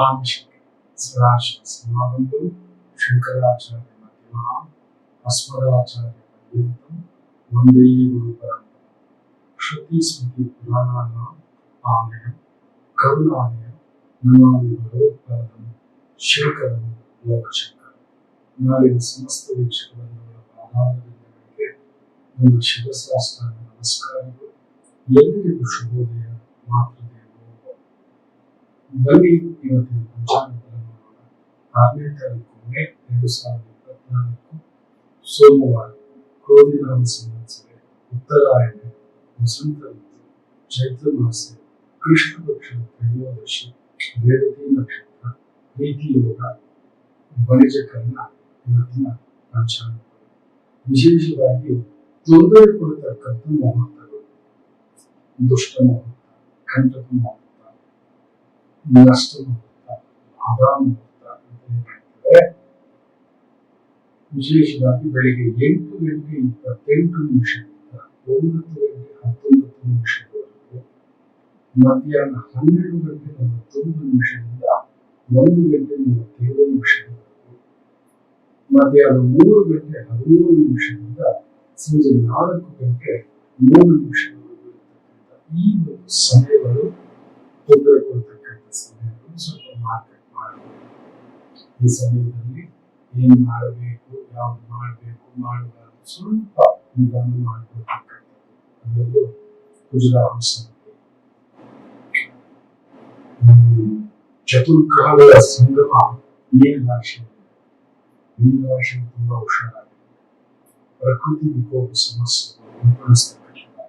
ನಮಾಮಿ ಸದಾಶಿವ ಸಮಾರಂಭಂ ಶಂಕರಾಚಾರ್ಯ ಮಧ್ಯಮಾಂ ಅಸ್ಮದಾಚಾರ್ಯ ಪರ್ಯಂತಂ ವಂದೇ ಗುರು ಪರಂಪರಾಂ. ಶ್ರುತಿ ಸ್ಮೃತಿ ಪುರಾಣಾನಾಂ ಆಲಯಂ ಕರುಣಾಲಯಂ ನಮಾಮಿ ಭಗವತ್ಪಾದಂ ಶಂಕರಂ ಲೋಕಶಂಕರಂ. ನಾಡಿನ ಸಮಸ್ತ ವೀಕ್ಷಕರನ್ನು ಪಾದಾರವಿಂದಗಳಿಗೆ ನನ್ನ ಶಿರಸಾಷ್ಟಾಂಗ ನಮಸ್ಕಾರಗಳು. ಎಲ್ಲರಿಗೂ ಶುಭೋದಯ. ಮಾತೃದೇವೋ ಬನ್ನಿ, ಇವತ್ತಿನ ಪಂಚಾಂಗವನ್ನು ನೋಡೋಣ. 6ನೇ ತಾರೀಕು ಮೇ 2024 ಸೋಮವಾರ, ಕ್ರೋಧಿನಾಮ ಸಂವತ್ಸರ, ಉತ್ತರಾಯಣ, ವಸಂತ ಋತು, ಚೈತ್ರ ಮಾಸ, ಕೃಷ್ಣ ಪಕ್ಷ ತ್ರಯೋದಶಿ, ರೇವತಿ ನಕ್ಷತ್ರ, ಪ್ರೀತಿ ಯೋಗ, ಬಣಿಜ ಕರ್ಣ ಇವತ್ತಿನ ಪಂಚಾಂಗ. ವಿಶೇಷವಾಗಿ ತೊಂದರೆ ಕೊಡತಕ್ಕಂಥ ಮುಹೂರ್ತಗಳು: ದುಷ್ಟ ಮುಹೂರ್ತ, ಕಂಟಕ ಮುಹೂರ್ತ, ನಷ್ಟ ಮುಹೂರ್ತ, ಲಾಭ ಮುಹೂರ್ತ ಅಂತ ಹೇಳ್ತಾರೆ. ವಿಶೇಷವಾಗಿ ಬೆಳಿಗ್ಗೆ 8:28 9 ಗಂಟೆ 19 ನಿಮಿಷದವರೆಗೂ, ಮಧ್ಯಾಹ್ನ 12:41 1 ಗಂಟೆ 37 ನಿಮಿಷದವರೆಗೂ, ಮಧ್ಯಾಹ್ನ 3:13 ಸಂಜೆ 4:03 ಈ ಒಂದು ಸಮಯಗಳು ತೊಂದರೆ ಕೊಡ್ತಕ್ಕಂಥ ಸಮಯಗಳು. ಸ್ವಲ್ಪ ಮಾರ್ಕೆಟ್ ಮಾಡಬೇಕು. ಈ ಸಮಯದಲ್ಲಿ ಏನ್ ಮಾಡಬೇಕು, ಯಾವ್ದು ಮಾಡಬೇಕು, ಮಾಡಬಾರ್ದು ಸ್ವಲ್ಪ ನಿಧಾನ ಮಾಡಿಕೊಡ್ತಕ್ಕಂಥದ್ದು. ಅದರಲ್ಲೂ ಕುಜರಾಹು ಸಂಖ್ಯೆ, ಚತುರ್ಗ್ರಹಗಳ ಸಂಗಮ ಮೀನರಾಶಿ. ಮೀನರಾಶಿ ತುಂಬಾ ಹುಷಾರಾಗಿದೆ. ಪ್ರಕೃತಿ ವಿಕೋಪ ಸಮಸ್ಯೆಗಳು ಉಲ್ಬಣಿಸ್ತಕ್ಕಂಥದ್ದಾಗಿದೆ.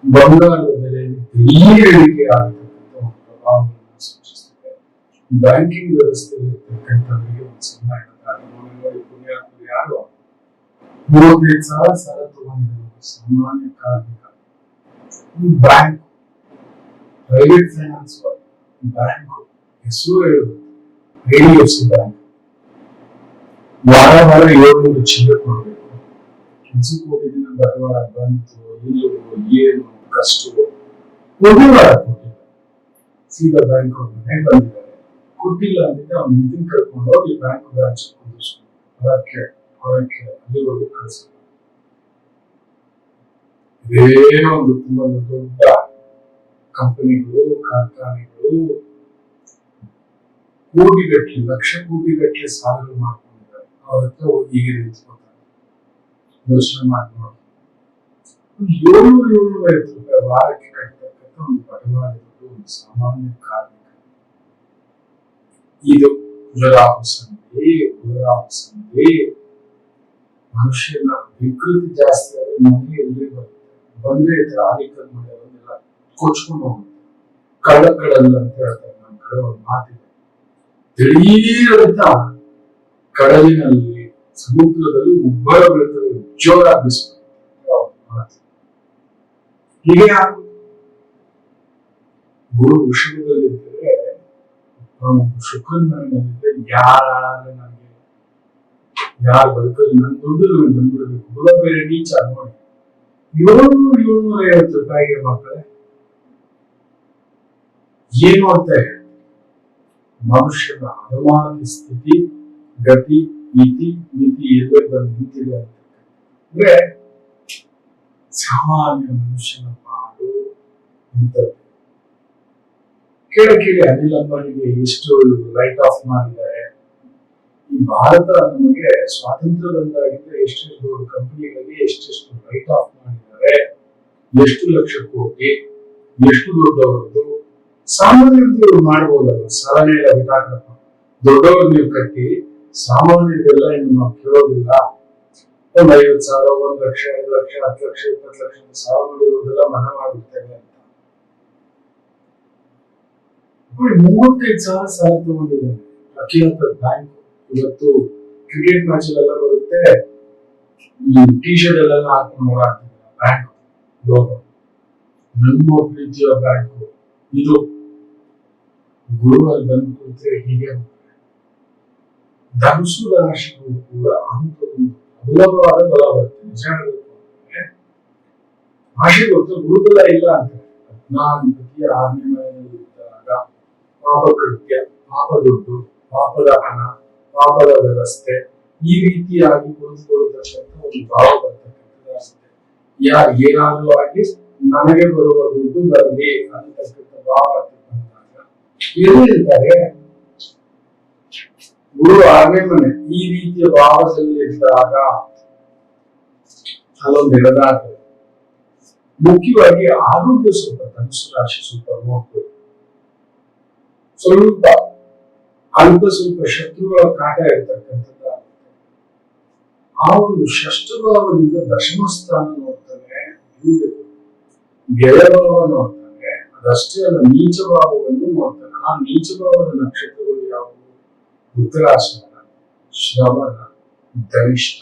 ಬಂಗಾರದ ಬೆಲೆಯಲ್ಲಿ ತೀವ್ರ ಇಳಿಕೆ ಆಗತಕ್ಕಂಥ ಒಂದು ಪ್ರಭಾವವನ್ನು ಸೂಚಿಸುತ್ತದೆ. ಬ್ಯಾಂಕಿಂಗ್ ವ್ಯವಸ್ಥೆಯಲ್ಲಿ ಇರ್ತಕ್ಕಂಥವರಿಗೆ ಒಂದು ಸಣ್ಣ ನೋಡಿ ಪುಣ್ಯಾತ್ಮರು ಯಾರು 35,000 ಸಾಲ ತಗೊಂಡಿರುವ ಸಾಮಾನ್ಯ ಕಾರ್ಮಿಕ. ಬ್ಯಾಂಕ್, ಪ್ರೈವೇಟ್ ಫೈನಾನ್ಸ್ ಬ್ಯಾಂಕ್ ಹೆಸರು ಹೇಳುವುದು HDFC ಬ್ಯಾಂಕ್. ವಾರ 700 ಚಿಲ್ಲರೆ ಕೊಡಬೇಕು. ಕೆಲ್ಸಕ್ಕೆ ಹೋಗಿದ್ದಿನ ಬಂಡವಾಳ ಬಂತು ಇಲ್ಲವೋ ಏನು ಕಷ್ಟವೋ ಒಂದೇ ವಾರ ಕೊಟ್ಟಿಲ್ಲ. ಸೀದಾ ಬ್ಯಾಂಕ್ ಅವ್ರ ಮನೆ ಬಂದಿದ್ದಾರೆ. ಕೊಟ್ಟಿಲ್ಲ ಅಂದಿದ್ದೆ ಅವ್ನು ಹಿಂದಿನ ಕರ್ಕೊಂಡು ಹೋಗಿ ಬ್ಯಾಂಕ್ ಬ್ರಾಂಚ್ ಕುದಿಸ್ಕೊಂಡು ಹೊರಕ್ಕೆ ಅಲ್ಲಿವರೆಗೂ ಕಳಿಸ್ತಾರೆ. ಇದೇ ಒಂದು ತುಂಬಾ ದೊಡ್ಡ ಕಂಪನಿಗಳು, ಕಾರ್ಖಾನೆಗಳು ಕೋಟಿಗಟ್ಟಲೆ, ಲಕ್ಷ ಕೋಟಿಗಟ್ಟಲೆ ಸಾಲಗಳು ಮಾಡ್ಕೊಂಡಿದ್ದಾರೆ. ಅವ್ರ ಹತ್ರ ಹೋಗಿ ಹೀಗೆ ನಿಂತ್ಕೊತಾರೆ, ಯೋಚನೆ ಮಾಡಿ ನೋಡಿ. 700-750 ರೂಪಾಯಿ ವಾರಕ್ಕೆ ಕಟ್ಟತಕ್ಕಂಥ ಒಂದು ಬಡವಾಡಿದ್ದು ಒಂದು ಸಾಮಾನ್ಯ ಕಾರ್ಮಿಕ. ಇದು ಕುಜರಾಹು ಸಂಧಿ. ಮನುಷ್ಯನ ವಿಕೃತಿ ಜಾಸ್ತಿ ಆದ್ರೆ ಮನೆ ಎಲ್ಲಿ ಬರುತ್ತೆ, ಬಂದ್ರೆ ಆಲಿಕಲ್ ಮಳೆ ಬಂದೆಲ್ಲ ಕೊಚ್ಕೊಂಡು ಹೋಗುತ್ತೆ. ಕಡಲ್ಲ ಅಂತ ಹೇಳ್ತಾರೆ. ನಮ್ಮ ಕಡೆ ಒಂದು ಮಾತಿದೆ, ದಿಢೀರಂತ ಕಡಲಿನಲ್ಲಿ, ಸಮುದ್ರದಲ್ಲಿ ಉಬ್ಬರ ಬೆಳೆತವೆ ಉಜ್ಜೋಗ ಬಿಸಿಲು ಮಾತು. ಹೀಗೆ ಗುರು ವಿಷಯದಲ್ಲಿದ್ದರೆ, ಶುಕ್ರನ್ ಮನೆಯಲ್ಲಿದ್ದರೆ ಯಾರು ಬದುಕಲ್ಲಿ ನನ್ನ ದುಡ್ಡು ನನಗೆ ಬಂದ್ಬಿಡ್ಬೇಕು. ಗುರು ಬೇರೆ ನೀಚ ನೋಡಿ. 750 ರೂಪಾಯಿಗೆ ಮಕ್ಕಳೇ ಏನು ಅಂತ ಹೇಳಿ ಮನುಷ್ಯನ ಹದಮಾನ ಸ್ಥಿತಿ, ಗತಿ, ಇತಿ, ಮಿತಿ ಎಲ್ಲೇ ಬಂದು ನಿಂತಿದೆ ಅಂತ ಅಂದ್ರೆ ಸಾಮಾನ್ಯ ಮನುಷ್ಯನ ಪಾಡು ಇಂಥದ್ದು. ಕೇಳಿ ಅನಿಲ್ ಅಂಬಾನಿಗೆ ಎಷ್ಟು ಲೈಟ್ ಆಫ್ ಮಾಡಿದ್ದಾರೆ. ಈ ಭಾರತ ನಮಗೆ ಸ್ವಾತಂತ್ರ್ಯ ಬಂದಾಗಿಂದ ಎಷ್ಟೆಷ್ಟು ದೊಡ್ಡ ಕಂಪನಿಗಳಿಗೆ ಎಷ್ಟೆಷ್ಟು ಲೈಟ್ ಆಫ್ ಮಾಡಿದ್ದಾರೆ. ಎಷ್ಟು ಲಕ್ಷ ಕೋಟಿ, ಎಷ್ಟು ದೊಡ್ಡವರದ್ದು. ಸಾಮಾನ್ಯರು ಮಾಡ್ಬೋದಲ್ಲ, ಸಾಲನೆ ಎಲ್ಲ ಬಿಟ್ಟಾಕಪ್ಪ. ದೊಡ್ಡವರು ನೀವು ಕಟ್ಟಿ, ಸಾಮಾನ್ಯರಿಗೆಲ್ಲ ಇನ್ನು ನಾವು ಕೇಳೋದಿಲ್ಲ. ಒಂದು 50,000, 1 ಲಕ್ಷ, 5 ಲಕ್ಷ, 10 ಲಕ್ಷ, 20 ಲಕ್ಷ ಸಾಲ ಮಾಡಿರೋದೆಲ್ಲ ಮನ ಮಾಡ್ಬಿಡ್ತೇವೆ ಅಂತ. 35,000 ಸಾಲ ತಗೊಂಡಿದ್ದಾರೆ ಅಖಿಲಾಂತ ಬ್ಯಾಂಕ್. ಇವತ್ತು ಕ್ರಿಕೆಟ್ ಮ್ಯಾಚ್ ಎಲ್ಲ ಬರುತ್ತೆ, ಈ ಟಿ ಶರ್ಟ್ ಎಲ್ಲ ಹಾಕೊಂಡು ಓಡಾಡ್ತಿದ್ದಾರೆ ಬ್ಯಾಂಕ್ ಲೋಗೋ. ನಮ್ಮ ಪ್ರೀತಿಯ ಬ್ಯಾಂಕ್ ಇದು. ಗುರುವಲ್ಲಿ ಬಂದು ಕೂತ್ರೆ ಹೀಗೆ ಧನುಸು ರಾಶಿಗೂ ಕೂಡ ಅಂತೊಂದು ಅಮೂಲ್ಯವಾದ ಬಲ ಬರುತ್ತೆ. ನಿಜ ಹೇಳಬೇಕು ಅಂದ್ರೆ ಭಾಷೆ ಗೊತ್ತು, ಗುರುಬಲ ಇಲ್ಲ ಅಂತ. 14 6ನೇ ಮನೆಯಲ್ಲಿ ಇದ್ದಾಗ ಪಾಪಕೃತ್ಯ, ಪಾಪದುಡ್ಡು, ಪಾಪದ ಹಣ, ಪಾಪದ ವ್ಯವಸ್ಥೆ, ಈ ರೀತಿಯಾಗಿ ಕುಳಿತುಕೊಳ್ಳತಕ್ಕಂಥ ಒಂದು ಭಾವ ಬರ್ತಕ್ಕಂಥದ್ದಾಗುತ್ತೆ. ಏನಾದ್ರೂ ಆಗಿ ನನಗೆ ಬರುವ ದುಡ್ಡು ಬರಲಿ ಅನ್ನತಕ್ಕಂಥ ಭಾವ ಬಂದಾಗ ಏನು ಹೇಳ್ತಾರೆ ಗುರು ಆಜ್ಞೆ ಮನೆ ಈ ರೀತಿಯ ಭಾವದಲ್ಲಿದ್ದಾಗ ಅಲ್ಲೊಂದು ಎಳೆದಾಗ್ತದೆ. ಮುಖ್ಯವಾಗಿ ಆರೋಗ್ಯ ಸ್ವಲ್ಪ ಧನುಸು ರಾಶಿ ಸ್ವಲ್ಪ ನೋಡ್ಬೋದು. ಸ್ವಲ್ಪ ಸ್ವಲ್ಪ ಶತ್ರುಗಳ ಕಾಟ ಇರ್ತಕ್ಕಂಥದ್ದಾಗುತ್ತೆ. ಆ ಒಂದು ಷಷ್ಠಭಾವದಿಂದ ದಶಮ ಸ್ಥಾನ ನೋಡ್ತಾನೆ, ಗೆಳೆಯಭಾವ ನೋಡ್ತಾನೆ, ಅದಷ್ಟೇ ಅಲ್ಲ ನೀಚ ಭಾವವನ್ನು ನೋಡ್ತಾನೆ. ಆ ನೀಚ ಭಾವದ ನಕ್ಷತ್ರಗಳು ಯಾವುವು? ಉತ್ತರಾಷಾಢ, ಶ್ರವಣ, ಧನಿಷ್ಠ.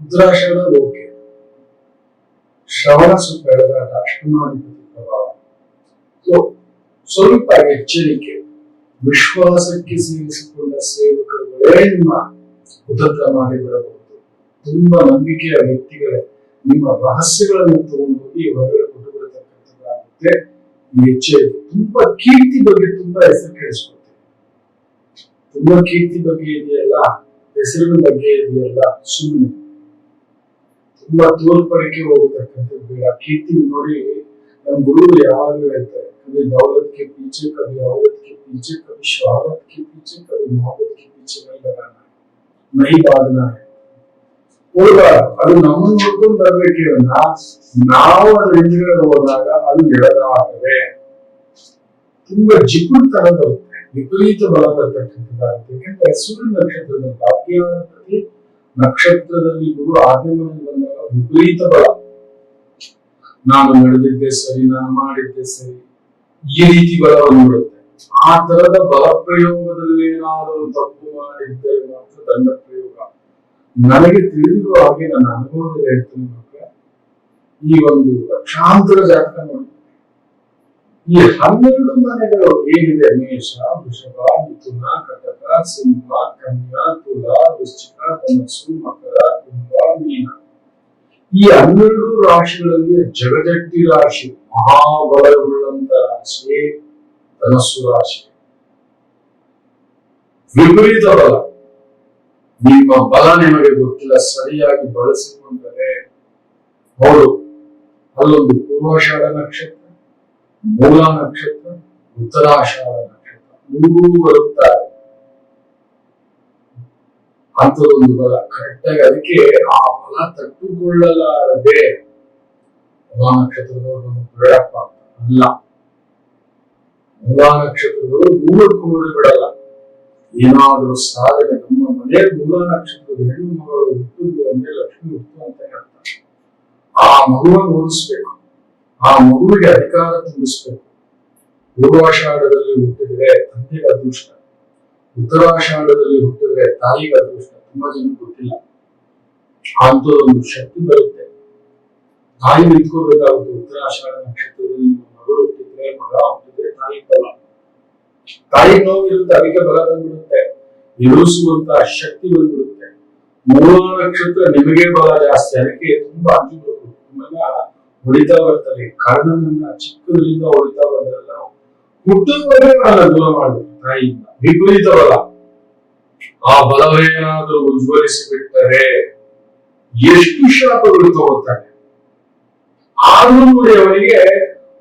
ಉತ್ತರಾಷಾಢ ಓಕೆ, ಶ್ರವಣ ಸ್ವಲ್ಪ ಎಳೆದಾಟ, ಅಷ್ಟಮಾಧಿಪತಿ ಪ್ರಭಾವ. ಸ್ವಲ್ಪ ಎಚ್ಚರಿಕೆ. ವಿಶ್ವಾಸಕ್ಕೆ ಸೇರಿಸಿಕೊಂಡ ಸೇವಕರುಗಳೇ ನಿಮ್ಮ ಕುತಂತ್ರ ಮಾಡಿಬಿಡಬಹುದು. ತುಂಬಾ ನಂಬಿಕೆಯ ವ್ಯಕ್ತಿಗಳೇ ನಿಮ್ಮ ರಹಸ್ಯಗಳನ್ನು ತಗೊಂಡೋಗಿ ಹೊರಗಡೆ ಕೊಟ್ಟು ಬಿಡತಕ್ಕಂಥದ್ದಾಗುತ್ತೆ. ಎಚ್ಚರಿಕೆ. ತುಂಬಾ ಕೀರ್ತಿ ಬಗ್ಗೆ ತುಂಬಾ ಹೆಸರು ಕೇಳಿಸ್ಕೊಳ್ತೇವೆ. ತುಂಬಾ ಕೀರ್ತಿ ಬಗ್ಗೆ ಇದೆಯಲ್ಲ, ಹೆಸರಿನ ಬಗ್ಗೆ ಇದೆಯಲ್ಲ, ಸುಮ್ಮನೆ ತುಂಬಾ ತೋರ್ಪಡಿಕೆ ಹೋಗತಕ್ಕಂಥದ್ದು ಬೇಡ. ಕೀರ್ತಿ ನೋಡಿ ನಮ್ಮ ಗುರುಗಳು ಯಾವಾಗಲೂ ಹೇಳ್ತಾರೆ, कभी दौलत के पीछे, कभी औरत के पीछे, कभी शोहरत के पीछे, कभी मोहब्बत के पीछे नहीं लगाना है, नहीं भागना है. ಅದು ನಮ್ಮನ್ನು ನೋಡ್ಕೊಂಡು ಬರ್ಬೇಕೇ ನಾವು ಅದ್ರ ಹಿಂದ್ಗಡೆ ಹೋದಾಗ ಅದು ಎಳೆದಾಗದೆ ತುಂಬಾ ಜಿಗುಳ್ತನ ಬರುತ್ತೆ, ವಿಪರೀತ ಬಲ ಬರ್ತಕ್ಕಂಥದ್ದಾಗುತ್ತೆ. ಯಾಕಂದ್ರೆ ಸೂರ್ಯ ನಕ್ಷತ್ರದ ಭಾಗ್ಯಾಧಿಪತಿ ನಕ್ಷತ್ರದಲ್ಲಿ ಗುರು ಆಗಮನ ಬಂದಾಗ ವಿಪರೀತ ಬಲ. ನಾನು ನಡೆದಿದ್ದೆ ಸರಿ, ನಾನು ಮಾಡಿದ್ದೆ ಸರಿ, ಈ ರೀತಿ ಬಲ ಬಂದ್ಬಿಡುತ್ತೆ. ಆ ತರದ ಬಲ ಪ್ರಯೋಗದಲ್ಲಿ ಏನಾದರೂ ತಪ್ಪು ಮಾಡಿದ್ದರೆ ಮಾತ್ರ ದಂಡ ಪ್ರಯೋಗ. ನನಗೆ ತಿಳಿದಿರುವ ಹಾಗೆ ನನ್ನ ಅನುಭವದಲ್ಲಿ ಹೇಳ್ತೀನಿ ಮಕ್ಕಳ, ಈ ಒಂದು ಲಕ್ಷಾಂತರ ಜಾತಕ ನೋಡಿ, ಈ 12 ಮನೆಗಳು ಏನಿದೆ, ಮೇಷ, ವೃಷಭ, ಮಿಥುನ, ಕಟಕ, ಸಿಂಹ, ಕನ್ಯಾ, ತುಲ, ವೃಶ್ಚಿಕ, ಧನಸ್ಸು, ಮಕರ, ಕುಂಭ, ಮೀನ, ಈ 12 ರಾಶಿಗಳಲ್ಲಿ ಜಗಜಟ್ಟಿ ರಾಶಿ, ಮಹಾಬಲವುಳ್ಳಂತ ರಾಶಿ ಧನಸ್ಸು ರಾಶಿ. ವಿಪರೀತ ಬಲ. ನಿಮ್ಮ ಬಲ ನಿಮಗೆ ಗೊತ್ತಿಲ್ಲ, ಸರಿಯಾಗಿ ಬಳಸಿಕೊಂಡರೆ ಹೌದು. ಅಲ್ಲೊಂದು ಪೂರ್ವಾಷಾಢ ನಕ್ಷತ್ರ, ಮೂಲ ನಕ್ಷತ್ರ, ಉತ್ತರಾಷಾಢ ನಕ್ಷತ್ರ, 3 ಬರುತ್ತಾರೆ. ಅಂತದೊಂದು ಬಲ ಕರೆಕ್ಟಾಗಿ. ಅದಕ್ಕೆ ಆ ಬಲ ತಟ್ಟುಕೊಳ್ಳಲಾರದೆ ಮೂಲ ನಕ್ಷತ್ರದವರು ಬಿಡಪ್ಪ ಅಲ್ಲ. ಮೂಲ ನಕ್ಷತ್ರದವರು ಮೂಲಕ್ಕೂ ಬಿಡಲ್ಲ. ಏನಾದ್ರೂ ಸಾಧನೆ, ನಮ್ಮ ಮನೆ ಮೂಲ ನಕ್ಷತ್ರದ ಹೆಣ್ಣು ಮಗಳು ಹುಟ್ಟಿದ್ರು ಅಂದ್ರೆ ಲಕ್ಷ್ಮಿ ಹುಟ್ಟು ಅಂತ ಹೇಳ್ತಾರೆ. ಆ ಮಗುವನ್ನು ಓದಿಸ್ಬೇಕು, ಆ ಮಗುವಿಗೆ ಅಧಿಕಾರ ತುಂಬಿಸ್ಬೇಕು. ಪೂರ್ವಾಷಾಢದಲ್ಲಿ ಹುಟ್ಟಿದ್ರೆ ತಂದೆಗೆ ಅದೃಷ್ಟ, ಉತ್ತರಾಷಾಢದಲ್ಲಿ ಹುಟ್ಟಿದ್ರೆ ತಾಯಿಗೆ ಅದೃಷ್ಟ. ತುಂಬಾ ಜನ ಗೊತ್ತಿಲ್ಲ. ಅಂತದೊಂದು ಶಕ್ತಿ ಬರುತ್ತೆ. ತಾಯಿ ನಿಂತ್ಕೋಬೇಕಾಗುತ್ತೆ. ಉತ್ತರಾಷಾಢ ನಕ್ಷತ್ರದಲ್ಲಿ ಮಗಳು ಹುಟ್ಟಿದ್ರೆ, ಮಗ ಹುಟ್ಟಿದ್ರೆ ತಾಯಿ ಬಲ, ತಾಯಿ ನೋವಿರುತ್ತೆ, ಅದಕ್ಕೆ ಬಲ ಬಂದ್ಬಿಡುತ್ತೆ, ಎದುರಿಸುವಂತ ಶಕ್ತಿ ಬಂದ್ಬಿಡುತ್ತೆ. ಮೂಲ ನಕ್ಷತ್ರ ನಿಮಗೆ ಬಲ ಜಾಸ್ತಿ, ಅದಕ್ಕೆ ತುಂಬಾ ಅಂಜಬೇಕು. ನಿಮ್ಮನ್ನ ಹೊಡಿತಾ ಬರ್ತಾರೆ. ಕರ್ಣನನ್ನ ಚಿಕ್ಕದ್ರಿಂದ ಹೊಡಿತಾ ಬಂದ್ರಲ್ಲ, ಹುಟ್ಟುವವರೆಗೆ ನಾನು ದೂರ ಮಾಡಬೇಕು ತಾಯಿಯಿಂದ. ವಿಪರೀತ ಬಲ. ಆ ಬಲವೇನಾದರೂ ಉಜ್ವಲಿಸಿ ಬಿಟ್ಟರೆ ಎಷ್ಟು ಶಾಪಗಳು ತಗೋತಾನೆ. ಆದ್ರೂ ನೋಡಿ ಅವನಿಗೆ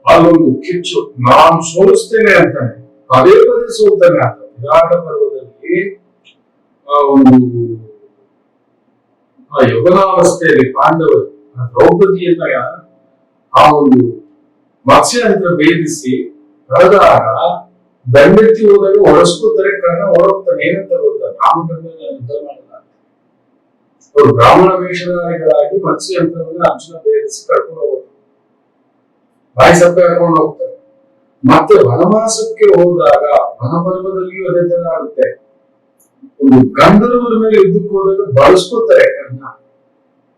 ಅದೊಂದು ಕಿಚ್ಚು, ನಾನು ಸೋಲಿಸ್ತೇನೆ ಅಂತಾನೆ, ಪದೇ ಪದೇ ಸೋಲ್ತಾನೆ. ಅಂತ ವಿರಾಟ ಪರ್ವದಲ್ಲಿ ಒಂದು ಯೌವನಾವಸ್ಥೆಯಲ್ಲಿ ಪಾಂಡವರು ದ್ರೌಪದಿಯನ್ನ ಆ ಒಂದು ಮತ್ಸ್ಯ ಅಂತ ಭೇದಿಸಿ ಕಳೆದಾಗ ದಂಡೆತ್ತಿ ಹೋದಾಗ ಹೊಡೆಸ್ಕೋತಾರೆ. ಕರ್ಣ ಹೊರಡ್ತಾನೆ. ಏನಂತ ಗೊತ್ತಾ? ಬ್ರಾಹ್ಮಣರನ್ನ ಯುದ್ಧ ಮಾಡಿದ. ಅವರು ಬ್ರಾಹ್ಮಣ ವೇಷಧಾರಿಗಳಾಗಿ ಮತ್ಸ್ಯ ಯಂತ್ರವನ್ನ ಅರ್ಜುನ ಭೇದಿಸಿ ಕರ್ಕೊಂಡು ಹೋಗ್ತಾರೆ, ಬಾಯಿ ಸಪ್ಪೆ ಹಾಕೊಂಡು ಹೋಗ್ತಾರೆ. ಮತ್ತೆ ವನವಾಸಕ್ಕೆ ಹೋದಾಗ ವನಪರ್ವದಲ್ಲಿಯೂ ಅದೇ ತರ ಆಗುತ್ತೆ. ಒಂದು ಗಂಧರ್ವರ ಮೇಲೆ ಯುದ್ಧಕ್ಕೆ ಹೋದಾಗ ಬಳಸ್ಕೋತಾರೆ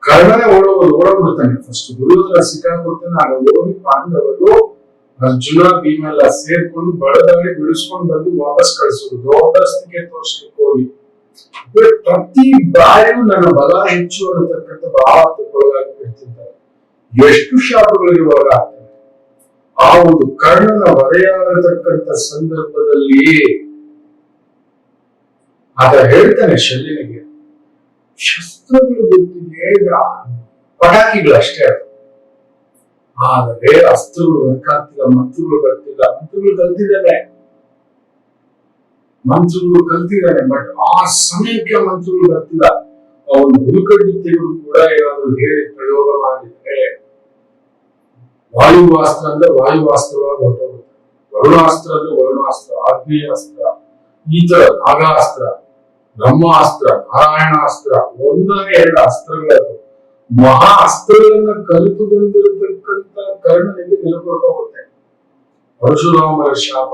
ಕರ್ಣನೇ ಓಡೋಗ್ಬಿಡ್ತಾನೆ. ಫಸ್ಟ್ ದುರ್ಯೋಧನ ಸಿಕ್ಕಾಕೊಡ್ತಾನೆ. ಆಗ ಹೋಗಿ ಪಾಂಡವರು ಅರ್ಜುನ ಭೀಮೆಲ್ಲ ಸೇರ್ಕೊಂಡು ಬಡದಾಡಿ ಬಿಡಿಸ್ಕೊಂಡು ಬಂದು ವಾಪಸ್ ಕಳಿಸೋದು. ದೊಡ್ಡಸ್ತಿಗೆ ತೋರಿಸ್ಲಿಕ್ಕೆ ಹೋಗಿ ಪ್ರತಿ ಬಾರಿಯೂ ನನ್ನ ಬಲ ಹೆಚ್ಚು ಅನ್ನತಕ್ಕಂಥ ಭಾವ ತಗೊಳ್ಳಾಗಿ ಬಿಡ್ತಿದ್ದಾರೆ. ಎಷ್ಟು ಶಾಪಗಳಿಗೆ ಒಳಗಾಗ್ತದೆ. ಆ ಒಂದು ಕರ್ಣನ ಹೊರೆಯಾಗತಕ್ಕಂಥ ಸಂದರ್ಭದಲ್ಲಿ ಆತ ಹೇಳ್ತಾನೆ ಶಲ್ಯನಿಗೆ, ಶಸ್ತ್ರಗಳು ಗೊತ್ತಿದೆ, ಪಟಾಕಿಗಳು ಅಷ್ಟೇ ಅದು, ಆದರೆ ಅಸ್ತ್ರಗಳು ವರ್ಕಾಗ್ತಿಲ್ಲ, ಮಂತ್ರಗಳು ಬರ್ತಿಲ್ಲ. ಮಂತ್ರಗಳು ಕಲ್ತಿದ್ದಾನೆ, ಬಟ್ ಆ ಸಮಯಕ್ಕೆ ಮಂತ್ರಗಳು ಬರ್ತಿಲ್ಲ. ಅವನು ಹುಡುಕಡ್ಡಿ ತೆಗೆದು ಕೂಡ ಏನಾದ್ರು ಹೇಳಿ ಪ್ರಯೋಗ ಮಾಡಿದ್ರೆ ವಾಯುವಾಸ್ತ್ರ ಅಂದ್ರೆ ವಾಯುವಾಸ್ತ್ರವಾಗಿ ಹೊರಟೋಗುತ್ತೆ, ವರುಣಾಸ್ತ್ರ ಅಂದ್ರೆ ವರುಣಾಸ್ತ್ರ, ಆಗ್ನೇಯಾಸ್ತ್ರ, ಈ ತರ ನಾಗಾಸ್ತ್ರ, ಬ್ರಹ್ಮಾಸ್ತ್ರ, ನಾರಾಯಣಾಸ್ತ್ರ, ಒಂದನೇ ಎರಡು ಅಸ್ತ್ರಗಳು. ಮಹಾ ಅಸ್ತ್ರಗಳನ್ನ ಕಲಿತು ಬಂದಿರತಕ್ಕಂತ ಕರ್ಣನಿಗೆ ನೆನಪುಂಟೋಗುತ್ತೆ ಪರಶುರಾಮರ ಶಾಪ.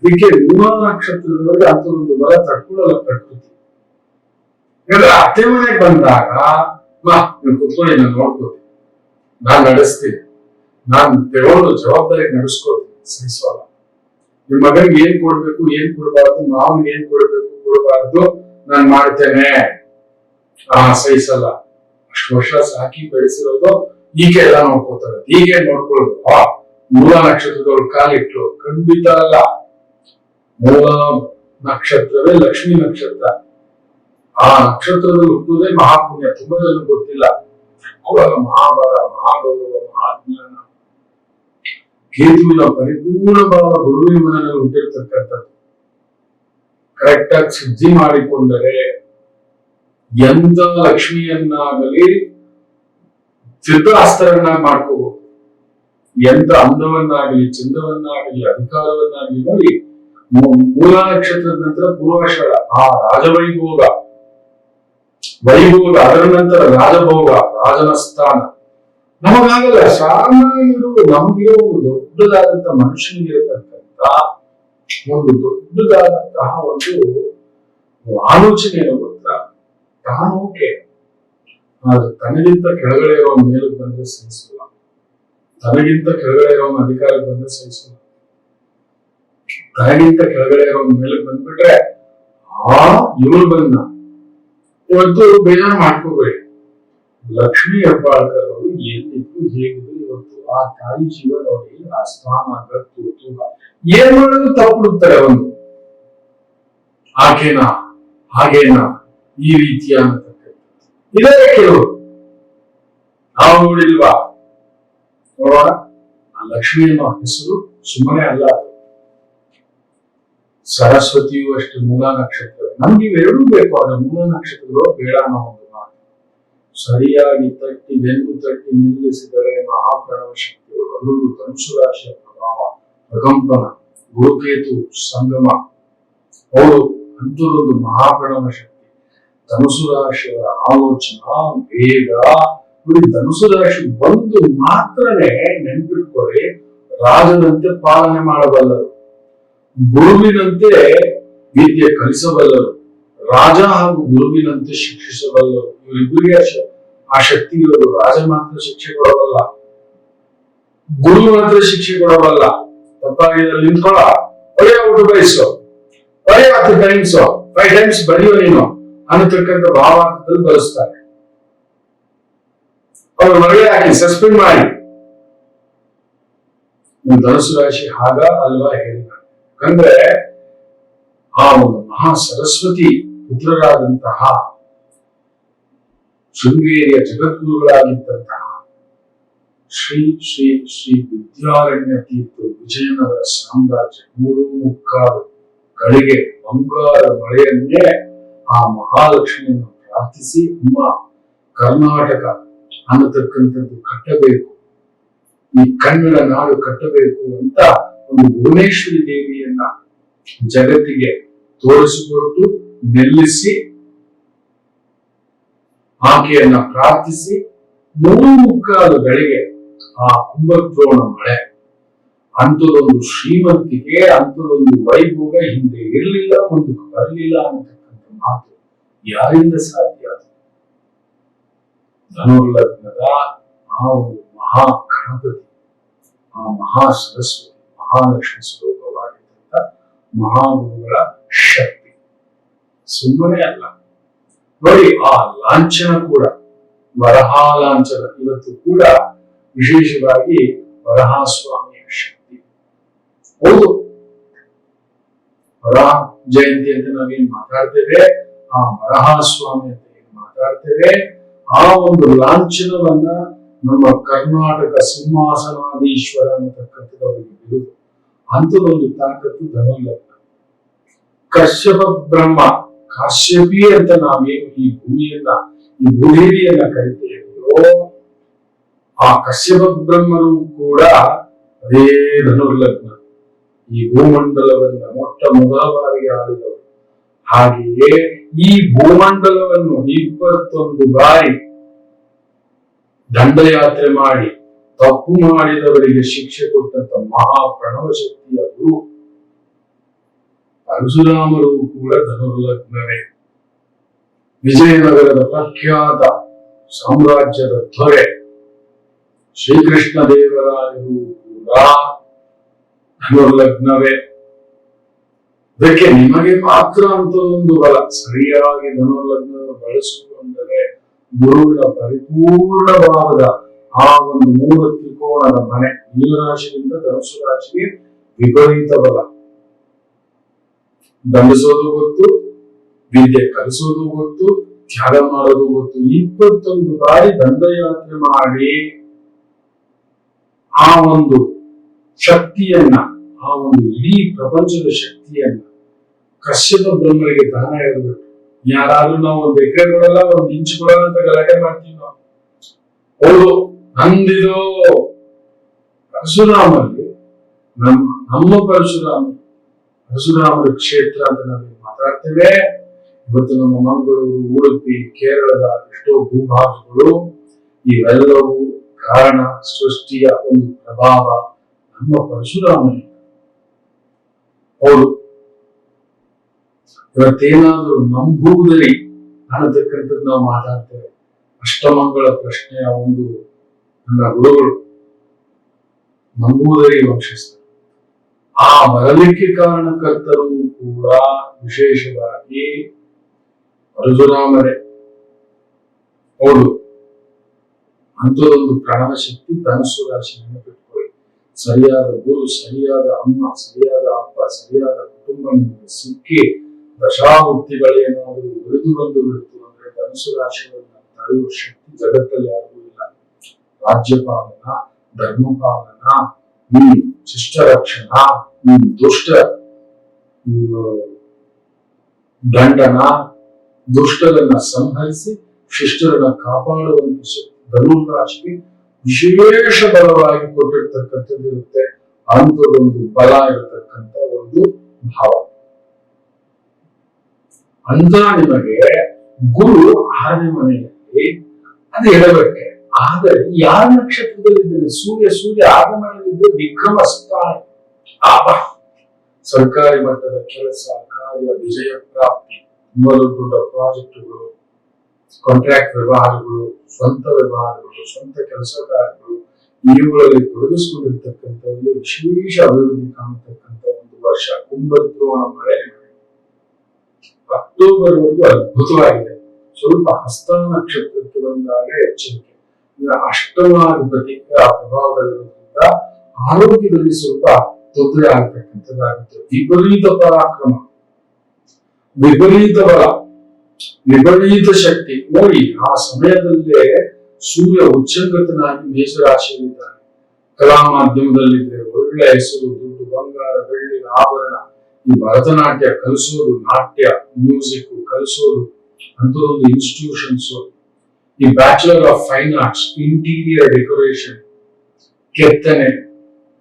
ಇದಕ್ಕೆ ಮೂಲ ನಕ್ಷತ್ರದವರೆಗೆ ಅಂಥದೊಂದು ಬಲ ತಡ್ಕೊಳ್ಳಲ್ಲ ಪ್ರಕೃತಿ. ಅತ್ತೆ ಮನೆಗೆ ಬಂದಾಗ ನೀವು ಕುತ್ಕೊಳ್ಳಿ, ನಾನು ನೋಡ್ಕೋತೀನಿ, ನಾನ್ ನಡೆಸ್ತೀನಿ, ನಾನ್ ತಗೊಂಡು ಜವಾಬ್ದಾರಿ ನಡೆಸ್ಕೋತೀನಿ, ಸಹಿಸೋಲ್ಲ. ನಿಮ್ ಮಗನಿಗೆ ಏನ್ ಕೊಡ್ಬೇಕು, ಏನ್ ಕೊಡಬಾರ್ದು, ಮಾವನಿಗೆ ಏನ್ ಕೊಡ್ಬೇಕು, ಕೊಡಬಾರ್ದು ನಾನ್ ಮಾಡ್ತೇನೆ, ಸಹಿಸಲ್ಲ. ಅಷ್ಟು ವರ್ಷ ಸಾಕಿ ಬೆಳೆಸಿರೋದು ಈಕೆ ಎಲ್ಲ ನೋಡ್ಕೋತಾರೆ, ಹೀಗೆ ನೋಡ್ಕೊಳ್ಳೋದು. ಮೂಲ ನಕ್ಷತ್ರದವ್ರು ಕಾಲಿಟ್ರು, ಖಂಡಿತ ಅಲ್ಲ. ಮೂಲ ನಕ್ಷತ್ರವೇ ಲಕ್ಷ್ಮೀ ನಕ್ಷತ್ರ. ಆ ನಕ್ಷತ್ರದಲ್ಲಿ ಹುಟ್ಟುವುದೇ ಮಹಾಪುಣ್ಯ. ತುಂಬಾ ಜನ ಗೊತ್ತಿಲ್ಲ. ಅವಾಗ ಮಹಾಭಾರ, ಮಹಾಗೌರವ, ಮಹಾಜ್ಞಾನ, ಕೇತುವಿನ ಪರಿಪೂರ್ಣ ಭಾವ ಗುರುವಿನ ಮನೆಯಲ್ಲಿ ಹುಟ್ಟಿರ್ತಕ್ಕಂಥದ್ದು. ಕರೆಕ್ಟ್ ಆಗಿ ಸಿದ್ಧಿ ಮಾಡಿಕೊಂಡರೆ ಎಂತ ಲಕ್ಷ್ಮಿಯನ್ನಾಗಲಿ ಚಿತ್ತಾಸ್ತರನ್ನಾಗಿ ಮಾಡ್ಕೋಬಹುದು. ಎಂತ ಅಂದವನ್ನಾಗಲಿ, ಚಂದವನ್ನಾಗಲಿ, ಅಧಿಕಾರವನ್ನಾಗಲಿ ನೋಡಿ. ಮೂಲ ನಕ್ಷತ್ರದ ನಂತರ ಪೂರ್ವಾಷಾಢ, ಆ ರಾಜವೈಭೋಗ, ಅದರ ನಂತರ ರಾಜಭೋಗ, ರಾಜನ ಸ್ಥಾನ. ನಮಗಾಗಲ್ಲ. ಸಾಮಾನ್ಯರು ನಮಗಿರೋ ಒಂದು ದೊಡ್ಡದಾದಂತಹ ಮನುಷ್ಯನಿಗಿರತಕ್ಕಂತ ಒಂದು ದೊಡ್ಡದಾದಂತಹ ಒಂದು ಆಲೋಚನೆಯನ್ನು ಗೊತ್ತಾ, ತಾನೋಕೆ ಆದ್ರೆ ತನಗಿಂತ ಕೆಳಗಡೆ ಇರೋ ಮೇಲಕ್ಕೆ ಬಂದ್ರೆ ಸಹಿಸಲ್ಲ, ತನಗಿಂತ ಕೆಳಗಡೆ ಇರೋ ಅಧಿಕಾರಕ್ಕೆ ಬಂದ್ರೆ ಸಹಿಸಲ್ಲ, ತನಗಿಂತ ಕೆಳಗಡೆ ಇರೋ ಮೇಲಕ್ಕೆ ಬಂದ್ಬಿಟ್ರೆ ಇವರು ಬಂದ. ಇವತ್ತು ಬೇಜಾರು ಮಾಡ್ಕೋಬೇಡಿ. ಲಕ್ಷ್ಮೀ ಹೆಬ್ಬಾಳ್ಕರ್ ಅವರು ಏನಿದ್ರು ಹೇಗಿದ್ರು ಇವತ್ತು ಆ ತಾಯಿ ಜೀವ ನೋಡಿ, ಆ ಸ್ಥಾನ, ಗತ್ತು, ತೂಕ ಏನ್ ಮಾಡೋದು ತಪ್ಪುಡುತ್ತಾರೆ. ಒಂದು ಆಕೆನಾ ಹಾಗೇನಾ ಈ ರೀತಿಯ ಇದೇ ಕೆಲವು ನಾವು ನೋಡಿಲ್ವಾ. ನೋಡೋಣ, ಆ ಲಕ್ಷ್ಮಿ ಅನ್ನೋ ಹೆಸರು ಸುಮ್ಮನೆ ಅಲ್ಲ. ಸರಸ್ವತಿಯು ಅಷ್ಟು ಮೂಲ ನಕ್ಷತ್ರ. ನಮ್ಗೆ ಇವೆರಡೂ ಬೇಕು. ಆದ್ರೆ ಮೂಲ ನಕ್ಷತ್ರಗಳು ಬೇಡ ಅನ್ನೋ ಒಂದು ಮಾತು. ಸರಿಯಾಗಿ ತಟ್ಟಿ ಬೆನ್ನು ತಟ್ಟಿ ನಿಲ್ಲಿಸಿದರೆ ಮಹಾಪ್ರಣವ ಶಕ್ತಿಗಳು, ಅದೊಂದು ಧನುಸು ರಾಶಿಯ ಪ್ರಭಾವ, ಪ್ರಕಂಪನ, ಗುರುಕೇತು ಸಂಗಮ, ಅವರು ಅಂಥದೊಂದು ಮಹಾಪ್ರಣವ ಶಕ್ತಿ. ಧನುಸು ರಾಶಿಯವರ ಆಲೋಚನಾ ವೇಗ ನೋಡಿ. ಧನುಸು ರಾಶಿ ಒಂದು ಮಾತ್ರನೇ ನೆನ್ಪಿಟ್ಕೊಳ್ಳಿ, ರಾಜನಂತೆ ಪಾಲನೆ ಮಾಡಬಲ್ಲರು, ಗುರುವಿನಂತೆ ವಿದ್ಯೆ ಕಲಿಸಬಲ್ಲರು, ರಾಜ ಹಾಗೂ ಗುರುವಿನಂತೆ ಶಿಕ್ಷಿಸಬಲ್ಲರು. ಇವರಿಬ್ಬರಿಗೆ ಆ ಶಕ್ತಿ ಇರೋದು. ರಾಜ ಮಾತ್ರ ಶಿಕ್ಷೆ ಕೊಡಬಲ್ಲ, ಗುರು ಮಾತ್ರ ಶಿಕ್ಷೆ ಕೊಡಬಲ್ಲ. ತಪ್ಪಾಗಿದ್ದಲ್ಲಿ ನಿಂತ್ಕೊಳ್ಳ, ಒಳ್ಳೆಯ ಊಟ ಬಯಸೋ, ಒಳ್ಳೆಯ 10 ಟೈಮ್ಸ್ 5 ಟೈಮ್ಸ್ ಬರೆಯೋ ನೀನು ಅನ್ನತಕ್ಕಂಥ ಭಾವಾರ್ಥದಲ್ಲಿ ಬಳಸ್ತಾರೆ. ಅವರು ಹೊರಗಡೆ ಹಾಕಿ ಸಸ್ಪೆಂಡ್ ಮಾಡಿ. ಧನುಸು ರಾಶಿ ಹಾಗ ಅಲ್ವಾ ಹೇಳಿ. ಯಾಕಂದ್ರೆ ಆ ಒಂದು ಮಹಾ ಸರಸ್ವತಿ ಪುತ್ರರಾದಂತಹ ಶೃಂಗೇರಿಯ ಜಗದ್ಗುರುಗಳಾಗಿದ್ದಂತಹ ಶ್ರೀ ಶ್ರೀ ಶ್ರೀ ವಿದ್ಯಾರಣ್ಯ ತೀರ್ಥ ವಿಜಯನಗರ ಸಾಮ್ರಾಜ್ಯ 3 ಗಳಿಗೆ ಬಂಗಾರ ಮಳೆಯನ್ನೇ ಆ ಮಹಾಲಕ್ಷ್ಮಿಯನ್ನು ಪ್ರಾರ್ಥಿಸಿ, ಅಮ್ಮ ಕರ್ನಾಟಕ ಅನ್ನತಕ್ಕಂಥದ್ದು ಕಟ್ಟಬೇಕು, ಈ ಕನ್ನಡ ನಾಡು ಕಟ್ಟಬೇಕು ಅಂತ ಒಂದು ಭುವನೇಶ್ವರಿ ದೇವಿಯನ್ನ ಜಗತ್ತಿಗೆ ತೋರಿಸಿಕೊಟ್ಟು ನಿಲ್ಲಿಸಿ, ಆಕೆಯನ್ನ ಪ್ರಾರ್ಥಿಸಿ 3 ಗಳಿಗೆ ಆ ಕುಂಭದ್ರೋಣ ಮಳೆ, ಅಂಥದೊಂದು ಶ್ರೀಮಂತಿಕೆ, ಅಂಥದೊಂದು ವೈಭೋಗ ಹಿಂದೆ ಇರಲಿಲ್ಲ, ಮುಂದಕ್ಕೆ ಬರಲಿಲ್ಲ ಅನ್ನತಕ್ಕಂಥ ಮಾತು ಯಾರಿಂದ ಸಾಧ್ಯ? ಧನುರ್ಲಗ್ನದ ಆ ಒಂದು ಮಹಾ ಗಣಪತಿ, ಆ ಮಹಾ ಸರಸ್ವತಿ, ಮಹಾಲಕ್ಷ್ಮಿ ಸ್ವರೂಪವಾಗಿದ್ದಂತ ಮಹಾಗುರುಗಳ ಶಕ್ತಿ ಸುಮ್ಮನೆ ಅಲ್ಲ ನೋಡಿ. ಆ ಲಾಂಛನ ಕೂಡ ವರಹ ಲಾಂಛನ ಇವತ್ತು ಕೂಡ ವಿಶೇಷವಾಗಿ ವರಹಾಸ್ವಾಮಿಯ ಶಕ್ತಿ. ಹೌದು, ವರಹ ಜಯಂತಿ ಅಂತ ನಾವೇನ್ ಮಾತಾಡ್ತೇವೆ, ಆ ವರಹಾಸ್ವಾಮಿ ಅಂತ ಏನ್ ಮಾತಾಡ್ತೇವೆ, ಆ ಒಂದು ಲಾಂಛನವನ್ನ ನಮ್ಮ ಕರ್ನಾಟಕ ಸಿಂಹಾಸನಾಧೀಶ್ವರ ಅನ್ನತಕ್ಕಂಥದ್ದವರಿಗೆ ಬಿಡುದು. ಅಂಥದೊಂದು ತಾಕತ್ತು ಧನುರ್ಲಗ್ನ. ಕಶ್ಯಪ ಬ್ರಹ್ಮ, ಕಾಶ್ಯಪಿ ಅಂತ ನಾವೇನು ಈ ಭೂಮಿಯನ್ನ, ಈ ಭೂದೇವಿಯನ್ನ ಕರಿತೇವೆಯೋ, ಆ ಕಶ್ಯಪ ಬ್ರಹ್ಮರು ಕೂಡ ಅದೇ ಧನುರ್ಲಗ್ನ. ಈ ಭೂಮಂಡಲವನ್ನ ಮೊಟ್ಟ ಮೊದಲ ಬಾರಿಗೆ ಆಳಿದವರು. ಹಾಗೆಯೇ ಈ ಭೂಮಂಡಲವನ್ನು 21 ಬಾರಿ ದಂಡಯಾತ್ರೆ ಮಾಡಿ ತಪ್ಪು ಮಾಡಿದವರಿಗೆ ಶಿಕ್ಷೆ ಕೊಟ್ಟಂತ ಮಹಾಪ್ರಣವ ಶಕ್ತಿಯ ಗುರು ಪರಶುರಾಮರು ಕೂಡ ಧನುರ್ಲಗ್ನವೇ. ವಿಜಯನಗರದ ಪ್ರಖ್ಯಾತ ಸಾಮ್ರಾಜ್ಯದ ದೊರೆ ಶ್ರೀಕೃಷ್ಣ ದೇವರಾಯರು ಕೂಡ ಧನುರ್ಲಗ್ನವೇ. ಅದಕ್ಕೆ ನಿಮಗೆ ಮಾತ್ರ ಅಂತ ಒಂದು ಬಲ. ಸರಿಯಾಗಿ ಧನುರ್ಲಗ್ನ ಬಳಸಿಕೊಂಡರೆ ಗುರುವಿನ ಪರಿಪೂರ್ಣವಾದ ಆ ಒಂದು 3 ತ್ರಿಕೋಣದ ಮನೆ, ಮೀನರಾಶಿಯಿಂದ ಧನುಸು ರಾಶಿಗೆ ವಿಪರೀತ ಬಲ. ದಂಡಿಸೋದು ಗೊತ್ತು, ವಿದ್ಯೆ ಕಲಿಸೋದು ಗೊತ್ತು, ತ್ಯಾಗ ಮಾಡೋದು ಗೊತ್ತು. 21 ಬಾರಿ ದಂಡಯಾತ್ರೆ ಮಾಡಿ ಆ ಒಂದು ಶಕ್ತಿಯನ್ನ, ಆ ಒಂದು ಇಡೀ ಪ್ರಪಂಚದ ಶಕ್ತಿಯನ್ನ ಕಶ್ಯಪ ಬ್ರಹ್ಮರಿಗೆ ದಾನ ಇರಬೇಕು. ಯಾರಾದ್ರೂ ನಾವು 1 ಎಕರೆ ಕೊಡಲ್ಲ, 1 ಇಂಚು ಕೊಡಲ್ಲ ಅಂತ ಗಲಾಟೆ ಮಾಡ್ತೀವಿ ನಾವು. ಹೌದು, ನಂದಿದು ಪರಶುರಾಮಲ್ಲಿ ನಮ್ಮ ಪರಶುರಾಮರ ಕ್ಷೇತ್ರ ಅಂತ ನಾವು ಮಾತಾಡ್ತೇವೆ. ಇವತ್ತು ನಮ್ಮ ಮಂಗಳೂರು, ಉಡುಪಿ, ಕೇರಳದ ಎಷ್ಟೋ ಭೂಭಾಗಗಳು, ಇವೆಲ್ಲವೂ ಕಾರಣ ಸೃಷ್ಟಿಯ ಒಂದು ಪ್ರಭಾವ ನಮ್ಮ ಪರಶುರಾಮನಿಗೆ. ಹೌದು, ಇವತ್ತೇನಾದ್ರೂ ನಂಬುವುದರಿ ಅನ್ನತಕ್ಕಂಥದ್ದು ನಾವು ಮಾತಾಡ್ತೇವೆ. ಅಷ್ಟಮಂಗಳ ಪ್ರಶ್ನೆಯ ಒಂದು ನನ್ನ ಗುರುಗಳು ನಂಬುವುದರಿ ವಂಶಸ್ಥರು. ಆ ಬರಲಿಕ್ಕೆ ಕಾರಣಕರ್ತರು ಕೂಡ ವಿಶೇಷವಾಗಿ ಪರಶುರಾಮರೇ. ಹೌದು, ಅಂಥದೊಂದು ಪ್ರಾಣ ಶಕ್ತಿ ಧನುಸ್ಸು ರಾಶಿಯನ್ನು ಬಿಟ್ಕೊಳ್ಳಿ. ಸರಿಯಾದ ಗುರು, ಸರಿಯಾದ ಅಮ್ಮ, ಸರಿಯಾದ ಅಪ್ಪ, ಸರಿಯಾದ ಕುಟುಂಬ ನಿಮಗೆ ಸಿಕ್ಕಿ ದಶಾಮುಕ್ತಿಗಳೇನಾದರೂ ಉಳಿದು ಬಂದು ಬಿಡ್ತು ಅಂದ್ರೆ ಧನುಸು ರಾಶಿಗಳನ್ನ ತಡೆಯುವ ಶಕ್ತಿ ಜಗತ್ತಲ್ಲಿ ಯಾರಿಗೂ ಇಲ್ಲ. ರಾಜ್ಯಪಾಲನ, ಧರ್ಮಪಾಲನ, ಶಿಷ್ಟ ರಕ್ಷಣ, ದುಷ್ಟ ದಂಡನ, ದುಷ್ಟರನ್ನ ಸಂಹರಿಸಿ ಶಿಷ್ಟರನ್ನ ಕಾಪಾಡುವಂತ ಶಕ್ತಿ ಧನುರ್ ರಾಶಿಗೆ ವಿಶೇಷ ಬಲವಾಗಿ ಕೊಟ್ಟಿರ್ತಕ್ಕಂಥದ್ದು ಇರುತ್ತೆ. ಅಂಥದೊಂದು ಬಲ ಇರತಕ್ಕಂಥ ಒಂದು ಭಾವ. ಅಂತ ನಿಮಗೆ ಗುರು 6ನೇ ಮನೆಯಲ್ಲಿ ಅದು ಎಡಬಟ್ಟೆ. ಆದರೆ ಯಾರ ನಕ್ಷತ್ರದಲ್ಲಿದ್ದೇನೆ? ಸೂರ್ಯ 6ನೇ ಮನೆಯಲ್ಲಿದ್ದು ವಿಕ್ರಮ ಸ್ಥಾನ. ಸರ್ಕಾರಿ ಮಟ್ಟದ ಕೆಲಸ ಕಾರ್ಯ, ವಿಜಯ ಪ್ರಾಪ್ತಿ, ತುಂಬಾ ದೊಡ್ಡ ಪ್ರಾಜೆಕ್ಟ್ಗಳು, ಕಾಂಟ್ರಾಕ್ಟ್ ವ್ಯವಹಾರಗಳು, ಸ್ವಂತ ವ್ಯವಹಾರಗಳು, ಸ್ವಂತ ಕೆಲಸ ಕಾರ್ಯಗಳು, ಇವುಗಳಲ್ಲಿ ತೊಡಗಿಸಿಕೊಂಡಿರ್ತಕ್ಕಂಥದ್ದು ವಿಶೇಷ ಅಭಿವೃದ್ಧಿ ಕಾಣತಕ್ಕಂಥ ಒಂದು ವರ್ಷ. ಕುಂಭದ್ರೋಣ ಮಳೆ ಅಕ್ಟೋಬರ್ವರೆಗೂ ಅದ್ಭುತವಾಗಿದೆ. ಸ್ವಲ್ಪ ಹಸ್ತ ನಕ್ಷತ್ರಕ್ಕೆ ಬಂದಾಗ ಎಚ್ಚರಿಕೆ. ಅಷ್ಟಮಾಧಿಪತಿ ಆ ಪ್ರಭಾವದಲ್ಲಿರೋದ್ರಿಂದ ಆರೋಗ್ಯದಲ್ಲಿ ಸ್ವಲ್ಪ ತೊಂದರೆ ಆಗ್ತಕ್ಕಂಥದ್ದಾಗುತ್ತೆ. ವಿಪರೀತ ಪರಾಕ್ರಮ, ವಿಪರೀತ ಬಲ, ವಿಪರೀತ ಶಕ್ತಿ. ನೋಡಿ, ಆ ಸಮಯದಲ್ಲೇ ಸೂರ್ಯ ಉಚ್ಚಂಗತನಾಗಿ ಮೇಷರಾಶಿಯಲ್ಲಿದ್ದಾನೆ. ಕಲಾ ಮಾಧ್ಯಮದಲ್ಲಿದ್ರೆ ಒಳ್ಳೆ ಹೆಸರು, ದುಡ್ಡು, ಬಂಗಾರ, ಬೆಳ್ಳಿ, ಆಭರಣ, ಈ ಭರತನಾಟ್ಯ ಕಲಿಸೋದು, ನಾಟ್ಯ, ಮ್ಯೂಸಿಕ್ ಕಲಿಸೋದು, ಅಂಥದೊಂದು ಇನ್ಸ್ಟಿಟ್ಯೂಷನ್ಸ್, ಈ bachelor of fine arts, interior decoration, ಕೆತ್ತನೆ,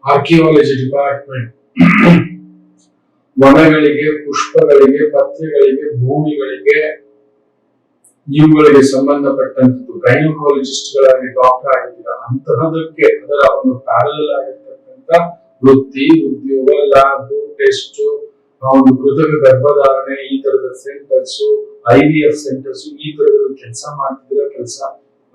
ಆರ್ಕಿಯಾಲಜಿ ಡಿಪಾರ್ಟ್ಮೆಂಟ್, ವನಗಳಿಗೆ, ಪುಷ್ಪಗಳಿಗೆ, ಪತ್ರೆಗಳಿಗೆ, ಭೂಮಿಗಳಿಗೆ, ಇವುಗಳಿಗೆ ಸಂಬಂಧಪಟ್ಟಂತದ್ದು ಗೈನಕಾಲಜಿಸ್ಟ್ ಗಳಾಗಿ ಡಾಕ್ಟರ್ ಆಗಿದ್ದೀರಾ, ಅಂತಹದಕ್ಕೆ ಅದರ ಒಂದು ಪ್ಯಾರಲ್ ಆಗಿರ್ತಕ್ಕಂಥ ವೃತ್ತಿ, ಉದ್ಯೋಗ, ಲ್ಯಾಬ್, ಟೆಸ್ಟ್, ಒಂದು ಕೃತಕ ಗರ್ಭಧಾರಣೆ, ಈ ತರದ ಸೆಂಟರ್ಸ್, IVF ಸೆಂಟರ್ಸ್, ಈ ತರದ ಕೆಲಸ ಮಾಡ್ತಿದ್ದೀರಾ. ಕೆಲಸ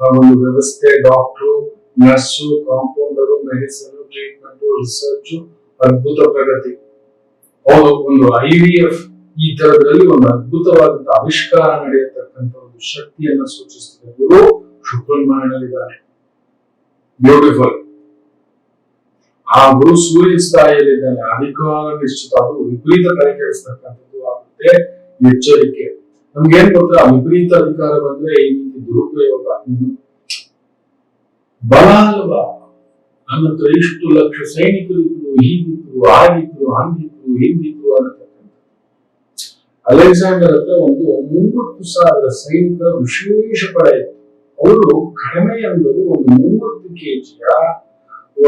ಒಂದು ವ್ಯವಸ್ಥೆ, doctor, nurse, compounder, medicine, treatment, research, ಅದ್ಭುತ ಪ್ರಗತಿ. ಹೌದು, ಒಂದು IVF ಈ ತರದಲ್ಲಿ ಒಂದು ಅದ್ಭುತವಾದಂತಹ ಆವಿಷ್ಕಾರ ನಡೆಯತಕ್ಕಂಥ ಒಂದು ಶಕ್ತಿಯನ್ನ ಸೂಚಿಸುತ್ತದೆ. ಗುರು ಶುಕ್ರನ್ ಮನೆಯಲ್ಲಿದ್ದಾನೆ. ಬ್ಯೂಟಿಫುಲ್. ಹಾಗೂ ಸೂರ್ಯ ಸ್ಥಾಯಿಯಲ್ಲಿದ್ದಾನೆ, ಅಧಿಕಾರ ನಿಶ್ಚಿತ, ಅದು ವಿಪರೀತ ತಲೆ ಕೆಡಿಸ್ತಕ್ಕಂಥದ್ದು ಆಗುತ್ತೆ. ಎಚ್ಚರಿಕೆ. ನಮ್ಗೇನ್ ಗೊತ್ತಾ, ವಿಪರೀತ ಅಧಿಕಾರ ಬಂದ್ರೆ ಈ ರೀತಿ ದುರುಪಯೋಗ. ಬಲ ಅಲ್ವಾ, ನನ್ನ ಹತ್ರ ಇಷ್ಟು ಲಕ್ಷ ಸೈನಿಕರಿದ್ರು, ಹೀಗಿದ್ರು, ಆಗಿದ್ರು, ಹಂಗಿದ್ರು, ಹಿಂಗಿದ್ರು ಅನ್ನತಕ್ಕಂಥ. ಅಲೆಕ್ಸಾಂಡರ್ ಹತ್ರ ಒಂದು 30,000 ಸೈನಿಕರ ವಿಶೇಷ ಪಡೆ ಇತ್ತು. ಅವರು ಕಡಿಮೆ ಅಂದರು ಒಂದು 30 kg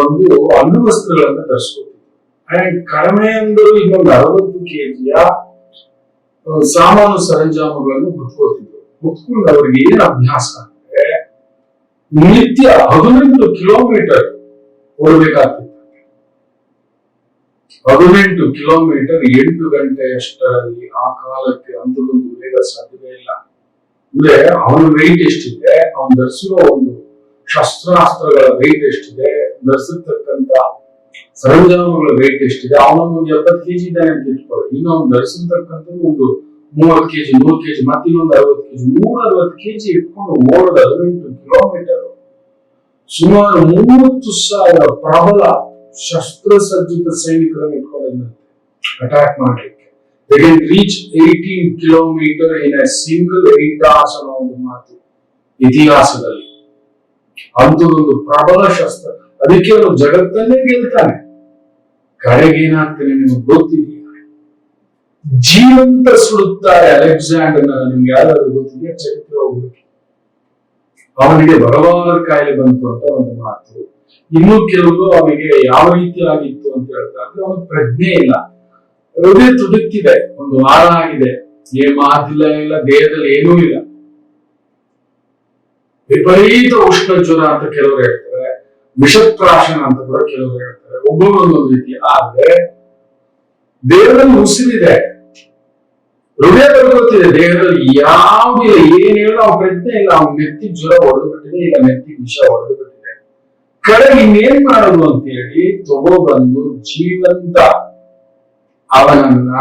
ಒಂದು ಅಂಗವಸ್ತ್ರಗಳನ್ನ ತರಿಸ್ಕೊತಿದ್ರು. ಕಡಿಮೆ ಅಂದರು ಇನ್ನೊಂದು 60 kg ಸಾಮಾನು ಸರಂಜಾಮುಗಳನ್ನು ಹೊತ್ಕೋತಿದ್ರು. ಹೊತ್ಕೊಂಡು ಅವ್ರಿಗೆ ಏನ್ ಅಭ್ಯಾಸ ಅಂದ್ರೆ ನಿತ್ಯ 18 ಕಿಲೋಮೀಟರ್ ಓಡಬೇಕಾಗ್ತಿತ್ತು. 18 ಕಿಲೋಮೀಟರ್ 8 ಗಂಟೆಯಷ್ಟರಲ್ಲಿ. ಆ ಕಾಲಕ್ಕೆ ಅಂತದೊಂದು ವೇಗ ಸಾಧ್ಯವೇ ಇಲ್ಲ. ಅಂದ್ರೆ ಅವನ ವೆಯ್ಟ್ ಎಷ್ಟಿದೆ, ಅವನು ಧರಿಸಿರೋ ಒಂದು ಶಸ್ತ್ರಾಸ್ತ್ರಗಳ ವೆಯ್ಟ್ ಎಷ್ಟಿದೆ, ಧರಿಸಿರ್ತಕ್ಕಂಥ ಸರಂಜಾಮುಗಳ ವೆಯ್ಟ್ ಎಷ್ಟಿದೆ, ಅವನೊಂದು 70 kg ಇದ್ದಾನೆ ಅಂತ ಇಟ್ಕೊಳ್ಳಿ. ಇನ್ನು ಅವ್ನು ಧರಿಸಿರ್ತಕ್ಕಂಥದ್ದು ಒಂದು 30 kg, 100 kg, ಮತ್ತಿನ್ನೊಂದು 60 kg, 160 kg ಇಟ್ಕೊಂಡು ಓಡೋದು 18 ಕಿಲೋಮೀಟರ್. ಸುಮಾರು 30,000 ಪ್ರಬಲ ಶಸ್ತ್ರಸಜ್ಜಿತ ಸೈನಿಕರನ್ನು ಇಟ್ಕೊಂಡಿದ್ದಂತೆ ಅಟ್ಯಾಕ್ ಮಾಡಲಿಕ್ಕೆ. They can reach 18 kilometer in a single 8 hours ಅನ್ನೋ ಒಂದು ಮಾತು ಇತಿಹಾಸದಲ್ಲಿ. ಅಂತದೊಂದು ಪ್ರಬಲ ಶಸ್ತ್ರ. ಅದಕ್ಕೆ ಅವನು ಜಗತ್ತನ್ನೇ ಗೆಲ್ತಾನೆ. ಕಡೆಗೆ ಏನಾಗ್ತಾನೆ ನಿಮಗೆ ಗೊತ್ತಿದೆಯಾ? ಜೀವಂತ ಸುಡುತ್ತಾರೆ ಅಲೆಕ್ಸಾಂಡರ್. ನಿಮ್ಗೆ ಯಾರಾದ್ರೂ ಗೊತ್ತಿದೆಯಾ? ಚರಿತ್ರೆ ಹೋಗ್ಬೇಕು. ಅವನಿಗೆ ಬರವಾದ ಕಾಯಿಲೆ ಬಂತು ಅಂತ ಒಂದು ಮಾತು. ಇನ್ನು ಕೆಲವರು ಅವನಿಗೆ ಯಾವ ರೀತಿ ಆಗಿತ್ತು ಅಂತ ಹೇಳ್ತಾರೆ, ಅವನ ಪ್ರಜ್ಞೆ ಇಲ್ಲ, ಹೃದಯ ತುಡುಕ್ತಿದೆ, ಒಂದು ವಾರ ಆಗಿದೆ, ಏನ್ ಮಾತಿಲ್ಲ, ಇಲ್ಲ ದೇಹದಲ್ಲಿ ಏನೂ ಇಲ್ಲ. ವಿಪರೀತ ಉಷ್ಣ ಜ್ವರ ಅಂತ ಕೆಲವರು ಹೇಳ್ತಾರೆ, ವಿಷಪ್ರಾಶನ ಅಂತ ಕೂಡ ಕೆಲವರು ಹೇಳ್ತಾರೆ. ಒಬ್ಬೊಂದೊಂದು ರೀತಿ. ಆದ್ರೆ ದೇಹದಲ್ಲಿ ಉಸಿರಿದೆ, ಹೃದಯ ಬರುತ್ತಿದೆ, ದೇಹದಲ್ಲಿ ಯಾವುದಿಲ್ಲ, ಏನ್ ಹೇಳೋ ಅವ್ನ ಪ್ರಜ್ಞೆ ಇಲ್ಲ. ಅವ್ನ ನೆತ್ತಿ ಜ್ವರ ಹೊಡೆದು ಬಿಟ್ಟಿದೆ, ಇಲ್ಲ ನೆತ್ತಿ ವಿಷ ಹೊಡೆದು ಬಿಟ್ಟಿದೆ. ಕಡೆಗೆ ಇನ್ನೇನ್ ಮಾಡೋದು ಅಂತ ಹೇಳಿ ತಗೋಬಂದು ಜೀವಂತ ಅವನನ್ನ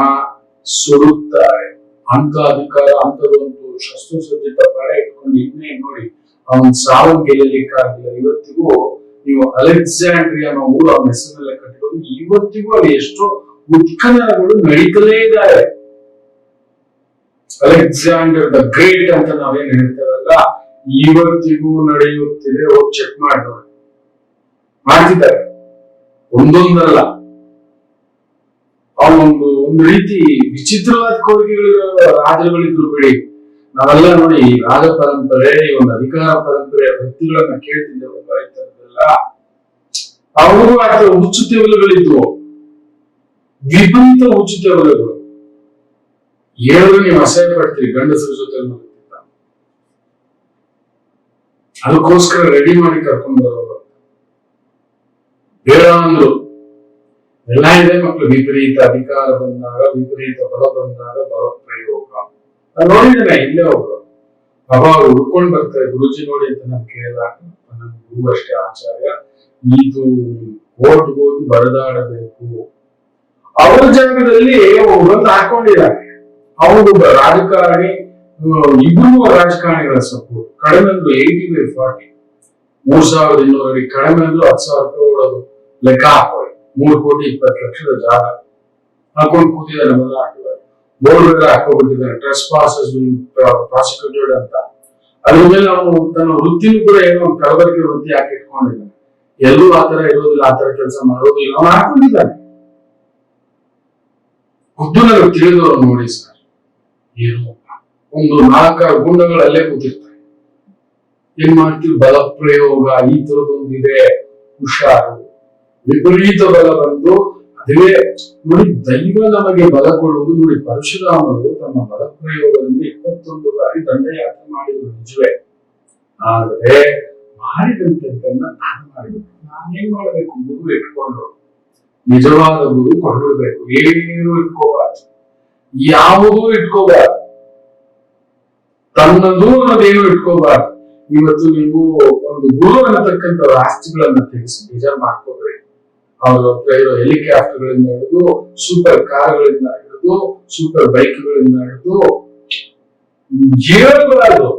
ಸುಡುತ್ತಾರೆ. ಅಂತ ಅಧಿಕಾರ, ಅಂತದೊಂದು ಶಸ್ತ್ರಸಜ್ಜಿತ ಪಡೆ ಇಟ್ಕೊಂಡು ಇನ್ನೇ ನೋಡಿ ಅವನ್ ಸಾವು ಗೆಲ್ಲಲಿಕ್ಕಾಗಿಲ್ಲ. ಇವತ್ತಿಗೂ ನೀವು ಅಲೆಕ್ಸಾಂಡ್ರಿಯಾ ಅನ್ನೋ ಊರು ಅವನ ಹೆಸರಲ್ಲೇ ಕಟ್ಟಿಕೊಂಡು ಇವತ್ತಿಗೂ ಅಲ್ಲಿ ಎಷ್ಟೋ ಉತ್ಖನನಗಳು ನಡೀತಲೇ ಇದ್ದಾರೆ. ಅಲೆಕ್ಸಾಂಡರ್ ದ ಗ್ರೇಟ್ ಅಂತ ನಾವೇನ್ ಹೇಳ್ತೇವಲ್ಲ, ಇವತ್ತಿಗೂ ನಡೆಯುತ್ತಿದೆ. ಹೋಗಿ ಚೆಕ್ ಮಾಡಿ ನೋಡಿ, ಮಾಡ್ತಿದ್ದಾರೆ, ಒಂದೊಂದಲ್ಲ. ಒಂದು ರೀತಿ ವಿಚಿತ್ರವಾದ ಕೋರಿಕೆಗಳಿರೋ ರಾಜರುಗಳಿದ್ರು ಬಿಡಿ. ನಾವೆಲ್ಲ ನೋಡಿ ರಾಜ ಪರಂಪರೆ, ಒಂದು ಅಧಿಕಾರ ಪರಂಪರೆಯ ವ್ಯಕ್ತಿಗಳನ್ನ ಕೇಳ್ತಿದ್ದೇವೆ. ಅವರು ಅಥವಾ ಹುಚ್ಚುತೆವಲುಗಳಿದ್ವು, ವಿಪರೀತ ಹುಚ್ಚುತೆವಲುಗಳು. ಹೇಳಿದ್ರೆ ನೀವು ಅಸಹ್ಯ ಪಡ್ತೀರಿ. ಗಂಡಸರ ಜೊತೆ ಅದಕ್ಕೋಸ್ಕರ ರೆಡಿ ಮಾಡಿ ಕರ್ಕೊಂಡು ಬರೋರು. ಬೇಡ ಅಂದ್ರು ಎಲ್ಲ ಇದೆ ಮಕ್ಕಳು. ವಿಪರೀತ ಅಧಿಕಾರ ಬಂದಾಗ, ವಿಪರೀತ ಬಲ ಬಂದಾಗ ಬಲ ಪ್ರಯೋಗ. ನಾನು ನೋಡಿದ್ದೇನೆ. ಇಲ್ಲೇ ಒಬ್ರು ಬಾಬಾ ಅವ್ರು ಹುಡ್ಕೊಂಡ್ ಬರ್ತಾರೆ, ಗುರುಜಿ ನೋಡಿ ಅಂತ ನಾನು ಕೇಳಿದಾಗ, ನನ್ನ ಗುರು ಅಷ್ಟೇ ಆಚಾರ್ಯ, ಇದು ಕೋರ್ಟ್ಗೆ ಹೋಗಿ ಬಡದಾಡಬೇಕು. ಅವ್ರ ಜಾಗದಲ್ಲಿ ಒಬ್ಬೊಂದು ಹಾಕೊಂಡಿದ್ದಾರೆ. ಅವರು ರಾಜಕಾರಣಿ, ಇಬ್ರು ರಾಜಕಾರಣಿಗಳ ಸಪೋರ್ಟ್. ಕಡಿಮೆ ಅಂದ್ರು 80/40, 3,200 ಕಡಿಮೆ ಅಂದ್ರು 10,000 ರೂಪಾಯಿ ಓಡೋದು. ಲೆಕ್ಕ ಹಾಕೊಳ್ಳಿ, 3,20,00,000 ಜಾಗ ಹಾಕೊಂಡು ಕೂತಿದ್ದಾರೆ. ನಮ್ಮೆಲ್ಲ ಹಾಕಿದ್ದಾರೆ, ಬೋರ್ಡ್ ಎಲ್ಲ ಹಾಕೋಬಿಟ್ಟಿದ್ದಾರೆ, ಟ್ರೆಸ್ ಪಾಸಸ್ ಪ್ರಾಸಿಕ್ಯೂಟೆಡ್ ಅಂತ. ಅದ್ರ ಮೇಲೆ ಅವನು ತನ್ನ ವೃತ್ತಿನೂ ಕೂಡ ಏನೋ ಒಂದು ಕಲಬೆರಕೆ ವೃತ್ತಿ ಹಾಕಿ ಇಟ್ಕೊಂಡಿದ್ದಾನೆ. ಎಲ್ಲೂ ಆತರ ಇರೋದಿಲ್ಲ, ಆತರ ಕೆಲಸ ಮಾಡೋದಿಲ್ಲ, ಅವನು ಹಾಕೊಂಡಿದ್ದಾನೆ. ಖುದ್ದು ನನಗೆ ತಿಳಿದವರು ನೋಡಿ ಸರ್, ಏನು ಒಂದು 4-6 ಗುಂಡಗಳಲ್ಲೇ ಕೂತಿರ್ತಾರೆ. ಏನ್ ಮಾಡ್ತೀವಿ? ಬಲ ಪ್ರಯೋಗ ಈ ತರದೊಂದಿದೆ, ಹುಷಾರು. ವಿಪರೀತ ಬಲ ಬಂದು ಅದೇ ನೋಡಿ, ದೈವ ನಮಗೆ ಬಲ ಕೊಡುವುದು. ನೋಡಿ, ಪರಶುರಾಮರು ತಮ್ಮ ಬಲ ಪ್ರಯೋಗದಲ್ಲಿ 21 ಬಾರಿ ದಂಡಯಾತ್ರೆ ಮಾಡಿದ್ರು, ನಿಜವೇ. ಆದ್ರೆ ಮಾಡಿದಂತದ್ದನ್ನ ನಾನು ಮಾಡಬೇಕು. ನಾನೇನ್ ಮಾಡಬೇಕು? ಗುರು ಇಟ್ಕೊಂಡ್ರು. ನಿಜವಾದ ಗುರು ಕೊಂಡ್ಬಿಡ್ಬೇಕು. ಏನು ಇಟ್ಕೋಬಾರ್ದು, ಯಾವುದೂ ಇಟ್ಕೋಬಾರ್ದು, ತನ್ನದು ಅನ್ನೋದೇನು ಇಟ್ಕೋಬಾರ್ದು. ಇವತ್ತು ನೀವು ಒಂದು ಗುರು ಅನ್ನತಕ್ಕಂಥ ಆಸ್ತಿಗಳನ್ನ ತೆಗೆಸಿ ಬೇಜಾರ್ ಮಾಡ್ಕೋಬೇಡಿ. ಅವ್ರ ಹತ್ರ ಇರೋ ಹೆಲಿಕಾಪ್ಟರ್ಗಳಿಂದ ಹಿಡಿದು, ಸೂಪರ್ ಕಾರ್ಗಳಿಂದ ಹಿಡಿದು, ಸೂಪರ್ ಬೈಕ್ಗಳಿಂದ ಹಿಡಿದು ಹೇಳಬಾರದು.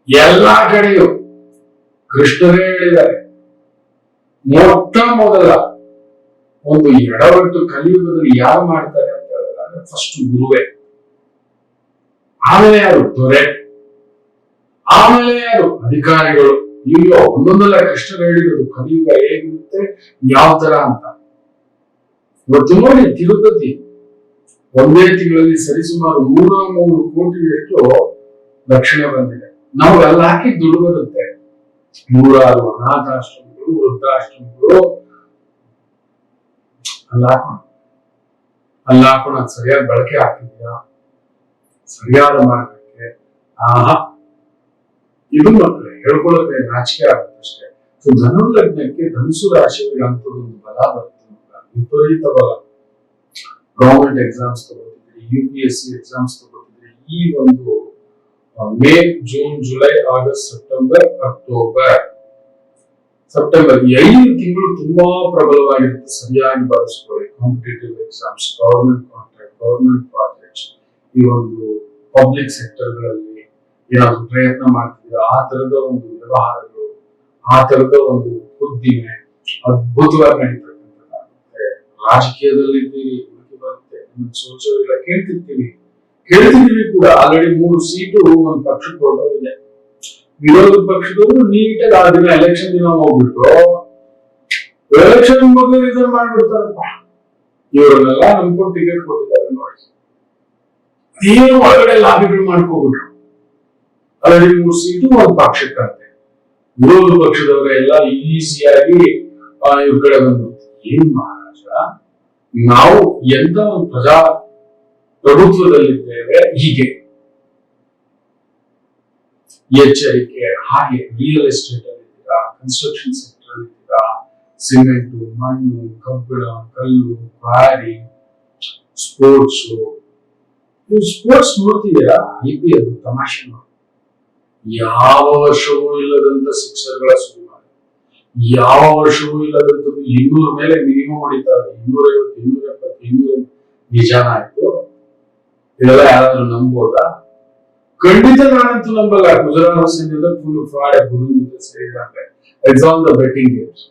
ಎಲ್ಲಾ ಕಡೆಯೂ ಕೃಷ್ಣರೇ ಹೇಳಿದ್ದಾರೆ, ಮೊಟ್ಟ ಮೊದಲ ಒಂದು ಎಡವಟ್ಟು ಕಲಿಯುಗದಲ್ಲಿ ಯಾರು ಮಾಡ್ತಾರೆ ಅಂತ ಹೇಳಿದ್ರೆ ಫಸ್ಟ್ ಗುರುವೇ, ಆಮೇಲೆ ಯಾರು ದೊರೆ, ಆಮೇಲೆ ಯಾರು ಅಧಿಕಾರಿಗಳು. ಇಲ್ಲೋ ಒಂದೊಂದೆಲ್ಲ ಕಷ್ಟ ಹೇಳಿರೋದು ಕಲಿಯುಗ ಹೇಗಿರುತ್ತೆ ಯಾವ ತರ ಅಂತ. ಇವತ್ತು ನೋಡಿ ತಿರುಪತಿ ಒಂದೇ ತಿಂಗಳಲ್ಲಿ ಸರಿಸುಮಾರು 103 ಕೋಟಿಯಷ್ಟು ದಕ್ಷಿಣ ಬಂದಿದೆ. ನಾವು ಅಲ್ಲಿ ಹಾಕಿ ದುಡ್ಡು ಬರುತ್ತೆ. 106 ಅನಾಥಾಶ್ರಮಗಳು, ವೃದ್ಧಾಶ್ರಮಗಳು ಅಲ್ಲಾಕೋಣ ಸರಿಯಾದ ಬಳಕೆ ಆಗ್ತಿದ್ಯಾ, ಸರಿಯಾದ ಮಾರ್ಗಕ್ಕೆ ಇದು ಮಕ್ಕಳೇ ಹೇಳ್ಕೊಳ್ಳೋಕೆ ನಾಚಿಕೆ ಆಗುತ್ತಷ್ಟೇ. ಸೊ ಧನುರ್ಲಗ್ನಕ್ಕೆ ಧನುಸು ರಾಶಿಯವರಿಗೆ ಅಂತದೊಂದು ಬಲ ಬರುತ್ತೆ, ವಿಪರೀತ ಬಲ. ಗವರ್ಮೆಂಟ್ ಎಕ್ಸಾಮ್ಸ್ ತಗೋತಿದ್ರಿ, UPSC ಎಕ್ಸಾಮ್ಸ್ ತಗೋತಿದ್ರಿ, ಈ ಒಂದು May, June, July, August, September, October, September ಈ 5 ತಿಂಗಳು ತುಂಬಾ ಪ್ರಬಲವಾಗಿರುತ್ತೆ. ಸರಿಯಾಗಿ ಬಳಸ್ಕೊಳ್ಳಿ. Competitive exams, government contract, government projects, ಈ ಒಂದು ಪಬ್ಲಿಕ್ ಸೆಕ್ಟರ್ಗಳಲ್ಲಿ ಏನಾದ್ರು ಪ್ರಯತ್ನ ಮಾಡ್ತಿದ್ರೆ ಆ ತರದ ಒಂದು ವ್ಯವಹಾರಗಳು, ಆ ತರದ ಒಂದು ಉದ್ದಿಮೆ ಅದ್ಭುತವಾಗಿ ನಡೀತಕ್ಕಂಥದ್ದಾಗುತ್ತೆ. ರಾಜಕೀಯದಲ್ಲಿ ಹುಡುಕಿ ಬರುತ್ತೆ, ಸೋಚೋದಿಲ್ಲ, ಕೇಳ್ತಿರ್ತೀವಿ ಕೂಡ. ಆಲ್ರೆಡಿ 3 ಸೀಟು ಒಂದು ಪಕ್ಷಕ್ಕೆ ಹೊರಟೋಗಿದೆ. ವಿರೋಧ ಪಕ್ಷದವರು ನೀಟಾಗಿ ಆ ದಿನ ಎಲೆಕ್ಷನ್ ದಿನ ಹೋಗ್ಬಿಟ್ಟು ಎಲೆಕ್ಷನ್ ಮೊದಲು ರಿಸರ್ವ್ ಮಾಡ್ಬಿಡ್ತಾರಪ್ಪ. ಇವರನ್ನೆಲ್ಲ ನಂಬ್ಕೊಂಡು ಟಿಕೆಟ್ ಕೊಟ್ಟಿದ್ದಾರೆ ನೋಡಿ. ಏನು ಒಳಗಡೆ ಲಾಭಿಗಳು ಮಾಡ್ಕೋಬಿಟ್ರು. ಆಲ್ರೆಡಿ 3 ಸೀಟು ಒಂದು ಪಕ್ಷಕ್ಕಂತೆ. ವಿರೋಧ ಪಕ್ಷದವರೆಲ್ಲ ಈಸಿಯಾಗಿ ಇವ್ರ ಕಡೆ ಬಂದು, ಏನ್ ಮಹಾರಾಜ, ನಾವು ಎಂತ ಒಂದು ಪ್ರಭುತ್ವದಲ್ಲಿದ್ದೇವೆ, ಹೀಗೆ ಎಚ್ಚರಿಕೆ. ಹಾಗೆ ರಿಯಲ್ ಎಸ್ಟೇಟ್ ಅಲ್ಲಿ ಇದ್ದೀರಾ, ಕನ್ಸ್ಟ್ರಕ್ಷನ್ ಸೆಕ್ಟರ್ ಅಲ್ಲಿ ಇದ್ದೀರಾ, ಸಿಮೆಂಟು, ಮಣ್ಣು, ಕಬ್ಬಿಣ, ಕಲ್ಲು, ಕ್ವಾರಿ, ಸ್ಪೋರ್ಟ್ಸ್. ನೀವು ಸ್ಪೋರ್ಟ್ಸ್ ನೋಡ್ತಿದ್ದೀರಾ? IPL ತಮಾಷೆ ನೋಡಿ. ಯಾವ ವರ್ಷವೂ ಇಲ್ಲದಂತ ಸಿಕ್ಸರ್ಗಳ ಸುರಿಮಳೆ, ಯಾವ ವರ್ಷವೂ ಇಲ್ಲದಂತದ್ದು 200 ಮೇಲೆ ಮಿನಿಮಮ್ ಹೊಡಿತಾರೆ. 250, 270, 200 ನಿಜಾನ ಆಯ್ತು. ಇದೆಲ್ಲ ಯಾರಾದ್ರೂ ನಂಬೋದಾ? ಖಂಡಿತ ನಾನಂತೂ ನಂಬಲ್ಲ. ಗುಜರಾತ್ ಹೌಸಿಂಗ್ ಫುಲ್ ಫ್ರಾಡ್ ಸೇರಿದಂತೆ. It's on the betting games.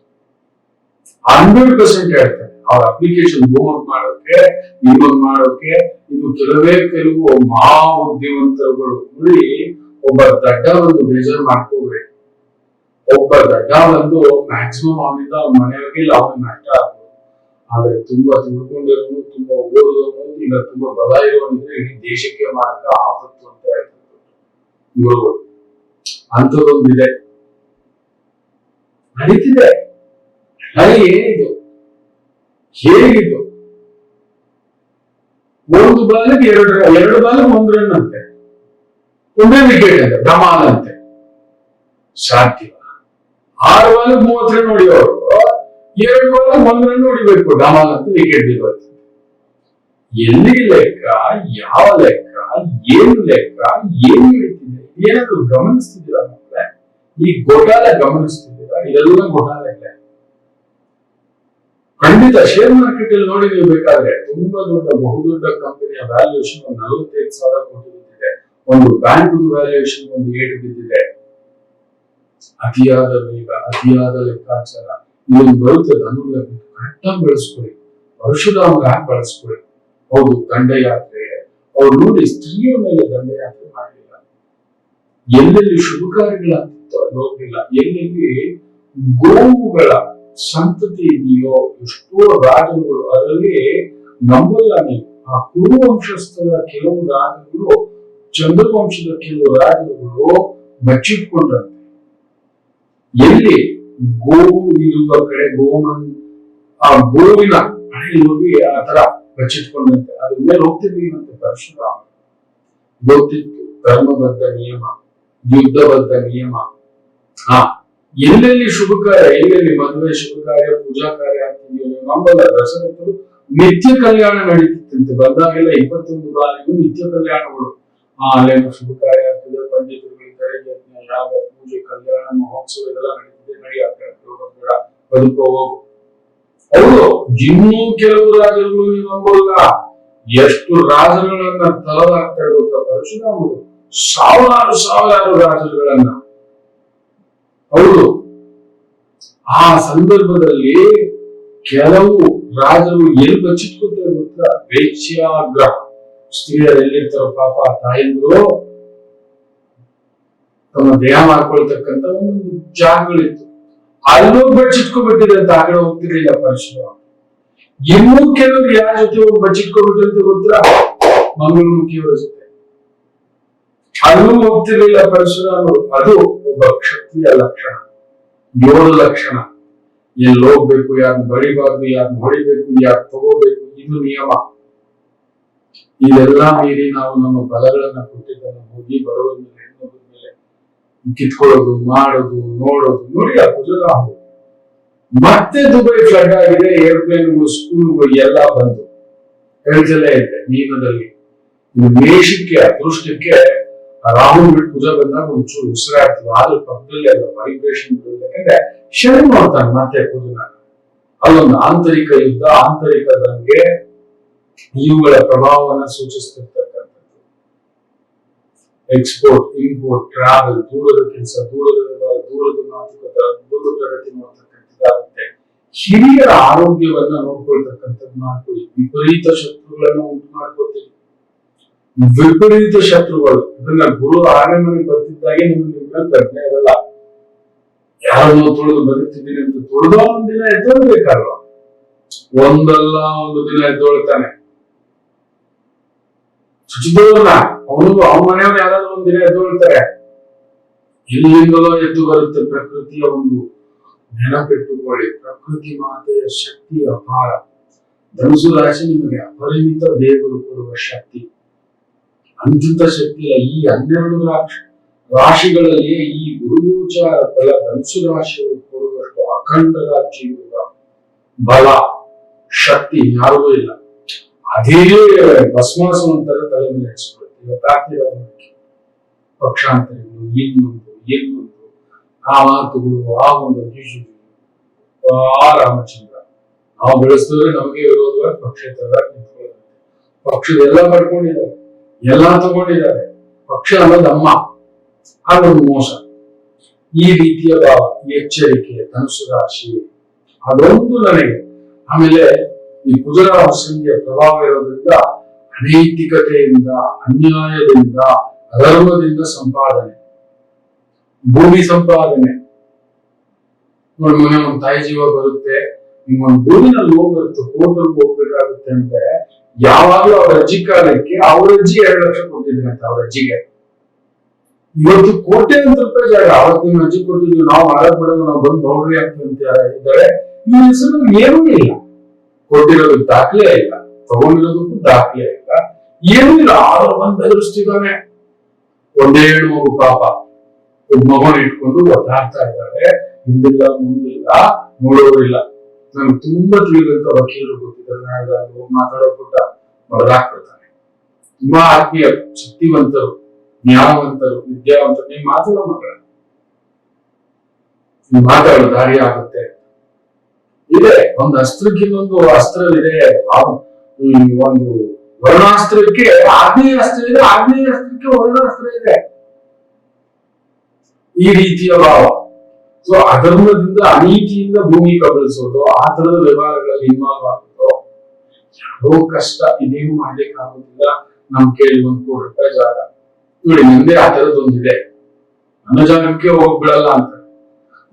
100% ಹೇಳ್ತಾರೆ. ಅವ್ರ ಅಪ್ಲಿಕೇಶನ್ ಬೋಮ್ ಮಾಡೋಕೆ, ಇನ್ನೊಂದು ಮಾಡೋಕೆ, ಇದು ಕೆಲವು ಮಹಾ ಬುದ್ಧಿವಂತರುಗಳು. ನೋಡಿ, ಒಬ್ಬ ದಡ್ಡ ಒಂದು ಬೇಜಾರು ಮಾಡ್ಕೋಬೇಡಿ. ಒಬ್ಬ ದಡ್ಡ ಒಂದು ಮ್ಯಾಕ್ಸಿಮಮ್ ಅವನಿಂದ ಅವ್ನ ಮನೆಯವರಿಗೆ ಇಲ್ಲ ಅವನಿಗೆ ನಷ್ಟ ಆಗ್ಬೋದು. ಆದ್ರೆ ತುಂಬಾ ತಿಳ್ಕೊಂಡಿರೋನು, ತುಂಬಾ ಓದೋನು, ಈಗ ತುಂಬಾ ಬಲ ಇರೋನಿದ್ರೆ ಇಡೀ ದೇಶಕ್ಕೆ ಮಾತ್ರ ಆಪತ್ತು ಅಂತ ಹೇಳ್ತಾರೆ ಇವರು. ಅಂಥದ್ದೊಂದಿದೆ, ನಡೀತಿದೆ. ಏನಿದು, ಹೇಗಿದು? ಒಂದು ಬಾಲಿಗೆ 2 ಬಾಲಿಗೆ 1 ರನ್ ಅಂತೆ, ಒಂದೇ ವಿಕೆಟ್ ಅಂತೆ, ಧಮಾಲ್ ಅಂತೆ. ಸಾಧ್ಯ? 6 ಬಾಲಿಗೆ 30 ರನ್ ಹೊಡಿಯೋರು 2 ಬಾಲಿಗೆ 1 ರನ್ ಹೊಡಿಬೇಕು, ಧಮಾಲ್ ಅಂತ ವಿಕೆಟ್ ಬಿದ್ದೋಯ್ತು. ಎಲ್ಲಿ ಲೆಕ್ಕ, ಯಾವ ಲೆಕ್ಕ, ಏನು ಲೆಕ್ಕ, ಏನು ನಡೀತಿದೆ? ಏನಾದ್ರು ಗಮನಿಸ್ತಿದ್ದೀರಾ ಮಕ್ಕಳೇ? ಈ ಘೋಟಾಲ ಗಮನಿಸ್ತಿದ್ದೀರಾ? ಇದೆಲ್ಲ ಘೋಟಾಲ ಇದೆ ಖಂಡಿತ. ಶೇರ್ ಮಾರ್ಕೆಟ್ ಅಲ್ಲಿ ನೋಡಿ ನೀವು ಬೇಕಾದ್ರೆ ತುಂಬಾ ಬಹುದೊಡ್ಡ ಕಂಪನಿಯ ವ್ಯಾಲ್ಯೂಯೇಷನ್ 45,000 ಕೋಟಿ ಬಿದ್ದಿದೆ. ಒಂದು ಬ್ಯಾಂಕ್ ವ್ಯಾಲ್ಯೂಯೇಷನ್ ಒಂದು 7 ಬಿದ್ದಿದೆ. ಅತಿಯಾದ ವೇಗ, ಅತಿಯಾದ ಲೆಕ್ಕಾಚಾರ ಇದೊಂದು ಬರುತ್ತೆ. ಧನುರ್ಲಗ್ನ ಕರೆಕ್ಟಾಗಿ ಬೆಳೆಸ್ಕೊಳ್ಳಿ. ಪರಶುರಾಮರ ಹಾಕಿ ಬಳಸ್ಕೊಳ್ಳಿ. ಹೌದು, ದಂಡಯಾತ್ರೆ. ಅವ್ರು ನೋಡಿ ಸ್ತ್ರೀಯ ಮೇಲೆ ದಂಡಯಾತ್ರೆ ಮಾಡಲಿಲ್ಲ. ಎಲ್ಲೆಲ್ಲಿ ಶುಭ ಕಾರ್ಯಗಳಾಗ್ತಿತ್ತು ಅಲ್ಲಿ ಹೋಗ್ಲಿಲ್ಲ. ಎಲ್ಲೆಲ್ಲಿ ಗೋವುಗಳ ಸಂತತಿ ಇದೆಯೋ ಎಷ್ಟೋ ರಾಜರುಗಳು, ಅದರಲ್ಲಿ ನಂಬಲ್ಲ ನೀವು, ಆ ಕುರುವಂಶಸ್ಥರ ಕೆಲವು ರಾಜರುಗಳು, ಚಂದ್ರವಂಶದ ಕೆಲವು ರಾಜರುಗಳು ಬಚ್ಚಿಟ್ಕೊಂಡ್ರಂತೆ. ಎಲ್ಲಿ ಗೋವು ಇರುವ ಕಡೆ ಆ ಗೋವಿನ ಹಣೆಯಲ್ಲಿ ಹೋಗಿ ಆ ತರ ಬಚ್ಚಿಟ್ಕೊಂಡಂತೆ ಅದ್ರ ಮೇಲೆ ಹೋಗ್ತಿರ್ಲಿಲ್ಲಂತೆ. ಪರಶುರಾಮ ಗೊತ್ತಿತ್ತು ಧರ್ಮಬದ್ಧ ನಿಯಮ, ಯುದ್ಧಬದ್ಧ ನಿಯಮ. ಎಲ್ಲೆಲ್ಲಿ ಶುಭ ಕಾರ್ಯ, ಎಲ್ಲೆಲ್ಲಿ ಮದುವೆ ಶುಭ ಕಾರ್ಯ, ಪೂಜಾ ಕಾರ್ಯ ಆಗ್ತಿದೆಯೋ ನೀವು ನಂಬಲ್ಲ. ದಶರಥರು ನಿತ್ಯ ಕಲ್ಯಾಣ ನಡೀತಿತ್ತಂತೆ. ಬಂದಾಗೆಲ್ಲ 21 ಬಾರಿಗೂ ನಿತ್ಯ ಕಲ್ಯಾಣಗಳು. ಅಲ್ಲೇನೋ ಶುಭ ಕಾರ್ಯ ಆಗ್ತಿದೆ, ಪಂಡಿತರುಗಳಿದ್ದಾರೆ, ಯಜ್ಞ, ಯಾಗ, ಪೂಜೆ, ಕಲ್ಯಾಣ, ಮಹೋತ್ಸವ ಇದೆಲ್ಲ ನಡೀತಿದೆ. ನಡಿಯಾಗ್ತದೆ ಬದುಕೋ ಹೋಗು. ಹೌದು, ಇನ್ನೂ ಕೆಲವು ರಾಜರುಗಳು ನೀವು ನಂಬಲ್ಲ. ಎಷ್ಟು ರಾಜರುಗಳನ್ನ ತಲದಾಗ್ತಾ ಗೊತ್ತಾ ಪರಶುರಾಮರು? ಸಾವಿರಾರು ರಾಜರುಗಳನ್ನ. ಹೌದು, ಆ ಸಂದರ್ಭದಲ್ಲಿ ಕೆಲವು ರಾಜರು ಎಲ್ಲಿ ಬಚ್ಚಿಟ್ಕೊತಾರೆ ಗೊತ್ತಾ? ವೇಶ್ಯಾಗ್ರಹ. ಸ್ತ್ರೀಯರು ಎಲ್ಲಿರ್ತಾರೋ ಪಾಪ ತಾಯಂದ್ರು ತಮ್ಮ ದೇಹ ಮಾಡ್ಕೊಳ್ತಕ್ಕಂತ ಒಂದು ಜಾಗಗಳಿತ್ತು, ಅಲ್ಲೂ ಬಚ್ಚಿಟ್ಕೊಬಿಟ್ಟಿದೆ ಅಂತ ಆ ಕಡೆ ಹೋಗ್ತಿರ್ಲಿಲ್ಲ ಪರಶುರಾಮ. ಇನ್ನೂ ಕೆಲವರು ಯಾರ ಜೊತೆ ಹೋಗಿ ಬಚ್ಚಿಟ್ಕೊಬಿಟ್ಟಿರುತ್ತೆ ಗೊತ್ತಾ? ಮಂಗಳಮುಖಿಯವರ ಜೊತೆ. ಅಲ್ಲೂ ಹೋಗ್ತಿರ್ಲಿಲ್ಲ ಪರಶುರಾಮರು. ಅದು ಒಬ್ಬ ಕ್ಷತ್ರಿಯ ಲಕ್ಷಣ, 7 ಲಕ್ಷಣ. ಎಲ್ಲಿ ಹೋಗ್ಬೇಕು, ಯಾರನ್ನ ಬಳಿಬಾರ್ದು, ಯಾರನ್ನ ಹೊಡಿಬೇಕು, ಯಾರು ತಗೋಬೇಕು, ಇದು ನಿಯಮ. ಇದೆಲ್ಲಾ ಮೀರಿ ನಾವು ನಮ್ಮ ಬಲಗಳನ್ನ ಕೊಟ್ಟಿದ್ದನ್ನು ಹೋಗಿ ಬಡವರ ಮೇಲೆ, ಹೆಣ್ಣೊಬ್ಬರ ಮೇಲೆ ಕಿತ್ಕೊಳ್ಳೋದು, ಮಾಡೋದು, ನೋಡೋದು ನೋಡಿ ಆ ಕುಜಲ. ಮತ್ತೆ ದುಬೈ ಫ್ಲಡ್ ಆಗಿದೆ, ಏರ್ಪ್ಲೇನ್ಗಳು, ಸ್ಕೂಲ್ಗಳು ಎಲ್ಲ ಬಂದು ಹೇಳ್ತಲೇ ಇದೆ ಮೀನದಲ್ಲಿ. ದೇಶಕ್ಕೆ ಅದೃಷ್ಟಕ್ಕೆ ರಾಹುಲ್ ಬಿಟ್ಟು ಕುಜ ಬಂದಾಗ ಒಂಚೂರು ಉಸಿರಾಡ್ತೀವಿ, ಆದ್ರೂ ಪಕ್ಕದಲ್ಲಿ ಅಲ್ಲ ವೈಬ್ರೇಷನ್ ಯಾಕಂದ್ರೆ ಶನಿ ನೋಡ್ತಾನೆ ಮತ್ತೆ ಕುಜನ. ಅಲ್ಲೊಂದು ಆಂತರಿಕ ಯುದ್ಧ, ಆಂತರಿಕ ದಂಗೆ, ಇವುಗಳ ಪ್ರಭಾವವನ್ನು ಸೂಚಿಸ್ತಿರ್ತಕ್ಕಂಥದ್ದು. ಎಕ್ಸ್ಪೋರ್ಟ್, ಇಂಪೋರ್ಟ್, ಟ್ರಾವೆಲ್, ದೂರದ ಕೆಲಸ, ದೂರದ ಮಾತುಕತೆ, ದೂರದ ಪ್ರಗತಿ ನೋಡ್ತಕ್ಕಂಥದ್ದಾಗುತ್ತೆ. ಹಿರಿಯರ ಆರೋಗ್ಯವನ್ನ ನೋಡ್ಕೊಳ್ತಕ್ಕಂಥದ್ದು ಮಾಡ್ಕೊಳ್ಳಿ. ವಿಪರೀತ ಶತ್ರುಗಳನ್ನ ಉಂಟು ಮಾಡ್ಕೊತೀವಿ. ವಿಪರೀತ ಶತ್ರುಗಳು ಇದನ್ನ ಗುರು 6ನೇ ಮನೆಗೆ ಬರ್ತಿದ್ದಾಗೆ ನಿಮಗೆ ಪ್ರಜ್ಞೆ ಇರಲ್ಲ. ಯಾರನ್ನೋ ತುಳಿದು ಬದುಕ್ತಿದ್ದೀನಿ ಅಂತ ತುಳಿದ ಒಂದಿನ ಎದ್ದೋಳ್ಬೇಕಲ್ವ? ಒಂದಲ್ಲ ಒಂದು ದಿನ ಎದ್ದೊಳ್ತಾನೆ. ಶುಚಿದವ್ರನ್ನ ಅವನ ಮನೆಯವ್ರು ಯಾರಾದ್ರೂ ಒಂದಿನ ಎದ್ದೊಳ್ತಾರೆ. ಎಲ್ಲಿಂದಲೋ ಎದ್ದು ಬರುತ್ತೆ ಪ್ರಕೃತಿಯ ಒಂದು ನೆನಪಿಟ್ಟುಕೊಳ್ಳಿ. ಪ್ರಕೃತಿ ಮಾತೆಯ ಶಕ್ತಿ ಅಪಾರ. ಧನುಸು ರಾಶಿ ನಿಮಗೆ ಅಪರಿಮಿತ ದೇವರು ಕೊಡುವ ಶಕ್ತಿ, ಅಂತಿಂತ ಶಕ್ತಿ ಇಲ್ಲ. ಈ 12 ರಾಶಿಗಳಲ್ಲಿ ಈ ಗುರುಗೋಚಾರ ಫಲ ಧನುಸು ರಾಶಿಯವರು ಕೊಡುವಷ್ಟು ಅಖಂಡ ರಾಜ್ಯದ ಬಲ ಶಕ್ತಿ ಯಾರಿಗೂ ಇಲ್ಲ. ಅದೇ ಭಸ್ಮಾಸುವಂತರ ತಲೆ ಮೇಲೆ ನಡೆಸ್ಕೊಳ್ತೀವಿ. ಪಕ್ಷಾಂತರಗಳು, ಇನ್ನೊಂದು ಆ ಮಾತುಗಳು, ಆ ಒಂದು ರಾಮಚಂದ್ರ ನಾವು ಬೆಳೆಸಿದ್ರೆ ನಮಗೆ ವಿರೋಧವಾಗಿ ಪಕ್ಷೇತರ ನಿಂತ್ಕೊಳ್ಳುತ್ತೆ. ಪಕ್ಷದ ಎಲ್ಲ ಪಡ್ಕೊಂಡಿದ್ದಾರೆ, ಎಲ್ಲಾ ತಗೊಂಡಿದ್ದಾರೆ. ಪಕ್ಷ ಅನ್ನೋದು ಅಮ್ಮ, ಅದೊಂದು ಮೋಸ. ಈ ರೀತಿಯ ಭಾವ, ಎಚ್ಚರಿಕೆ ಧನುಸು ರಾಶಿ ಅದೊಂದು ನನಗೆ. ಆಮೇಲೆ ಈ ಕುಜರ ಸಂಖ್ಯೆಯ ಪ್ರಭಾವ ಇರೋದ್ರಿಂದ ಅನೈತಿಕತೆಯಿಂದ, ಅನ್ಯಾಯದಿಂದ, ಅಧರ್ಮದಿಂದ ಸಂಪಾದನೆ, ಭೂಮಿ ಸಂಪಾದನೆ. ನೋಡಿ, ಮೊನ್ನೆ ಒಂದು ತಾಯಿ ಜೀವ ಬರುತ್ತೆ, ನಿಮ್ಮೊಂದು ಭೂಮಿನಲ್ಲಿ ಹೋಗ್ಬರುತ್ತೆ, ಕೋರ್ಟಲ್ಲಿ ಹೋಗ್ಬೇಕಾಗುತ್ತೆ ಅಂದ್ರೆ ಯಾವಾಗ್ಲೂ ಅವ್ರ ಅಜ್ಜಿ ಕಾಲಕ್ಕೆ ಅವ್ರ ಅಜ್ಜಿ 2 ಲಕ್ಷ ಕೊಟ್ಟಿದ್ರಂತೆ ಅವ್ರ ಅಜ್ಜಿಗೆ. ಇವತ್ತು ಕೋಟ್ಯಾಂತರ ರೂಪಾಯಿ ಜಾಗ ಅವತ್ತು ನಿಮ್ಮ ಅಜ್ಜಿ ಕೊಟ್ಟಿದ್ವಿ, ನಾವು ಮಾಡಕ್ ಬಿಡೋದು, ನಾವು ಬಂದು ಬೌಂಡ್ರಿ ಅಂತ ಇದ್ದಾರೆ. ಈ ಹೆಸರು ಏನೂ ಇಲ್ಲ, ಕೊಟ್ಟಿರೋದಕ್ಕೆ ದಾಖಲೆ ಇಲ್ಲ, ತಗೊಂಡಿರೋದಕ್ಕೂ ದಾಖಲೆ ಇಲ್ಲ, ಏನೂ ಇಲ್ಲ. ಆದ್ರೂ ಬಂದು ಎದುರಿಸ್ತಿದ್ದಾನೆ. ಒಂದೇ ಹೆಣ್ಣು ಮಗು ಪಾಪ, ಒಬ್ಬ ಮಗನ ಇಟ್ಕೊಂಡು ಒದ್ದಾಡ್ತಾ ಇದ್ದಾರೆ. ಹಿಂದಿಲ್ಲ ಮುಂದಿಲ್ಲ, ನೋಡೋರಿಲ್ಲ. ನನ್ಗೆ ತುಂಬಾ ತಿಳಿದಂತ ವಕೀಲರು ಗೊತ್ತಿದ್ದಾರೆ, ನಾಳೆ ಮಾತಾಡೋ ಪುಟ್ಟ ಹೊಡೆದಾಕ್ಬಿಡ್ತಾರೆ. ತುಂಬಾ ಆತ್ಮೀಯರು, ಶಕ್ತಿವಂತರು, ಜ್ಞಾನವಂತರು, ವಿದ್ಯಾವಂತರು. ನೀವು ಮಾತಾಡೋ ಮಕ್ಕಳ, ನೀವು ಮಾತಾಡೋ ದಾರಿ ಆಗುತ್ತೆ. ಇದೆ ಒಂದು ಅಸ್ತ್ರಕ್ಕಿನ್ನೊಂದು ಅಸ್ತ್ರವಿದೆ. ಒಂದು ವರ್ಣಾಸ್ತ್ರಕ್ಕೆ ಆಗ್ನೇಯ ಅಸ್ತ್ರ ಇದೆ, ಆಗ್ನೇಯ ಅಸ್ತ್ರಕ್ಕೆ ವರ್ಣಾಸ್ತ್ರ ಇದೆ. ಈ ರೀತಿಯ ಭಾವ. ಸೊ ಅಧರ್ಮದಿಂದ, ಅನೀತಿಯಿಂದ ಭೂಮಿ ಕಬಳಿಸೋದು, ಆ ತರದ ವ್ಯವಹಾರಗಳಲ್ಲಿ ಇನ್ವಾಲ್ವ್ ಆಗೋದು ಯಾರೋ ಕಷ್ಟ. ಇದೇನು ಮಾಡ್ಲಿಕ್ಕೆ ಆಗೋದಿಲ್ಲ. ನಮ್ ಕೇಳಿ 1 ಕೋಟಿ ರೂಪಾಯಿ ಜಾಗ ನೋಡಿ, ನಂದೇ ಆ ತರದೊಂದಿದೆ, ನನ್ನ ಜಾಗಕ್ಕೆ ಹೋಗ್ಬಿಡಲ್ಲ ಅಂತ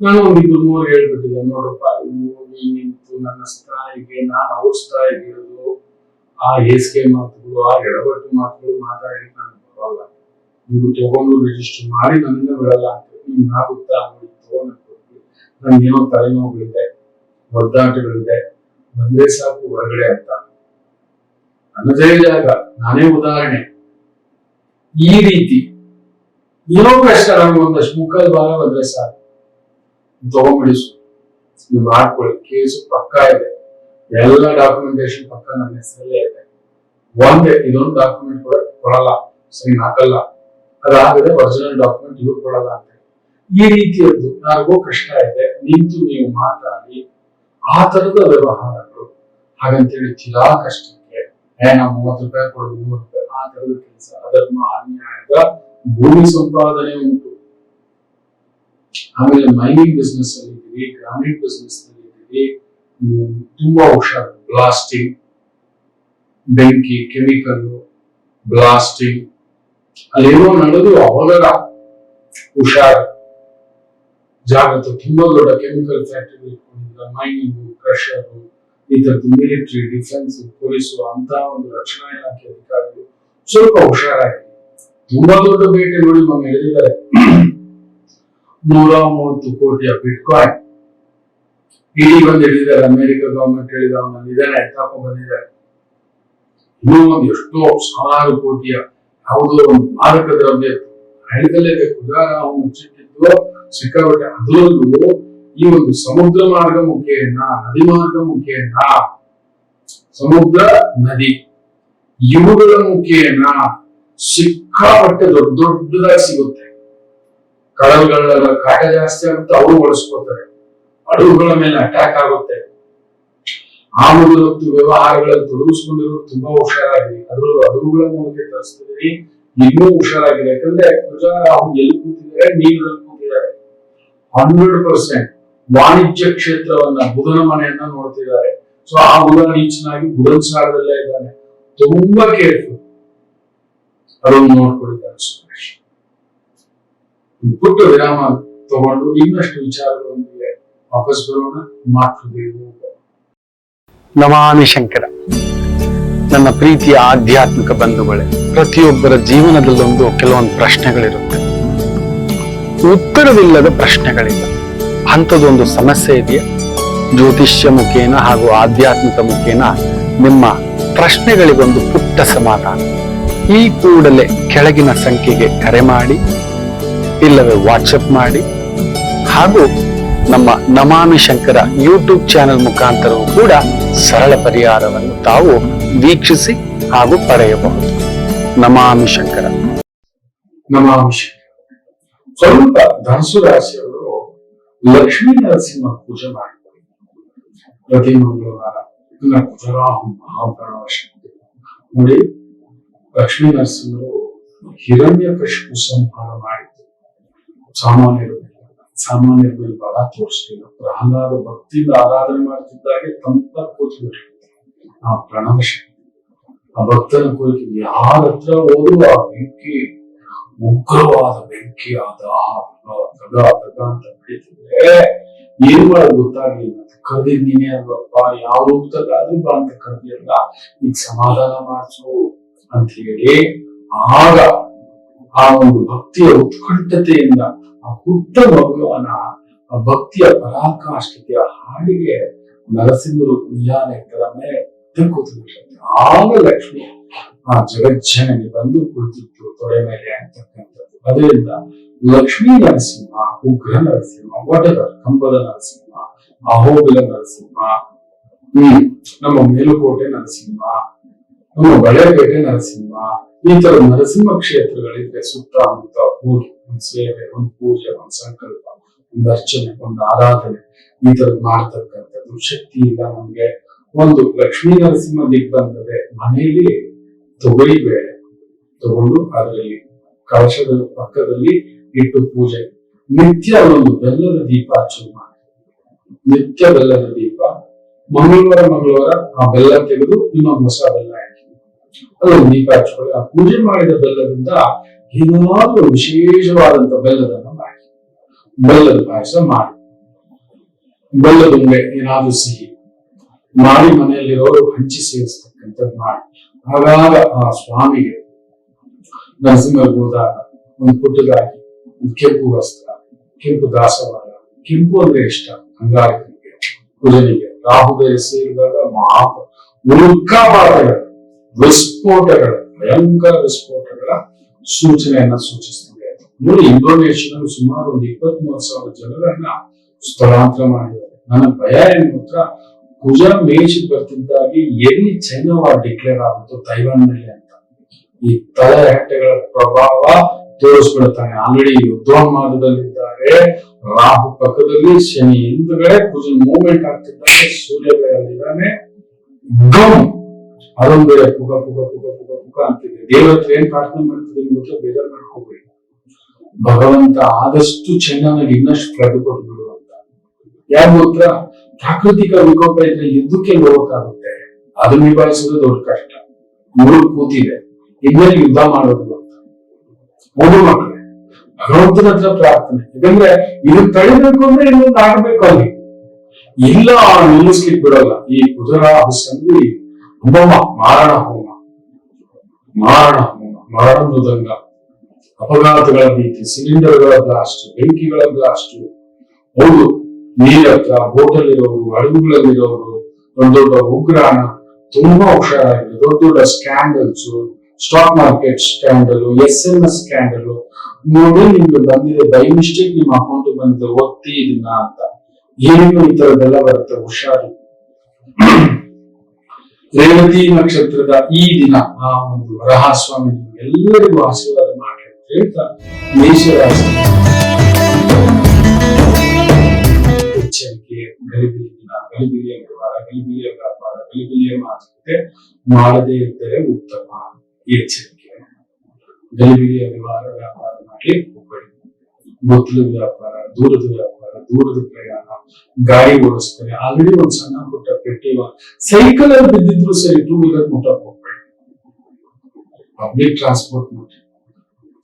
ನಾನು 1-2-3 ಹೇಳ್ಬಿಟ್ಟಿದ್ದೆ. ನೋಡ್ರಪ್ಪ, ಹೋಗಿ ನಿಂತು ನನ್ನ ಸ್ಥಾಯಿಗೆ, ನಾನು ಅವ್ರ ಸ್ಥಾಯಿಗೆ ಇರೋದು, ಆ ಹೇಸಿಗೆ ಮಾತುಗಳು, ಆ ಎಡವಟ್ಟು ಮಾತುಗಳು ಮಾತಾಡಿ ನನಗೆ ಬರೋಲ್ಲ. ನೀವು ತಗೊಂಡು ರಿಜಿಸ್ಟರ್ ಮಾಡಿ ನನ್ನಿಂದ ಬಿಡಲ್ಲ ಅಂತ. ನಿಮ್ಗೆ ಆಗುತ್ತಾ ನೋಡಿ ತಗೊಂಡು ಕೊಡ್ತೀವಿ. ನನ್ಗೇನೋ ತಲೆನೋವುಗಳಿದೆ, ಒದ್ದಾಟಗಳಿದೆ, ಬಂದ್ರೆ ಸಾಕು ಹೊರಗಡೆ ಅಂತ. ನನ್ನದೇ ಜಾಗ, ನಾನೇ ಉದಾಹರಣೆ. ಈ ರೀತಿ ಏನೋ ಕಷ್ಟ, ನಮ್ಗೆ ಒಂದಷ್ಟು ಮುಖದ ಭಾಗ ಬಂದ್ರೆ ಸಾಕು ತಗೊಂಡ್ಬಿಡಿಸು, ನೀವು ಮಾಡ್ಕೊಳ್ಳಿ. ಕೇಸು ಪಕ್ಕ ಇದೆ, ಎಲ್ಲ ಡಾಕ್ಯುಮೆಂಟೇಶನ್ ಪಕ್ಕ ನನ್ನ ಹೆಸರಲ್ಲೇ ಇದೆ. ಒಂದೇ ಇದೊಂದು ಡಾಕ್ಯುಮೆಂಟ್ ಕೊಡಲ್ಲ, ಸೈನ್ ಹಾಕಲ್ಲ, ಅದಾಗದೆ ಒರಿಜಿನಲ್ ಡಾಕ್ಯುಮೆಂಟ್ ಇವ್ರು ಕೊಡಲ್ಲ ಅಂತ. ಈ ರೀತಿಯದ್ದು ಯಾರಿಗೋ ಕಷ್ಟ ಇದೆ, ನಿಂತು ನೀವು ಮಾತಾಡಿ. ಆ ತರದ ವ್ಯವಹಾರಗಳು ಹಾಗಂತೇಳಿ ತೀರಾ ಕಷ್ಟಕ್ಕೆ ನಾವು 30 ರೂಪಾಯಿ ಕೊಡೋದು, 100 ರೂಪಾಯಿ, ಆ ತರದ ಕೆಲಸ, ಅಧರ್ಮ, ಅನ್ಯಾಯದ ಭೂಮಿ ಸಂಪಾದನೆ ಉಂಟು. ಆಮೇಲೆ ಮೈನಿಂಗ್ ಬಿಸ್ನೆಸ್ ಅಲ್ಲಿ ಇದ್ದೀವಿ, ಗ್ರಾನೈಟ್ ಬಿಸ್ನೆಸ್ ನಲ್ಲಿ ಇದ್ದೀವಿ. ತುಂಬಾ ಹುಷಾರು. ಬ್ಲಾಸ್ಟಿಂಗ್, ಬೆಂಕಿ, ಕೆಮಿಕಲ್ ಬ್ಲಾಸ್ಟಿಂಗ್, ಅಲ್ಲೇನೋ ನಡೆದು ಅವಘಡ, ಹುಷಾರು, ಜಾಗ್ರತೆ. ತುಂಬಾ ದೊಡ್ಡ ಕೆಮಿಕಲ್ ಫ್ಯಾಕ್ಟರಿ ಇಟ್ಕೊಂಡಿದ್ರ, ಮೈನಿಂಗ್, ಕ್ರಷರ್, ಈ ತರದ್ದು ಮಿಲಿಟರಿ, ಡಿಫೆನ್ಸ್, ಪೊಲೀಸು ಅಂತ ಒಂದು ರಕ್ಷಣಾ ಇಲಾಖೆ ಅಧಿಕಾರಿಗಳು ಸ್ವಲ್ಪ ಹುಷಾರಾಗಿ. ತುಂಬಾ ದೊಡ್ಡ ಬೇಟೆ ನೋಡಿ ಮೊನ್ನೆ ಹೇಳಿದ್ದಾರೆ. 130 ಕೋಟಿಯ ಬಿಟ್ಕಾಯಿನ್ ಇಡೀ ಬಂದು ಹಿಡಿದಿದ್ದಾರೆ. ಅಮೆರಿಕ ಗವರ್ಮೆಂಟ್ ಹೇಳಿದ ಅವನಲ್ಲಿ ಇದಾನೆ ತಗೊಂಡು ಬಂದಿದ್ದಾರೆ. ಇನ್ನೂ ಒಂದು ಎಷ್ಟೋ ಸಾವಿರಾರು ಕೋಟಿಯ ಯಾವುದೋ ಒಂದು ಮಾದಕ ದ್ರವ್ಯ ಹೇಳಿದಲ್ಲೇ ಕುದಾರ ಅವನು ಮುಚ್ಚಿಟ್ಟಿದ್ದು ಸಿಕ್ಕಾಬಿಟ್ಟೆ. ಅದರಲ್ಲೂ ಈ ಒಂದು ಸಮುದ್ರ ಮಾರ್ಗ ಮುಖೇನ, ನದಿ ಮಾರ್ಗ ಮುಖೇನ, ಸಮುದ್ರ ನದಿ ಇವುಗಳ ಮುಖೇನ ಸಿಕ್ಕಾಪಟ್ಟೆ ದೊಡ್ಡ ದೊಡ್ಡದಾಗಿ ಸಿಗುತ್ತೆ. ಕಡಲುಗಳ ಕಾಟ ಜಾಸ್ತಿ ಆಗುತ್ತೆ, ಅವರು ಬಳಸ್ಕೋತಾರೆ. ಹಡಗುಗಳ ಮೇಲೆ ಅಟ್ಯಾಕ್ ಆಗುತ್ತೆ. ಆಮದು ಮತ್ತು ವ್ಯವಹಾರಗಳಲ್ಲಿ ತೊಡಗಿಸ್ಕೊಂಡಿರೋರು ತುಂಬಾ ಹುಷಾರಾಗಿದೆ. ಅದರಲ್ಲೂ ಹಡಗುಗಳ ಮೂಲಕ ತರಿಸ್ತಿದ್ದೀರಿ, ಇನ್ನೂ ಹುಷಾರಾಗಿದೆ. ಯಾಕಂದ್ರೆ ಅವ್ರು ಎಲ್ಲಿ ಕೂತಿದ್ದಾರೆ, ನೀರಲ್ಲಿ ಕೂತಿದ್ದಾರೆ. 100% ವಾಣಿಜ್ಯ ಕ್ಷೇತ್ರವನ್ನ, ಬುಧನ ಮನೆಯನ್ನ ನೋಡ್ತಿದ್ದಾರೆ. ಸೊ ಆ ಬುಧ ನೀಚನಾಗಿ ಬುಧನ್ ಸಾರದಲ್ಲೇ ಇದ್ದಾನೆ. ತುಂಬಾ ಕೇರ್ಫುಲ್. ಅದನ್ನು ನೋಡ್ಕೊಂಡಿದ್ದಾರೆ ಸುರೇಶ್. ಪುಟ್ಟ ವಿರಾಮ ತಗೊಂಡು ಇನ್ನಷ್ಟು ವಿಚಾರಗಳೊಂದಿಗೆ ವಾಪಸ್ ಬರೋಣ. ಮಾತೃದೇವೋ ನಮಾಮಿ ಶಂಕರ. ನನ್ನ ಪ್ರೀತಿಯ ಆಧ್ಯಾತ್ಮಿಕ ಬಂಧುಗಳೇ, ಪ್ರತಿಯೊಬ್ಬರ ಜೀವನದಲ್ಲೊಂದು ಕೆಲವೊಂದು ಪ್ರಶ್ನೆಗಳಿರುತ್ತೆ. ಉತ್ತರವಿಲ್ಲದ ಪ್ರಶ್ನೆಗಳಿಲ್ಲ. ಅಂಥದ್ದೊಂದು ಸಮಸ್ಯೆ ಇದೆಯಾ? ಜ್ಯೋತಿಷ್ಯ ಮುಖೇನ ಹಾಗೂ ಆಧ್ಯಾತ್ಮಿಕ ಮುಖೇನ ನಿಮ್ಮ ಪ್ರಶ್ನೆಗಳಿಗೊಂದು ಪುಟ್ಟ ಸಮಾಧಾನ. ಈ ಕೂಡಲೇ ಕೆಳಗಿನ ಸಂಖ್ಯೆಗೆ ಕರೆ ಮಾಡಿ, ಇಲ್ಲವೇ ವಾಟ್ಸಪ್ ಮಾಡಿ, ಹಾಗೂ ನಮ್ಮ ನಮಾಮಿ ಶಂಕರ ಯೂಟ್ಯೂಬ್ ಚಾನೆಲ್ ಮುಖಾಂತರವೂ ಕೂಡ ಸರಳ ಪರಿಹಾರವನ್ನು ತಾವು ವೀಕ್ಷಿಸಿ ಹಾಗೂ ಪಡೆಯಬಹುದು. ನಮಾಮಿ ಶಂಕರ. ನಮಾಮಿ ಶಂಕರ. ಸ್ವಲ್ಪ ಧನಸು ರಾಶಿಯವರು ಲಕ್ಷ್ಮೀ ನರಸಿಂಹ ಪೂಜೆ ಮಾಡ್ತಾರೆ ಪ್ರತಿ ಮಂಗಳವಾರ. ಕುಜರಾಹು ಮಹಾಪ್ರಾಣವಶಕ್ತಿ ನೋಡಿ. ಲಕ್ಷ್ಮೀ ನರಸಿಂಹರು ಹಿರಣ್ಯಕಶಿಪು ಸಂಹಾರ ಮಾಡಿದ್ರು. ಸಾಮಾನ್ಯರ ಮೇಲೆ ಬಲ ತೋರಿಸಲಿಲ್ಲ. ಪ್ರಹ್ಲಾದ ಭಕ್ತಿಯಿಂದ ಆರಾಧನೆ ಮಾಡ್ತಿದ್ದಾಗೆ ತಂಪ ಕೂತ್ಬಿಟ್ರು. ಆ ಪ್ರಣವ ಶಕ್ತಿ, ಆ ಭಕ್ತನ ಕುರಿತು ಯಾರ ಹತ್ರ ಹೋದ್ರು ಆ ಬೆಂಕಿ, ಉಗ್ರವಾದ ಬೆಂಕಿ, ಆದ ತಗ ಅಂತ ಬಿಡಿತಿದ್ರೆ ಏನ್ ಮಾಡೋದು ಗೊತ್ತಾಗ್ಲಿಲ್ಲ. ಕರ್ದಿದ್ ನೀನೇ ಅಲ್ವಪ್ಪ, ಯಾವ ರೂಪದಲ್ಲಾದ್ರೂ ಬಾ ಅಂತ ಕರ್ದಿಲ್ಲ, ಈಗ ಸಮಾಧಾನ ಮಾಡಿಸು ಅಂತ ಹೇಳಿ ಆಗ ಆ ಒಂದು ಭಕ್ತಿಯ ಉತ್ಕಂಠತೆಯಿಂದ ಆ ಪುಟ್ಟ ಮಗುವನ ಆ ಭಕ್ತಿಯ ಪರಾಕಾಷ್ಠತೆಯ ಹಾಡಿಗೆ ನರಸಿಂಹರು ಉಯ್ಯಾಲೆಗಳ ಮೇಲೆ ಕೂತ್ಬಿಟ್ರಂತೆ. ಆಗ ಲಕ್ಷ್ಮಿ ಆ ಜಗಜ್ಜನನಿ ಬಂದು ಕುಳಿತಿತ್ತು ತೊಡೆ ಮೇಲೆ ಅಂತಕ್ಕಂಥದ್ದು. ಅದರಿಂದ ಲಕ್ಷ್ಮೀ ನರಸಿಂಹ, ಉಗ್ರ ನರಸಿಂಹ, ವಟಗರ್ ಕಂಬದ ನರಸಿಂಹ, ಅಹೋಬಿಲ ನರಸಿಂಹ, ನಮ್ಮ ಮೇಲುಕೋಟೆ ನರಸಿಂಹ, ನಮ್ಮ ಬಳೆಪೇಟೆ ನರಸಿಂಹ, ಈ ತರ ನರಸಿಂಹ ಕ್ಷೇತ್ರಗಳಿದ್ರೆ ಸುತ್ತಮುತ್ತ ಹೋಗಿ ಒಂದು ಸೇವೆ, ಒಂದು ಪೂಜೆ, ಒಂದು ಸಂಕಲ್ಪ, ಒಂದು ಅರ್ಚನೆ, ಒಂದು ಆರಾಧನೆ ಈ ತರದ್ ಮಾಡ್ತಕ್ಕಂಥದ್ದು. ಶಕ್ತಿ ಇಲ್ಲ ನಮ್ಗೆ, ಒಂದು ಲಕ್ಷ್ಮೀ ನರಸಿಂಹ ದಿಗ್ಬಂಧವೇ ಮನೆಯಲ್ಲಿ ತೊಗರಿ ಬೇಳೆ ತಗೊಂಡು ಅದರಲ್ಲಿ ಕಳಶದ ಪಕ್ಕದಲ್ಲಿ ಇಟ್ಟು ಪೂಜೆ. ನಿತ್ಯ ಒಂದು ಬೆಲ್ಲದ ದೀಪ ಹಚ್ಚಲು ಮಾಡಿ. ನಿತ್ಯ ಬೆಲ್ಲದ ದೀಪ. ಮಂಗಳವಾರ ಆ ಬೆಲ್ಲ ತೆಗೆದು ಇನ್ನೊಂದು ಹೊಸ ಬೆಲ್ಲ ಹಾಕಿ ಅದೊಂದು ದೀಪ ಹಚ್ಕೊಳ್ಳಿ. ಆ ಪೂಜೆ ಮಾಡಿದ ಬೆಲ್ಲದಿಂದ ಏನಾದ್ರೂ ವಿಶೇಷವಾದಂತ ಬೆಲ್ಲದನ್ನ ಮಾಡಿ, ಬೆಲ್ಲದ ಪಾಯಸ ಮಾಡಿ, ಬೆಲ್ಲದ ಉಂಡೆ ಏನಾದ್ರೂ ಸಿಹಿ ಮಾಡಿ ಮನೆಯಲ್ಲಿರೋರು ಹಂಚಿ ಸೇರಿಸ್ತಕ್ಕಂಥದ್ದು ಮಾಡಿ. ಆಗಾಗ ಆ ಸ್ವಾಮಿಗೆ ನರಸಿಂಹರು ಹೋದಾಗ ಒಂದು ಪುಟ್ಟದಾಗಿ ಒಂದು ಕೆಂಪು ವಸ್ತ್ರ, ಕೆಂಪು ದಾಸವಾಳ. ಕೆಂಪು ಅಂದ್ರೆ ಇಷ್ಟ ಅಂಗಾರಕನಿಗೆ, ಕುಜನಿಗೆ. ರಾಹು ಬೇರೆ ಸೇರಿದಾಗ ಉಲ್ಕಾಪಾತಗಳ, ವಿಸ್ಫೋಟಗಳ, ಭಯಂಕರ ವಿಸ್ಫೋಟಗಳ ಸೂಚನೆಯನ್ನ ಸೂಚಿಸ್ತದೆ. ನೋಡಿ, ಇಂಡೋನೇಷ್ಯಾದಲ್ಲಿ ಸುಮಾರು ಒಂದು 23,000 ಜನರನ್ನ ಸ್ಥಳಾಂತರ ಮಾಡಿದ್ದಾರೆ. ನನ್ನ ಭಯ ಏನು ಹತ್ರ ಕುಜ ಮೇಷ ಬರ್ತಿದ್ದಾಗಿ ಎಲ್ಲಿ ಚೈನಾ ವಾರ್ ಡಿಕ್ಲೇರ್ ಆಗುತ್ತೋ ತೈವಾನ್ ಮೇಲೆ ಅಂತ ಈ ತಲೆಹಟ್ಟೆಗಳ ಪ್ರಭಾವ ತೋರಿಸ್ಬಿಡ್ತಾನೆ. ಆಲ್ರೆಡಿ ಯುದ್ಧೋನ್ಮಾದದಲ್ಲಿದ್ದಾರೆ. ರಾಹು ಪಕ್ಕದಲ್ಲಿ, ಶನಿ ಹಿಂದ್ಗಡೆ, ಕುಜನ್ ಮೂವ್ಮೆಂಟ್ ಆಗ್ತಿದ್ದಾರೆ, ಸೂರ್ಯ ಬೇರೆ ಗಮ್ ಅದೊಂದು ಬೇರೆ ಪುಗ ಪುಗ ಪುಗ ಪುಗ ಪುಗ ಅಂತಿದೆ. ದೇವರ ಹತ್ರ ಏನ್ ಪ್ರಾರ್ಥನೆ ಮಾಡ್ತಿದ್ದೀವಿ ಗೊತ್ತಾ? ಬೇಜಾರು ಮಾಡ್ಕೋಬೇಡಿ. ಭಗವಂತ ಆದಷ್ಟು ಚೈನಾನಲ್ಲಿ ಇನ್ನಷ್ಟು ಫ್ಲಡ್ ಕೊಟ್ಬಿಡುವಂತ. ಯಾರು ಗೊತ್ತಾ? ಪ್ರಾಕೃತಿಕ ವಿಕೋಪ ಇದ್ರೆ ಯುದ್ಧಕ್ಕೆ ಹೋಗಕ್ಕಾಗುತ್ತೆ, ಅದನ್ನ ನಿಭಾಯಿಸೋದು ದೊಡ್ಡ ಕಷ್ಟ. ಮುಳುಗ್ ಕೂತಿದೆ, ಇದ್ಮೇಲೆ ಯುದ್ಧ ಮಾಡೋದು ಅಂತ ಓದು ಮಕ್ಕಳೇ ಭಗವಂತನ ಹತ್ರ ಪ್ರಾರ್ಥನೆ. ಯಾಕಂದ್ರೆ ಇದು ತಳಿಬೇಕು ಅಂದ್ರೆ ಇನ್ನೊಂದು ಆಗ್ಬೇಕು ಅಲ್ಲಿ, ಇಲ್ಲ ನಿಲ್ಲಿಸ್ಲಿಕ್ಕೆ ಬಿಡಲ್ಲ. ಈ ಕುಜರಾಹು ಸಂಧಿ ಹೋಮ, ಮಾರಣ ಹೋಮ, ಮರಣ ಮೃದಂಗ, ಅಪಘಾತಗಳ ಭೀತಿ, ಸಿಲಿಂಡರ್ಗಳ ಬ್ಲಾಸ್ಟ್, ಬೆಂಕಿಗಳ ಬ್ಲಾಸ್ಟ್. ಹೌದು, ನೀರ್ ಹತ್ರ ಬೋಟಲ್ಲಿರೋರು, ಹಡಗುಗಳಲ್ಲಿರೋರು, ದೊಡ್ಡ ದೊಡ್ಡ ಉಗ್ರಾಣ, ತುಂಬಾ ಹುಷಾರಾಗಿದೆ. ದೊಡ್ಡ ದೊಡ್ಡ scandals, stock market scandal, SMS scandal ನೋಡಿ ನಿಮ್ಗೆ ಬಂದಿದೆ, ಬೈ ಮಿಸ್ಟೇಕ್ ನಿಮ್ಮ ಅಕೌಂಟ್ ಬಂದಿದೆ, ಒತ್ತಿ ಇದನ್ನ ಅಂತ. ಏನು ಈ ತರದೆಲ್ಲ ಬರುತ್ತೆ, ಹುಷಾರು. ರೇವತಿ ನಕ್ಷತ್ರದ ಈ ದಿನ ಆ ಒಂದು ವರಹಾಸ್ವಾಮಿ ಎಲ್ಲರಿಗೂ ಆಶೀರ್ವಾದ ಮಾಡಿ ಅಂತ ಹೇಳ್ತಾ, ಮೇಷರಾಶಿ ಎಚ್ಚರಿಕೆ, ಗಲಿಬಿಲಿ ದಿನ, ಗಲಿಬಿಲಿಯ ವ್ಯವಹಾರ, ಗಲಿಬಿಲಿಯ ವ್ಯಾಪಾರ, ಗಲಿಬಿಲಿಯ ಮಾತುಕತೆ ಮಾಡದೇ ಇದ್ದರೆ ಉತ್ತಮ. ಎಚ್ಚರಿಕೆ, ಗಲಿಬಿಲಿಯ ವ್ಯವಹಾರ ವ್ಯಾಪಾರ ಮಾಡಿ ಹೋಗಬೇಡಿ. ಮೊದಲು ವ್ಯಾಪಾರ, ದೂರದ ವ್ಯಾಪಾರ, ದೂರದ ಪ್ರಯಾಣ, ಗಾಡಿ ಓಡಿಸ್ತಾರೆ, ಆಲ್ರೆಡಿ ಒಂದ್ ಸಣ್ಣ ಪುಟ್ಟ ಪೆಟ್ಟಿವ ಸೈಕಲ್ ಅಲ್ಲಿ ಬಿದ್ದಿದ್ರು ಸರಿ, 2 ವೀಲರ್ ಮುಟ್ಟಕ್ ಹೋಗ್ಬೇಡಿ. ಪಬ್ಲಿಕ್ ಟ್ರಾನ್ಸ್ಪೋರ್ಟ್ ಮುಟ್ಟಿ,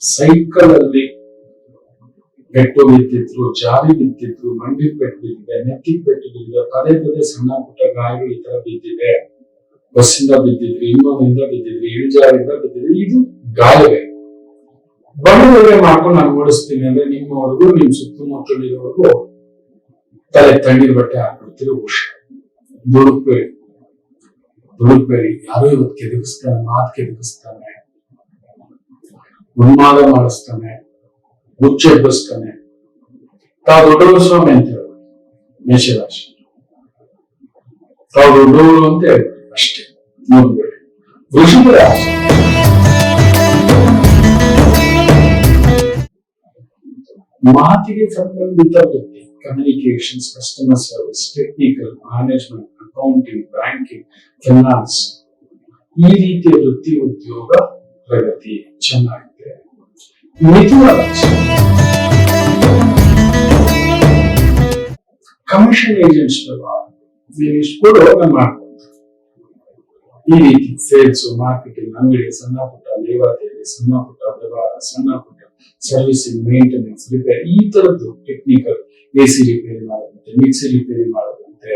ಸೈಕಲ್ ಅಲ್ಲಿ ಪೆಟ್ಟು ಬಿದ್ದಿದ್ರು, ಜಾರಿ ಬಿದ್ದಿದ್ರು, ಮಂಡಿ ಪೆಟ್ಟು ಬಿದ್ದಿದೆ, ನೆತ್ತಿಗೆ ಪೆಟ್ಟು ಬಿದ್ದಿದೆ, ಪದೇ ಪದೇ ಸಣ್ಣ ಪುಟ್ಟ ಗಾಯಗಳು ಈ ತರ ಬಿದ್ದಿದೆ. ಬಸ್ಸಿಂದ ಬಿದ್ದಿದ್ರಿ, ಇನ್ನೊಂದಿಂದ ಬಿದ್ದಿದ್ರಿ, ಇಳಿಜಾರಿಂದ ಬಿದ್ದಿದ್ರಿ, ಇದು ಗಾಯವೇ. ಬಡವರಿಗೆ ಮಾಡ್ಕೊಂಡು ನಾನು ಓಡಿಸ್ತೀನಿ ಅಂದ್ರೆ ನಿಮ್ಮವರೆಗೂ, ನಿಮ್ ಸುತ್ತಮುತ್ತಲಿರೋರ್ಗು ತಲೆ ತಣ್ಣೀರ್ ಬಟ್ಟೆ ಹಾಕ್ಬಿಡ್ತೀರಿ. ಹುಷಾರು, ದುಡುಕ್ಬೇಡಿ. ಯಾರೋ ಇವತ್ತು ಕೆದಗಿಸ್ತಾನೆ, ಮಾತು ಕೆದಗಿಸ್ತಾನೆ, ಉನ್ಮಾದ ಮಾಡಿಸ್ತಾನೆ, ಮುಚ್ಚೆಬ್ಬಿಸ್ತಾನೆ. ತಾವು ದೊಡ್ಡವರು ಸ್ವಾಮಿ ಅಂತ ಹೇಳ್ಬೋದು ಮೇಷರಾಶಿ, ತಾವು ದೊಡ್ಡವರು ಅಂತ ಹೇಳ್ಬೋದು ಅಷ್ಟೇ, ನೋಡ್ಬೇಡಿ. ವೃಷಭ ರಾಶಿ, ಮಾತಿಗೆ ಸಂಬಂಧಿತ ವೃತ್ತಿ, communications, customer service, technical, management, accounting, banking, finance, ಈ ರೀತಿಯ ವೃತ್ತಿ ಉದ್ಯೋಗ ಪ್ರಗತಿ ಚೆನ್ನಾಗಿದೆ. ಮಿಥುನ ರಾಶಿ, ಕಮಿಷನ್ ಏಜೆಂಟ್ಸ್ ನೀವು ಇಷ್ಟು ಕೊಡೋ ಮಾಡ್ಬೋದು. ಈ ರೀತಿ ಸೇಲ್ಸ್, ಮಾರ್ಕೆಟಿಂಗ್, ಅಂಗಡಿ, ಸಣ್ಣ ಪುಟ್ಟ ಲೇವಾದೇವಿ, ಸಣ್ಣ ಪುಟ್ಟ ವ್ಯವಹಾರ, ಸಣ್ಣ ಪುಟ್ಟ ಸರ್ವಿಸಿಂಗ್, ಮೇಂಟೆನೆನ್ಸ್, ರಿಪೇರ್, ಈ ತರದ್ದು ಟೆಕ್ನಿಕಲ್, AC ರಿಪೇರಿ ಮಾಡೋದಂತೆ, ಮಿಕ್ಸಿ ರಿಪೇರಿ ಮಾಡೋದಂತೆ,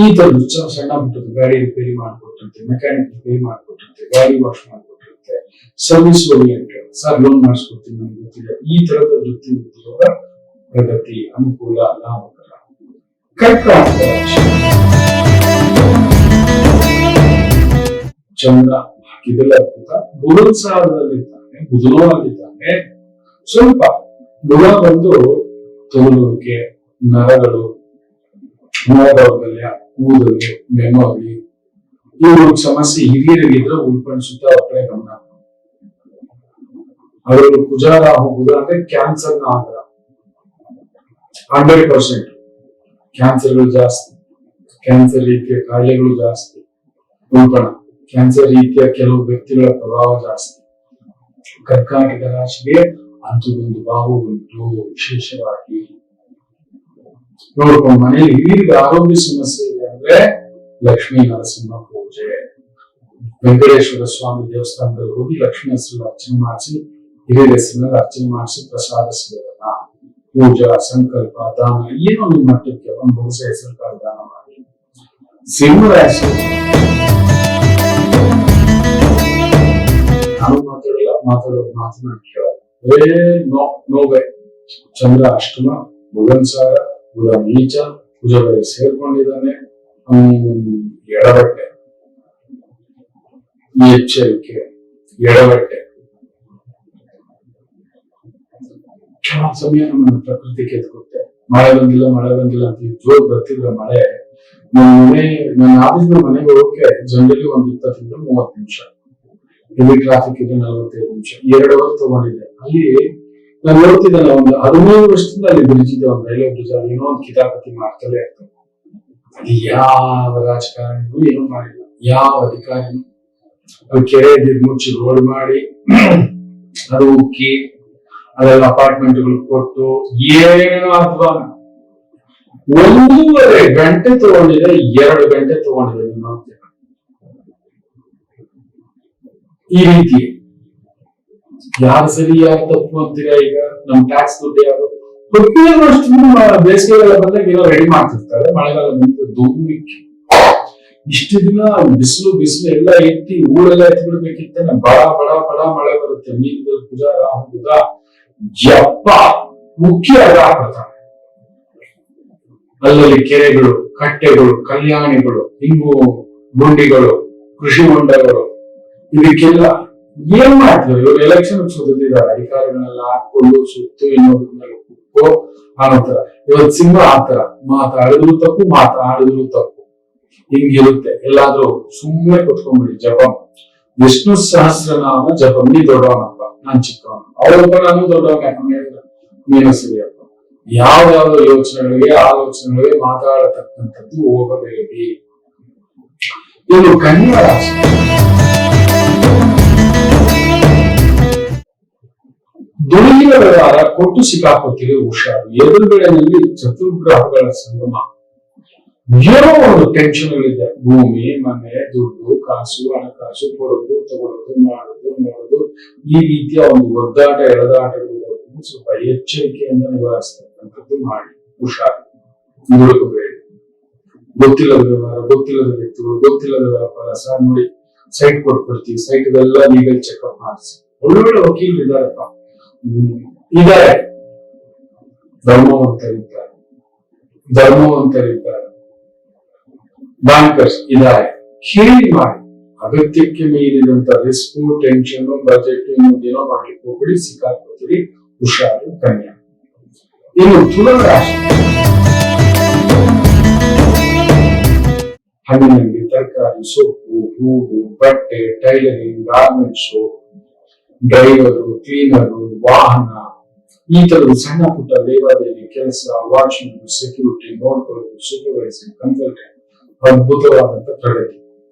ಈ ತರದ್ದು ಸಣ್ಣ ಪುಟ್ಟದ್ದು ಗಾಡಿ ರಿಪೇರಿ ಮಾಡ್ಕೊಟ್ಟಂತೆ, ಮೆಕ್ಯಾನಿಕ್ ರಿಪೇರಿ ಮಾಡ್ಕೊಟ್ಟಂತೆ, ಗಾಡಿ ವಾಶ್ ಮಾಡ್ಕೊಟ್ಟಂತೆ, ಸರ್ವಿಸ್ ಓರಿಯೆಂಟೆಡ್, ಸರ್ ಲೋನ್ ಮಾಡಿಸ್ಕೊಡ್ತೀನಿ ನಮ್ಗೆ ಗೊತ್ತಿದೆ, ಈ ತರದ ವೃತ್ತಿ ಉದ್ಯೋಗ ಪ್ರಗತಿ, ಅನುಕೂಲ, ಲಾಭಕರ. ಕರ್ಕಾಟಕ ರಾಶಿ, ಚಂದ್ರ ಹಾಕಿದೆಲ್ಲ ಅದ್ಭುತ. ಬುಧನ ಸಾರದಲ್ಲಿದ್ದಾನೆ, ಬುಧನೂ ಆಗಿದ್ದಾನೆ. ಸ್ವಲ್ಪ ಬುಧ ಬಂದು ತೋರುವಿಕೆ, ನರಗಳು, ದೌರ್ಬಲ್ಯ, ಕೂದಲು, ಮೆಮೊರಿ, ಇವ್ರ ಸಮಸ್ಯೆ ಹಿರಿಯರಿಗಿದ್ರೆ ಉಲ್ಪಣಿಸುತ್ತ ಅವ್ರ ಕಡೆ ಗಮನ. ಅವರಲ್ಲಿ ಕುಜರಾಹು ಬುಧ ಅಂದ್ರೆ ಕ್ಯಾನ್ಸರ್ ನ ಆಗ್ರ 100%. ಕ್ಯಾನ್ಸರ್ಗಳು ಜಾಸ್ತಿ, ಕ್ಯಾನ್ಸರ್ ರೀತಿಯ ಕಾಯಿಲೆಗಳು ಜಾಸ್ತಿ ಉಲ್ಪಣ, ಕ್ಯಾನ್ಸರ್ ರೀತಿಯ ಕೆಲವು ವ್ಯಕ್ತಿಗಳ ಪ್ರಭಾವ ಜಾಸ್ತಿ. ಕರ್ಕಾಟಕ ರಾಶಿಗೆ ಅಂತದೊಂದು ಭಾವ ಉಂಟು. ವಿಶೇಷವಾಗಿ ನೋಡ್ಕೊಂಡು ಮನೆಯಲ್ಲಿ ಹಿರಿಯರಿಗೆ ಆರೋಗ್ಯ ಸಮಸ್ಯೆ ಇದೆ ಅಂದ್ರೆ ಲಕ್ಷ್ಮೀ ನರಸಿಂಹ ಪೂಜೆ, ವೆಂಕಟೇಶ್ವರ ಸ್ವಾಮಿ ದೇವಸ್ಥಾನದಲ್ಲಿ ಹೋಗಿ ಲಕ್ಷ್ಮೀ ಹೆಸರು ಅರ್ಚನೆ ಮಾಡಿಸಿ, ಹಿರಿಯರ ಹೆಸರಿನಲ್ಲಿ ಅರ್ಚನೆ ಮಾಡಿಸಿ ಪ್ರಸಾದ ಸೇವನ, ಪೂಜಾ, ಸಂಕಲ್ಪ, ದಾನ, ಏನೋ ನಿಮ್ಮ ಮಟ್ಟಕ್ಕೆ ಒಂದು ಬಹುಶ ಹೆಸರು ದಾನ ಮಾಡಿ. ಸಿಂಹರಾಶಿ, ನಾನು ಮಾತಾಡೋದು ಮಾತನ್ನ ಕೇಳಲ್ಲ. ನೋವೇ. ಚಂದ್ರ ಅಷ್ಟಮ, ಬುಧನ್ ಸಾರ, ಬುಧ ನೀಚ, ಕುಜ ಬೇರೆ ಸೇರ್ಕೊಂಡಿದ್ದಾನೆ. ಎಡಬಟ್ಟೆ, ಎಚ್ಚರಿಕೆ, ಎಡಬಟ್ಟೆ. ಕೆಲವು ಸಮಯ ನಮ್ಮನ್ನು ಪ್ರಕೃತಿ ಕೆದ್ಕೊತ್ತೆ. ಮಳೆ ಬಂದಿಲ್ಲ ಅಂತ ಜೋರ್ ಬರ್ತಿದ್ರೆ ಮಳೆ, ನನ್ನ ಆಫೀಸ್ ಮನೆಗೆ ಹೋಗಕ್ಕೆ ಜನರಲಿ ಒಂದು 20-30 ನಿಮಿಷ, ಇಲ್ಲಿ ಟ್ರಾಫಿಕ್ ಇದೆ 45 ನಿಮಿಷ, 2 ಅವರ್ ತಗೊಂಡಿದ್ದೆ. ಅಲ್ಲಿ ನಾನು ನೋಡ್ತಿದ್ದಲ್ಲ, ಒಂದು 15 ವರ್ಷದಿಂದ ಅಲ್ಲಿ ಬ್ರಿಡ್ಜ್ ಇದೆ, ಒಂದು ರೈಲ್ವೆ ಬ್ರಿಡ್ಜ್, ಅಲ್ಲಿ ಏನೋ ಒಂದು ಕಿತಾಪತಿ ಮಾಡ್ತಲೇ ಇರ್ತದೆ. ಅದು ಯಾವ ರಾಜಕಾರಣಿಗೂ ಏನೂ ಮಾಡಿಲ್ಲ, ಯಾವ ಅಧಿಕಾರಿನೂ. ಅದು ಕೆರೆ ಮುಚ್ಚಿ ರೋಡ್ ಮಾಡಿ, ಅದು ಉಕ್ಕಿ, ಅದೆಲ್ಲ ಅಪಾರ್ಟ್ಮೆಂಟ್ಗಳು ಕೊಟ್ಟು, ಏನೇನೋ ಅಧ್ವಾನ. 1.5 ಗಂಟೆ ತಗೊಂಡಿದೆ, 2 ಗಂಟೆ ತಗೊಂಡಿದೆ ನಿಮ್ಮ ಈ ರೀತಿ. ಯಾರು ಸರಿ ಯಾರು ತಪ್ಪು ಅಂತೀರಾ? ಈಗ ನಮ್ ಟ್ಯಾಕ್ಸ್ ದುಡ್ಡು ಯಾರು ಬೇಸಿಗೆಗಾಲ ಬಂದಾಗ ಏನೋ ರೆಡಿ ಮಾಡ್ತಿರ್ತಾರೆ, ಮಳೆಗಾಲ ಬಂದು ಧೂಮಿಕ್ಕಿ ಇಷ್ಟು ದಿನ ಬಿಸಿಲು ಎಲ್ಲ ಎತ್ತಿ ಊರೆಲ್ಲ ಎತ್ತಿ ಬಿಡ್ಬೇಕಿತ್ತ, ಬಡ ಬಡ ಬಡ ಮಳೆ ಬರುತ್ತೆ. ಮೀನುಗಳು ಪೂಜಾರ ಹಬ್ಬದ ಜಪ್ಪ ಮುಖ್ಯ ಆಗ್ಬಿಡ್ತಾರೆ. ಅಲ್ಲಲ್ಲಿ ಕೆರೆಗಳು, ಕಟ್ಟೆಗಳು, ಕಲ್ಯಾಣಿಗಳು, ಹಿಂಗು ಗುಂಡಿಗಳು, ಕೃಷಿ ಹೊಂಡಗಳು, ಇದಕ್ಕೆಲ್ಲ ಏನ್ ಮಾಡ್ತಾರೆ ಇವರು? ಎಲೆಕ್ಷನ್ ಸುತ್ತಿದ್ದಾರೆ, ಅಧಿಕಾರಿಗಳನ್ನೆಲ್ಲ ಹಾಕೊಂಡು ಸುತ್ತು ಇನ್ನೊಂದ್ರ ಮೇಲೆ ಕುಕ್ಕೋ ಆನಂತರ ಇವತ್ತು ಸಿಂಹ ಆತರ ಮಾತಾಡಿದ್ರು ತಪ್ಪು, ಮಾತಾಡಿದ್ರು ತಪ್ಪು, ಹಿಂಗಿರುತ್ತೆ. ಎಲ್ಲಾದ್ರೂ ಸುಮ್ಮನೆ ಕುತ್ಕೊಂಡ್ಬಿಡಿ. ಜಪಂ ವಿಷ್ಣು ಸಹಸ್ರನಾಮ ಜಪಂ. ನೀ ದೊಡ್ಡವನಪ್ಪ, ನಾನ್ ಚಿಕ್ಕವನು, ಅವಳಪ್ಪ ನಾನು ದೊಡ್ಡವನೇ, ನೀನು ಸರಿಯಪ್ಪ. ಯಾವ್ದಾವ್ದು ಯೋಚನೆಗಳಿಗೆ ಆಲೋಚನೆಗಳಿಗೆ ಮಾತಾಡತಕ್ಕಂಥದ್ದು ಹೋಗಬೇಡಿ. ಇದು ಕನ್ಯಾ ರಾಶಿ. ದುಡಿಯುವ ವ್ಯವಹಾರ ಕೊಟ್ಟು ಸಿಕ್ಕಾಕೋತೀರಿ, ಹುಷಾರು. ಎದುರುಗಡೆಯಲ್ಲಿ ಚತುರ್ಗ್ರಹಗಳ ಸಂಗಮ. ಏನೋ ಒಂದು ಟೆನ್ಷನ್ಗಳಿದೆ. ಭೂಮಿ, ಮನೆ, ದುಡ್ಡು, ಕಾಸು, ಹಣಕಾಸು, ಕೊಡೋದು, ತಗೊಳ್ಳೋದು, ಮಾಡೋದು, ನೋಡೋದು, ಈ ರೀತಿಯ ಒಂದು ಒದ್ದಾಟ ಎಳೆದಾಟಗಳು ಸ್ವಲ್ಪ ಎಚ್ಚರಿಕೆಯಿಂದ ನಿವಾರಿಸ್ತಕ್ಕಂಥದ್ದು ಮಾಡಿ. ಹುಷಾರು, ದುಡುಕಬೇಡಿ. ಗೊತ್ತಿಲ್ಲದ ವ್ಯವಹಾರ, ಗೊತ್ತಿಲ್ಲದ ವ್ಯಕ್ತಿಗಳು, ಗೊತ್ತಿಲ್ಲದ ವ್ಯಾಪಾರ ಸಹ ನೋಡಿ. ಸೈಟ್ ಕೊಟ್ಬಿಡ್ತೀವಿ, ಸೈಟ್ಗೆಲ್ಲ ಲೀಗಲ್ ಚೆಕ್ಅಪ್ ಮಾಡಿಸಿ. ಒಳ್ಳೊಳ್ಳೆ ವಕೀಲರು ಇದ್ದಾರಪ್ಪ, ಇದ್ದಾರೆ, ಧರ್ಮವಂತರಿದ್ದಾರೆ, ಬ್ಯಾಂಕರ್ಸ್ ಇದ್ದಾರೆ. ಕೇಳಿ ಮಾಡಿ. ಅಗತ್ಯಕ್ಕೆ ಮೀರಿದಂತ ರಿಸ್ಕ್, ಟೆನ್ಷನ್, ಬಜೆಟ್ ಇನ್ನೊಂದೇನೋ ಮಾಡ್ಲಿಕ್ಕೆ ಹೋಗ್ಬಿಡಿ, ಸಿಕ್ಕಾಕೋತೀರಿ. ಹುಷಾರು ಕನ್ಯಾ. ಇನ್ನು ತುಲಾ ರಾಶಿ. ಹಣ್ಣಿನಲ್ಲಿ ತರಕಾರಿ, ಸೊಪ್ಪು, ಹೂವು, ಬಟ್ಟೆ, ಟೈಲರಿಂಗ್, ಗಾರ್ಮೆಂಟ್ಸ್, ಡ್ರೈವರು, ಕ್ಲೀನರು, ವಾಹನ, ಈ ತರದ ಸಣ್ಣ ಪುಟ್ಟ ದೇವಾಲಯ ಕೆಲಸ, ವಾಚ್ಮನ್, ಸೆಕ್ಯೂರಿಟಿ, ನೋಡ್ಕೊಳ್ಳೋದು, ಸೂಪರ್ವೈಸರ್, ಕನ್ಸಲ್ಟೆಂಟ್, ಅದ್ಭುತವಾದಂತ ಪ್ರಗತಿ.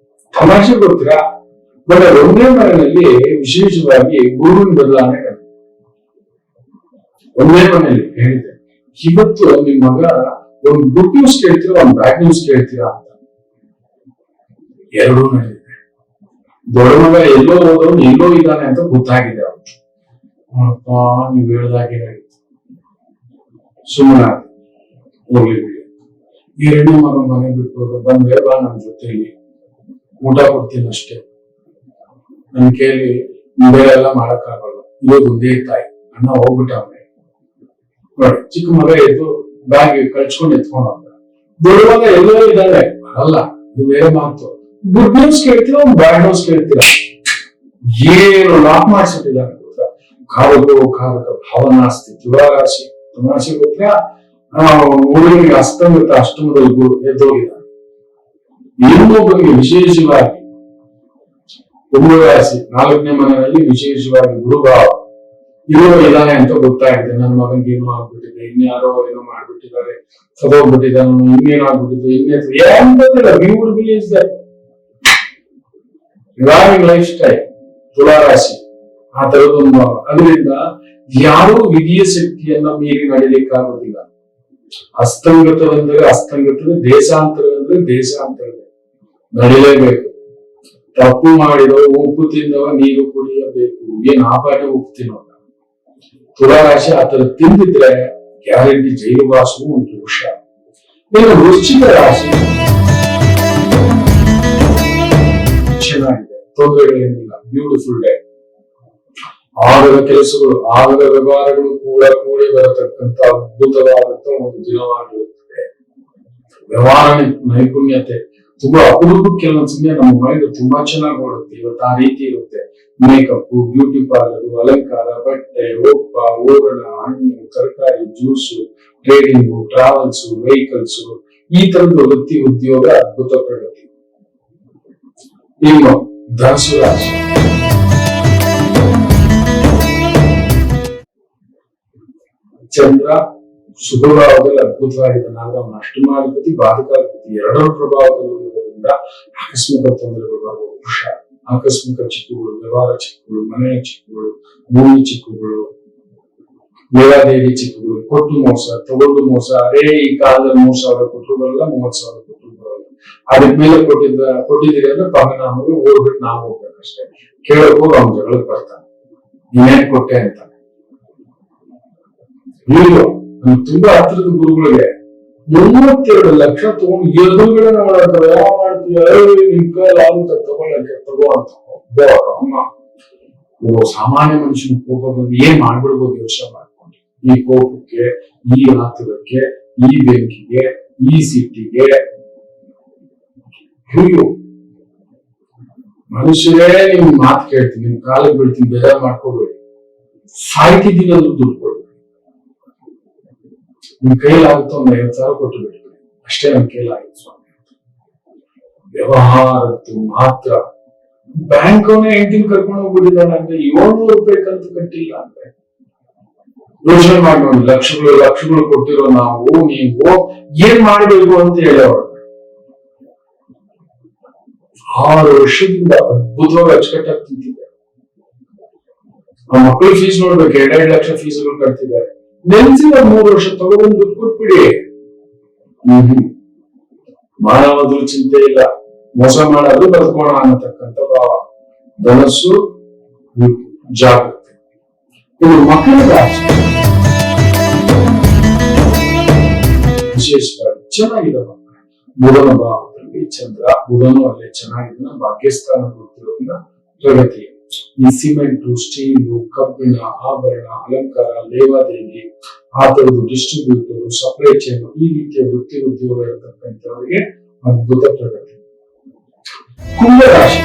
ತಮಾಷೆ ಗೊತ್ತೀರಾ? ಬಟ್ 1ನೇ ಮನೆಯಲ್ಲಿ ವಿಶೇಷವಾಗಿ ಗುರುವಿನ ಬದಲಾವಣೆ ಕಂಡು 1ನೇ ಮನೆಯಲ್ಲಿ ಹೇಳಿದೆ. ಇವತ್ತು ನಿಮ್ ಮಗ ಒಂದು ಗುಡ್ ನ್ಯೂಸ್ ಕೇಳ್ತೀರಾ, ಒಂದು ಬ್ಯಾಡ್ ನ್ಯೂಸ್ ಕೇಳ್ತೀರಾ ಅಂತ ಎರಡೂ ನಡೆದಿದೆ. ದೊಡ್ಡ ಮಗ ಎಲ್ಲೋ ಹೋದವನು ಎಲ್ಲೋ ಇದ್ದಾನೆ ಅಂತ ಗೊತ್ತಾಗಿದೆ. ಅವ್ರು ನೋಡಪ್ಪ, ನೀವ್ ಹೇಳ್ದಾಗೆ ನಡೀತು, ಸುಮ್ಮನೆ ಹೋಗ್ಲಿ ಬಿಡಿ. 2ನೇ ಮಗ ಮನೆ ಬಿಟ್ಟು ಬಂದ್ರೆ ಬಾ ನನ್ ಜೊತೆಲಿ ಊಟ ಕೊಡ್ತೀನಿ ಅಷ್ಟೇ, ನನ್ ಕೈಲಿ ಬೇರೆ ಎಲ್ಲ ಮಾಡಕ್ ಆಗಲ್ಲ, ಇರೋದು ಒಂದೇ ತಾಯಿ, ಅಣ್ಣ ಹೋಗ್ಬಿಟ್ಟ ಅವನೇ. ನೋಡಿ, ಚಿಕ್ಕ ಮಗ ಎದ್ದು ಬ್ಯಾಗ್ ಕಳ್ಸ್ಕೊಂಡು ಎತ್ಕೊಂಡು ಹೋಗ್ತಾರೆ. ದೊಡ್ಡ ಮಗ ಎಲ್ಲೋ ಇದ್ದಾನೆ ಅಲ್ಲ, ಇದು ಬೇರೆ ಮಾತು. ಗುಡ್ ನ್ಯೂಸ್ ಕೇಳ್ತೀರಾ, ಒಂದು ಬ್ಯಾಡ್ ನ್ಯೂಸ್ ಕೇಳ್ತೀರಾ, ಏನು ಲಾಕ್ ಮಾಡಿಸಿಟ್ಟಿದ್ದಾರೆ ಗೊತ್ತಾ? ಕಾರಕ ಭಾವನಾಸ್ತಿ. ತುಲಾರಾಶಿ ತಮಾಷೆ ಗೊತ್ತಾ? ಹುಡುಗನಿಗೆ ಅಸ್ತಂಗತ ಅಷ್ಟಮದಲ್ಲಿ ಗುರು ಎದ್ದೋಗಿದ್ದಾನೆ. ಇನ್ನೊಬ್ಬನಿಗೆ ವಿಶೇಷವಾಗಿ ಕುಂಭರಾಶಿ 4ನೇ ಮನೆಯಲ್ಲಿ ವಿಶೇಷವಾಗಿ ಗುರುಭಾವ ಇದ್ದಾನೆ ಅಂತ ಗೊತ್ತಾಗಿದೆ. ನನ್ನ ಮಗನಿಗೆ ಏನೋ ಆಗ್ಬಿಟ್ಟಿದೆ, ಇನ್ಯಾರೋ ಏನೋ ಮಾಡ್ಬಿಟ್ಟಿದ್ದಾರೆ, ಸದೋಗ್ಬಿಟ್ಟಿದ್ದಾನೆ, ಇನ್ನೇನೋ ಆಗ್ಬಿಟ್ಟಿದೆ, ಇನ್ನೇನಿಲ್ಲ. Beautiful is that living lifestyle ತುಲಾರಾಶಿ ಆ ತರದೊಂದು. ಅದರಿಂದ ಯಾರೂ ವಿಧಿಯ ಶಕ್ತಿಯನ್ನ ಮೀರಿ ನಡೀಲಿಕ್ಕಾಗೋದಿಲ್ಲ. ಅಸ್ತಂಗತವೆಂದರೆ ಅಸ್ತಂಗತವೇ, ದೇಶಾಂತರವೆಂದರೆ ದೇಶಾಂತರವೇ, ನಡಿಲೇಬೇಕು. ತಪ್ಪು ಮಾಡಿದವ ಉಪ್ಪು ತಿಂದವ ನೀರು ಕುಡಿಯಬೇಕು. ಏನ್ ಆ ಪಾಠ ಉಪ್ತಿನೋ ತುಲಾರಾಶಿ ಆ ತರ ತಿಂದಿದ್ರೆ ಗ್ಯಾರಂಟಿ ಜೈಲುವಾಸವೂ ಉಂಟು. ಹುಷಾರು. ಇನ್ನು ವೃಶ್ಚಿಕ ರಾಶಿ ಚೆನ್ನಾಗಿದೆ, ತೊಂದರೆಗಳೇನಿಲ್ಲ, ಬ್ಯೂಟಿಫುಲ್ ಡೇ. ಆಗದ ಕೆಲಸಗಳು, ಆಗದ ವ್ಯವಹಾರಗಳು ಕೂಡ ಕೂಡಿ ಬರತಕ್ಕಂತ ಅದ್ಭುತವಾದಂತ ಒಂದು ದಿನವಾಗಿರುತ್ತದೆ. ವ್ಯವಹಾರ ನೈಪುಣ್ಯತೆ ತುಂಬಾ ಅಪರೂಪಕ್ಕೆ ಕೆಲವೊಂದ್ಸಮಯ ನಮ್ಮ ಮೈಂಡ್ ತುಂಬಾ ಚೆನ್ನಾಗಿ ಓಡುತ್ತೆ. ಇವತ್ತು ಆ ರೀತಿ ಇರುತ್ತೆ. ಮೇಕಪ್, ಬ್ಯೂಟಿ ಪಾರ್ಲರ್, ಅಲಂಕಾರ, ಬಟ್ಟೆ, ಒಪ್ಪ, ಓರಣ, ಹಣ್ಣು, ತರಕಾರಿ, ಜ್ಯೂಸು, ಟ್ರೇಡಿಂಗ್, ಟ್ರಾವೆಲ್ಸ್, ವೆಹಿಕಲ್ಸ್, ಈ ತರದ ವೃತ್ತಿ ಉದ್ಯೋಗ ಅದ್ಭುತ ಪ್ರಗತಿ. ಇನ್ನು ಧನುಸು ರಾಶಿ. ಚಂದ್ರ ಶುಭಭಾವದಲ್ಲಿ ಅದ್ಭುತವಾಗಿದ್ದಾನೆ. ಆದ್ರೆ ಅವನ ಅಷ್ಟಮಾಧಿಪತಿ ಬಾಧಕಾಧಿಪತಿ ಎರಡರ ಪ್ರಭಾವದಲ್ಲಿರುವುದರಿಂದ ಆಕಸ್ಮಿಕ ತೊಂದರೆಗಳು ಬರುವ. ಹುಷಾರು. ಆಕಸ್ಮಿಕ ಚಿಕ್ಕುಗಳು, ವ್ಯವಹಾರ ಚಿಕ್ಕುಗಳು, ಮನೆಯ ಚಿಕ್ಕುಗಳು, ಭೂಮಿ ಚಿಕ್ಕುಗಳು, ಲೇವಾದೇವಿ ಚಿಕ್ಕಗಳು ಕೊಟ್ಟು ಮೋಸ, ತಗೊಂಡು ಮೋಸ. ಅರೇ ಈ ಕಾಲದಲ್ಲಿ 3,000 ಕೊಟ್ಟರು ಬರಲ್ಲ, 30,000 ಕೊಟ್ಟರು ಬರಲ್ಲ. ಅದಕ್ ಮೇಲೆ ಕೊಟ್ಟಿದ್ದೀರಿ ಅಂದ್ರೆ ಪಗನಾಮಗೆ ಓಡ್ಬಿಟ್ಟು ನಾವು ಹೋಗ್ಬೇಕಷ್ಟೇ. ಕೇಳಕ್ ಹೋಗಿ ಅವ್ನ ಜಗಳಕ್ಕೆ ಬರ್ತಾನೆ, ನೀನೇನ್ ಕೊಟ್ಟೆ ಅಂತ. ಇವರು ನಮ್ಗೆ ತುಂಬಾ ಹತ್ರದ ಗುರುಗಳಿಗೆ 32 ಲಕ್ಷ ತಗೊಂಡು ಎದುರುಗಳನ್ನ ಮಾಡಾಡ್ತಾರೆ. ಯಾವ ಮಾಡ್ತೀಯ, ನಿಮ್ ಕೈಲಿ ಆಗುತ್ತೆ ತಗೊಳಕ್ಕೆ, ತಗೋ ಅಂತ ಅಮ್ಮ. ಒಬ್ಬ ಸಾಮಾನ್ಯ ಮನುಷ್ಯನ ಕೋಪ ಬಂದು ಏನ್ ಮಾಡ್ಬಿಡ್ಬೋದು ಯೋಚನೆ ಮಾಡ್ಕೊಂಡು. ಈ ಕೋಪಕ್ಕೆ, ಈ ಆತುರಕ್ಕೆ, ಈ ಬೆಂಕಿಗೆ, ಈ ಸಿಟ್ಟಿಗೆ ಹುಯ್ಯು. ಮನುಷ್ಯರೇ ನಿಮ್ ಮಾತು ಕೇಳ್ತೀನಿ, ನಿಮ್ ಕಾಲಕ್ಕೆ ಬೀಳ್ತೀನಿ, ಬೇಜಾರ್ ಮಾಡ್ಕೋಬೇಡಿ. ಸಾಯ್ತಿದ್ದೀನಿ ಅಂದ್ರೆ ದುಡ್ಡು ಕೊಡ್ಬೇಡಿ. ನಿಮ್ ಕೈಲಾಗುತ್ತೋ ಒಂದು 50,000 ಕೊಟ್ಟು ಬಿಡ್ಬೇಡಿ, ಅಷ್ಟೇ ನಮ್ ಕೈಲಾಗುತ್ತೆ ಸ್ವಾಮಿ. ವ್ಯವಹಾರದ್ದು ಮಾತ್ರ. ಬ್ಯಾಂಕ್ ಅವನೇ ಹೆಂಡತಿನ ಕರ್ಕೊಂಡು ಹೋಗ್ಬಿಟ್ಟಿದ್ದಾನೆ ಅಂದ್ರೆ 700 ರೂಪಾಯಿ ಕಂತು ಕಟ್ಟಿಲ್ಲ ಅಂದ್ರೆ ಯೋಚನೆ ಮಾಡಿ ನೋಡಿ. ಲಕ್ಷಗಳು ಕೊಟ್ಟಿರೋ ನೀವು ಏನ್ ಮಾಡ್ಬೇಕು ಅಂತ ಹೇಳೋರು. 6 ವರ್ಷದಿಂದ ಅದ್ಭುತವಾಗಿ ಅಚ್ಚುಕಟ್ಟಾಗಿ ತಿಂತಿದ್ದಾರೆ. ಆ ಮಕ್ಕಳು ಫೀಸ್ ನೋಡ್ಬೇಕು, 2 ಲಕ್ಷ ಫೀಸ್ಗಳು ಕಟ್ತಿದ್ದಾರೆ. ನೆನ್ಸಿದ 3 ವರ್ಷ ತಗೊಂಡು ದುಡ್ಡು ಕೊಟ್ಬಿಡಿ. ಮಾನವದ್ರು ಚಿಂತೆ ಇಲ್ಲ, ಮೋಸ ಮಾಡೋದು ಬದುಕೋಣ ಅನ್ನತಕ್ಕಂಥ ಭಾವ, ಧನಸ್ಸು, ಜಾಗೃತಿ. ಇದು ಮಕ್ಕಳ ವಿಶೇಷವಾಗಿ ಚೆನ್ನಾಗಿದೆ. ಮಕ್ಕಳು ಬುಧನ ಭಾವದಲ್ಲಿ ಚಂದ್ರ, ಬುಧನು ಅಲ್ಲೇ ಚೆನ್ನಾಗಿದ್ದಾನೆ, ಭಾಗ್ಯಸ್ಥಾನ ಗೊತ್ತಿರೋದ್ರಿಂದ ಪ್ರಗತಿ. ಈ ಸಿಮೆಂಟು, ಸ್ಟೀಲು, ಕಬ್ಬಿಣ, ಆಭರಣ, ಅಲಂಕಾರ, ಲೇವಾದೇವಿ, ಆ ತರದ್ದು ಡಿಸ್ಟ್ರಿಬ್ಯೂಟರ್, ಸಪ್ಲೈ ಚೈನ್, ಈ ರೀತಿಯ ವೃತ್ತಿ ಉದ್ಯೋಗ ಇರತಕ್ಕಂಥವರಿಗೆ ಅದ್ಭುತ ಪ್ರಗತಿ. ಕುಂಭರಾಶಿ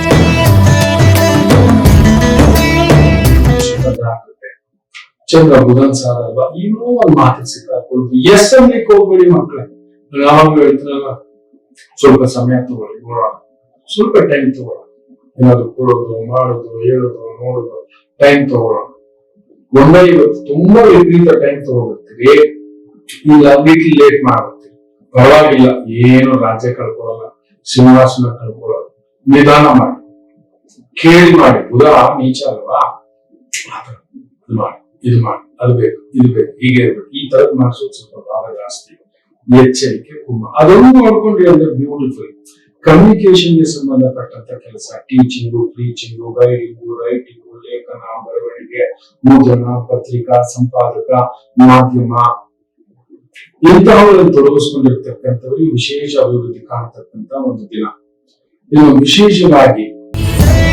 ಚಂದ್ರ ಬುಧನ್ ಸಾರ ಅಲ್ವಾ, ಇನ್ನೂ ಒಂದು ಮಾತಿಗೆ ಸಿಕ್ಕಾಕೊಳ್ಳೋದು. ಎಸ್ ಅನ್ಲಿಕ್ಕೆ ಹೋಗ್ಬೇಡಿ ಮಕ್ಕಳೇ. ಯಾವಾಗ ಹೇಳ್ತೀನಲ್ಲ, ಸ್ವಲ್ಪ ಸಮಯ ತಗೊಳ್ಳಿ, ನೋಡೋಣ, ಸ್ವಲ್ಪ ಟೈಮ್ ತಗೊಳ್ಳೋಣ. ಏನಾದ್ರು ಕೊಡೋದು, ಮಾಡೋದು, ಹೇಳೋದು, ನೋಡೋದು, ಟೈಮ್ ತಗೊಳ್ಳೋಣ. ಇವತ್ತು ತುಂಬಾ ವಿಪರೀತ ಟೈಮ್ ತಗೋಬಿಡ್ತೀವಿ, ಇಲ್ಲ ವೀಕ್ಲಿ ಲೇಟ್ ಮಾಡ್ಬಿಡ್ತೀವಿ. ಪರವಾಗಿಲ್ಲ, ಏನು ರಾಜ್ಯ ಕಳ್ಕೊಳ್ಳಲ್ಲ, ಸಿಂಹಾಸನ ಕಳ್ಕೊಳ್ಳಲ್ಲ. ನಿಧಾನ ಮಾಡಿ, ಕೇಳಿ ಮಾಡಿ. ಬುಧ ನೀಚ ಅಲ್ವಾ, ಮಾಡಿ, ಇದು ಮಾಡಿ, ಅದು ಬೇಕು, ಇದು ಬೇಕು, ಹೀಗೆ ಇರ್ಬೇಕು, ಈ ತರದ್ ಮಾಡಿಸೋದು ಸ್ವಲ್ಪ ಭಾವ ಜಾಸ್ತಿ. ಎಚ್ಚರಿಕೆ ಕುಂಭ. ಅದನ್ನು ನೋಡ್ಕೊಂಡ್ರಿ ಅಂದ್ರೆ ಬ್ಯೂಟಿಫುಲ್. ಕಮ್ಯುನಿಕೇಶನ್ಗೆ ಸಂಬಂಧಪಟ್ಟಂತ ಕೆಲಸ, ಟೀಚಿಂಗು, ಪ್ರೀಚಿಂಗು, ಗೈಡಿಂಗು, ರೈಟಿಂಗು, ಲೇಖನ, ಬರವಣಿಗೆ, ಮುದ್ರಣ, ಪತ್ರಿಕಾ, ಸಂಪಾದಕ, ಮಾಧ್ಯಮ, ಇಂತಹವನ್ನು ತೊಡಗಿಸ್ಕೊಂಡಿರ್ತಕ್ಕಂಥವ್ರಿಗೆ ವಿಶೇಷ ಅಭಿವೃದ್ಧಿ ಕಾಣತಕ್ಕಂತ ಒಂದು ದಿನ. ಇನ್ನು ವಿಶೇಷವಾಗಿ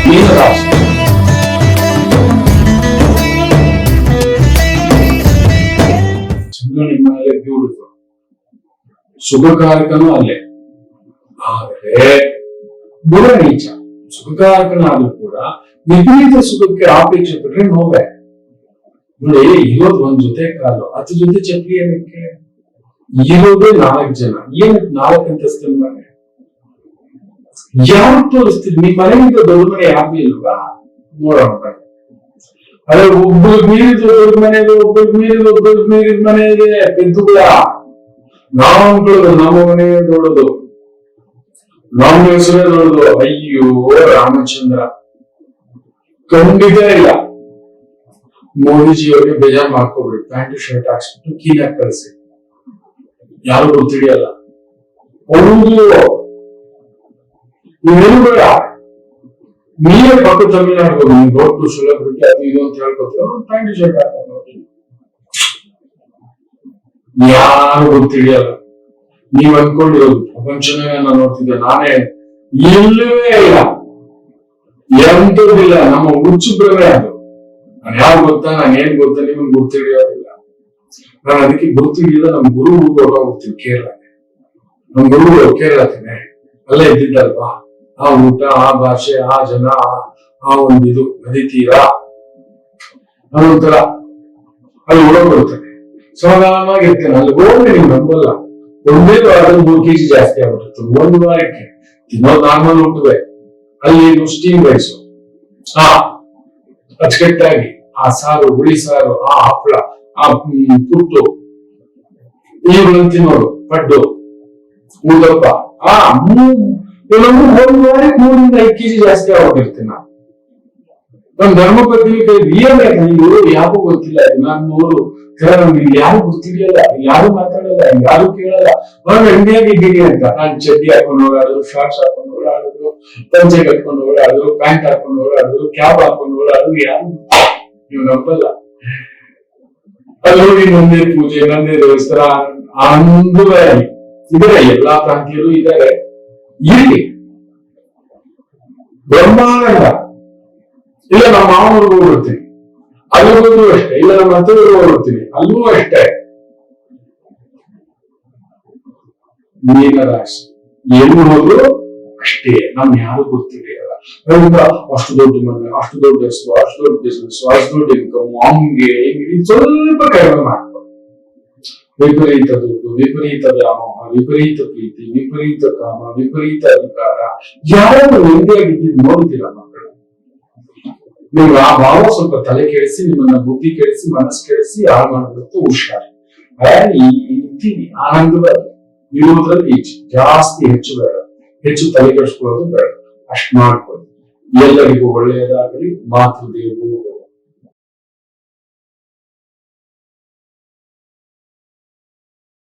ಮೀನರಾಶಿ, ಚಂದ್ರ ನಿಮ್ಮ ಮೇಲೆ ಬ್ಯೂಟಿಫುಲ್, ಸುಖಕಾರಕನೂ ಅಲ್ಲೇ. ಆದರೆ ಬುಧ ನೀಚ, ಸುಖಕಾರಕನಾದ್ರೂ ಕೂಡ ವಿಪರೀತ ಸುಖಕ್ಕೆ ಆಪೇಕ್ಷೆ ಪಟ್ರೆ ನೋವೇ. ನೋಡಿ, ಇರೋದು ಒಂದ್ ಜೊತೆ ಕಾಲು, 10 ಜೊತೆ ಚಪ್ಪಲಿ ಏನಕ್ಕೆ? ಇರೋದೇ 4 ಜನ, ಏನಕ್ಕೆ 4 ಅಂತಸ್ತಿನ ಮನೆ? ಯಾರು ತೋರಿಸ್ತೀರಿ? ನಿಮ್ ಮನೆಗಿಂತ ದೊಡ್ಡ ಮನೆ ಯಾರು ಇಲ್ವಾ? ನೋಡೋಣ. ಅದೇ ಒಬ್ಬರು ಮೀರಿದ ದೊಡ್ಡ ಮನೆ ಇದೆ, ಒಬ್ಬರು ಮೀರಿದ ಮನೆ ಇದೆ. ಪೆದ್ದುಗಳ ನಮ್ಮ ಮನೆ ದೊಡ್ಡದು, ನಮ್ಮ ಹೆಸರೇ ದೊಡ್ಡದು. ಅಯ್ಯೋ ರಾಮಚಂದ್ರ, ಖಂಡಿತ ಇಲ್ಲ. ಮೋದಿಜಿಯವರಿಗೆ ಬೇಜಾರ್ ಮಾಡ್ಕೋಬಿಡಿ, ಪ್ಯಾಂಟ್ ಶರ್ಟ್ ಹಾಕ್ಸ್ಬಿಟ್ಟು ಕೀನಾಗಿ ಕಳಿಸಿ, ಯಾರು ಗೊತ್ತಿಡಿಯಲ್ಲ. ಹೌದು, ನೀವೇನು ಬೇಡ, ನೀವೇ ಪಕ್ಕ ತಮಿಳ್ನಾಡು ದೊಡ್ಡ ಸೆಲೆಬ್ರಿಟಿ ಅದು ಇದು ಅಂತ ಹೇಳ್ಕೊತೀರ, ಪ್ಯಾಂಟ್ ಶರ್ಟ್ ಹಾಕೋದು ಯಾರು ಗೊತ್ತಿಡಿಯಲ್ಲ. ನೀವ್ ಅನ್ಕೊಂಡಿರೋದು ಪ್ರಪಂಚನೇ ನಾನು ನೋಡ್ತಿದ್ದೆ, ನಾನೇ ಇಲ್ಲವೇ ಇಲ್ಲ, ಎಂತದಿಲ್ಲ. ನಮ್ಮ ಹುಚ್ಚು ಭ್ರಮೆ ಅದು. ನಾನು ಯಾರು ಗೊತ್ತಾ, ನಾನು ಏನ್ ಗೊತ್ತಾ, ನಿಮ್ಗೆ ಗೊತ್ತಿಡಿಯೋದಿಲ್ಲ. ನಾನು ಅದಕ್ಕೆ ಗೊತ್ತಿಡಿಲ್ಲ. ನಮ್ ಗುರು ಹೋಗ್ತೀವಿ ಕೇರಳಕ್ಕೆ. ನಮ್ ಗುರುಗಳು ಕೇರಳಕ್ಕೆ ಅಲ್ಲೇ ಇದ್ದಿದ್ದಲ್ವಾ. ಆ ಊಟ, ಆ ಭಾಷೆ, ಆ ಜನ, ಆ ಒಂದಿದು ನದಿ ತೀರ, ಅದೊಂಥರ ಅಲ್ಲಿ ಒಳಗೊಳ್ತೇನೆ, ಸಮಾಧಾನವಾಗಿರ್ತೇನೆ. ಅಲ್ಲಿ ಹೋದ್ರೆ ನೀವು ನಂಬಲ್ಲ, ಒಂದೇ ವಾರದಲ್ಲಿ 3 kg ಜಾಸ್ತಿ ಆಗ್ಬಿಟ್ಟಿರ್ತದೆ. 1 ವಾರಕ್ಕೆ ತಿನ್ನೋದು ನಾರ್ಮಲ್ ಊಟವೇ. ಅಲ್ಲಿ ಸ್ಟೀಮ್ ರೈಸು, ಅಚ್ಚುಕಟ್ಟಾಗಿ ಆ ಸಾರು, ಹುಳಿ ಸಾರು, ಆ ಹಪ್ಪಳ, ಆ ಪುಟ್ಟು, ಈರುಳ್ಳಿ ತಿನ್ನೋದು, ಪಡ್ಡು, ಉದಪ್ಪ, ಕೆಲವೊಂದು 1 ವಾರಕ್ಕೆ 3 ರಿಂದ 5 kg ಜಾಸ್ತಿ ಆಗ್ಬಿಟ್ಟಿರ್ತೀನಿ ನಾನು. ನಮ್ ಧರ್ಮಪತ್ನಿ ರಿಯಲ್ ಆಗಿ ಇವರು ಯಾರಿಗೂ ಗೊತ್ತಿಲ್ಲ. ನಾನು ನೋಡು ನಮ್ಗೆ ಯಾರು ಗೊತ್ತಿದೆಯಲ್ಲ, ಯಾರು ಮಾತಾಡಲ್ಲ, ಯಾರು ಕೇಳಲ್ಲ. ನಾನು ಹೆಂಡಿಯಾಗಿದ್ದೀನಿ ಅಂತ ನಾನು ಚಡ್ಡಿ ಹಾಕೊಂಡು ಓಡಾಡಿದ್ರು, ಶಾರ್ಟ್ಸ್ ಹಾಕೊಂಡು ಓಡಾಡಿದ್ರು, ಪಂಚೆ ಕಟ್ಕೊಂಡು ಓಡಾಡಿದ್ರು, ಪ್ಯಾಂಟ್ ಹಾಕೊಂಡು ಓಡಾಡಿದ್ರು, ಕ್ಯಾಪ್ ಹಾಕೊಂಡು ಓಡಾಡಿದ್ರು, ಯಾರು ನೀವು ನಂಬಲ್ಲ. ಅಲ್ಲಿ ನಂದೇ ಪೂಜೆ, ನಂದೇ ದೇವಸ್ಥಾನ ಅಂದುವೇ ಇದಾರೆ, ಎಲ್ಲಾ ಪ್ರಾಂತೀಯರು ಇದ್ದಾರೆ. ಇಲ್ಲಿ ಬ್ರಹ್ಮಾಂಡ ಇಲ್ಲ ನಮ್ಮ ಮಾವನಿಗೆ ಹೋಗ್ಬಿಡ್ತೀನಿ, ಅಲ್ಲಿಗೂ ಅಷ್ಟೇ. ಇಲ್ಲ ನಮ್ಮ ಅತ್ತೆಗೂ ಹೋಗ್ಬಿಡ್ತೀನಿ, ಅಲ್ಲೂ ಅಷ್ಟೇ. ಮೀನರಾಶಿ ಎಲ್ಲಿ ಹೋದ್ರು ಅಷ್ಟೇ, ನಮ್ ಯಾರು ಗೊತ್ತಿದೆಯಲ್ಲ. ಅಷ್ಟು ದೊಡ್ಡ ಮನೆ, ಅಷ್ಟು ದೊಡ್ಡ ಹೆಸರು, ಅಷ್ಟು ದೊಡ್ಡ ಬಿಸ್ನೆಸ್, ಅಷ್ಟು ದೊಡ್ಡ ಇನ್ಕಮ್, ಹಂಗೆ ಸ್ವಲ್ಪ ಕಡಿಮೆ ಮಾಡ್ತಾರೆ. ವಿಪರೀತ ದುಡ್ಡು, ವಿಪರೀತ ವ್ಯಾಮೋಹ, ವಿಪರೀತ ಪ್ರೀತಿ, ವಿಪರೀತ ಕಾಮ, ವಿಪರೀತ ಅಧಿಕಾರ. ಯಾರು ನೆಮ್ಮದಿಯಾಗಿದ್ದು ನೋಡ್ತೀರ ಮಕ್ಕಳು? ನೀವು ಆ ಭಾವ ಸ್ವಲ್ಪ ತಲೆ ಕೆಡಿಸಿ, ನಿಮ್ಮನ್ನ ಬುದ್ಧಿ ಕೆಡಿಸಿ, ಮನಸ್ಸು ಕೆಡಿಸಿ ಯಾರು ಮಾಡಬೇಕು ಹುಷಾರಿ. ಇರ್ತೀನಿ ಆನಂದವಾಗಿ ಇರುವುದ್ರಲ್ಲಿ ಜಾಸ್ತಿ ಹೆಚ್ಚು ಬೇಡ, ಹೆಚ್ಚು ತಲೆ ಕೆಡಿಸ್ಕೊಳ್ಳೋದು ಬೇಡ. ಅಷ್ಟು ಮಾಡ್ಕೊಳ್ಳಿ. ಎಲ್ಲರಿಗೂ ಒಳ್ಳೆಯದಾಗಲಿ. ಮಾತೃದೇವೋ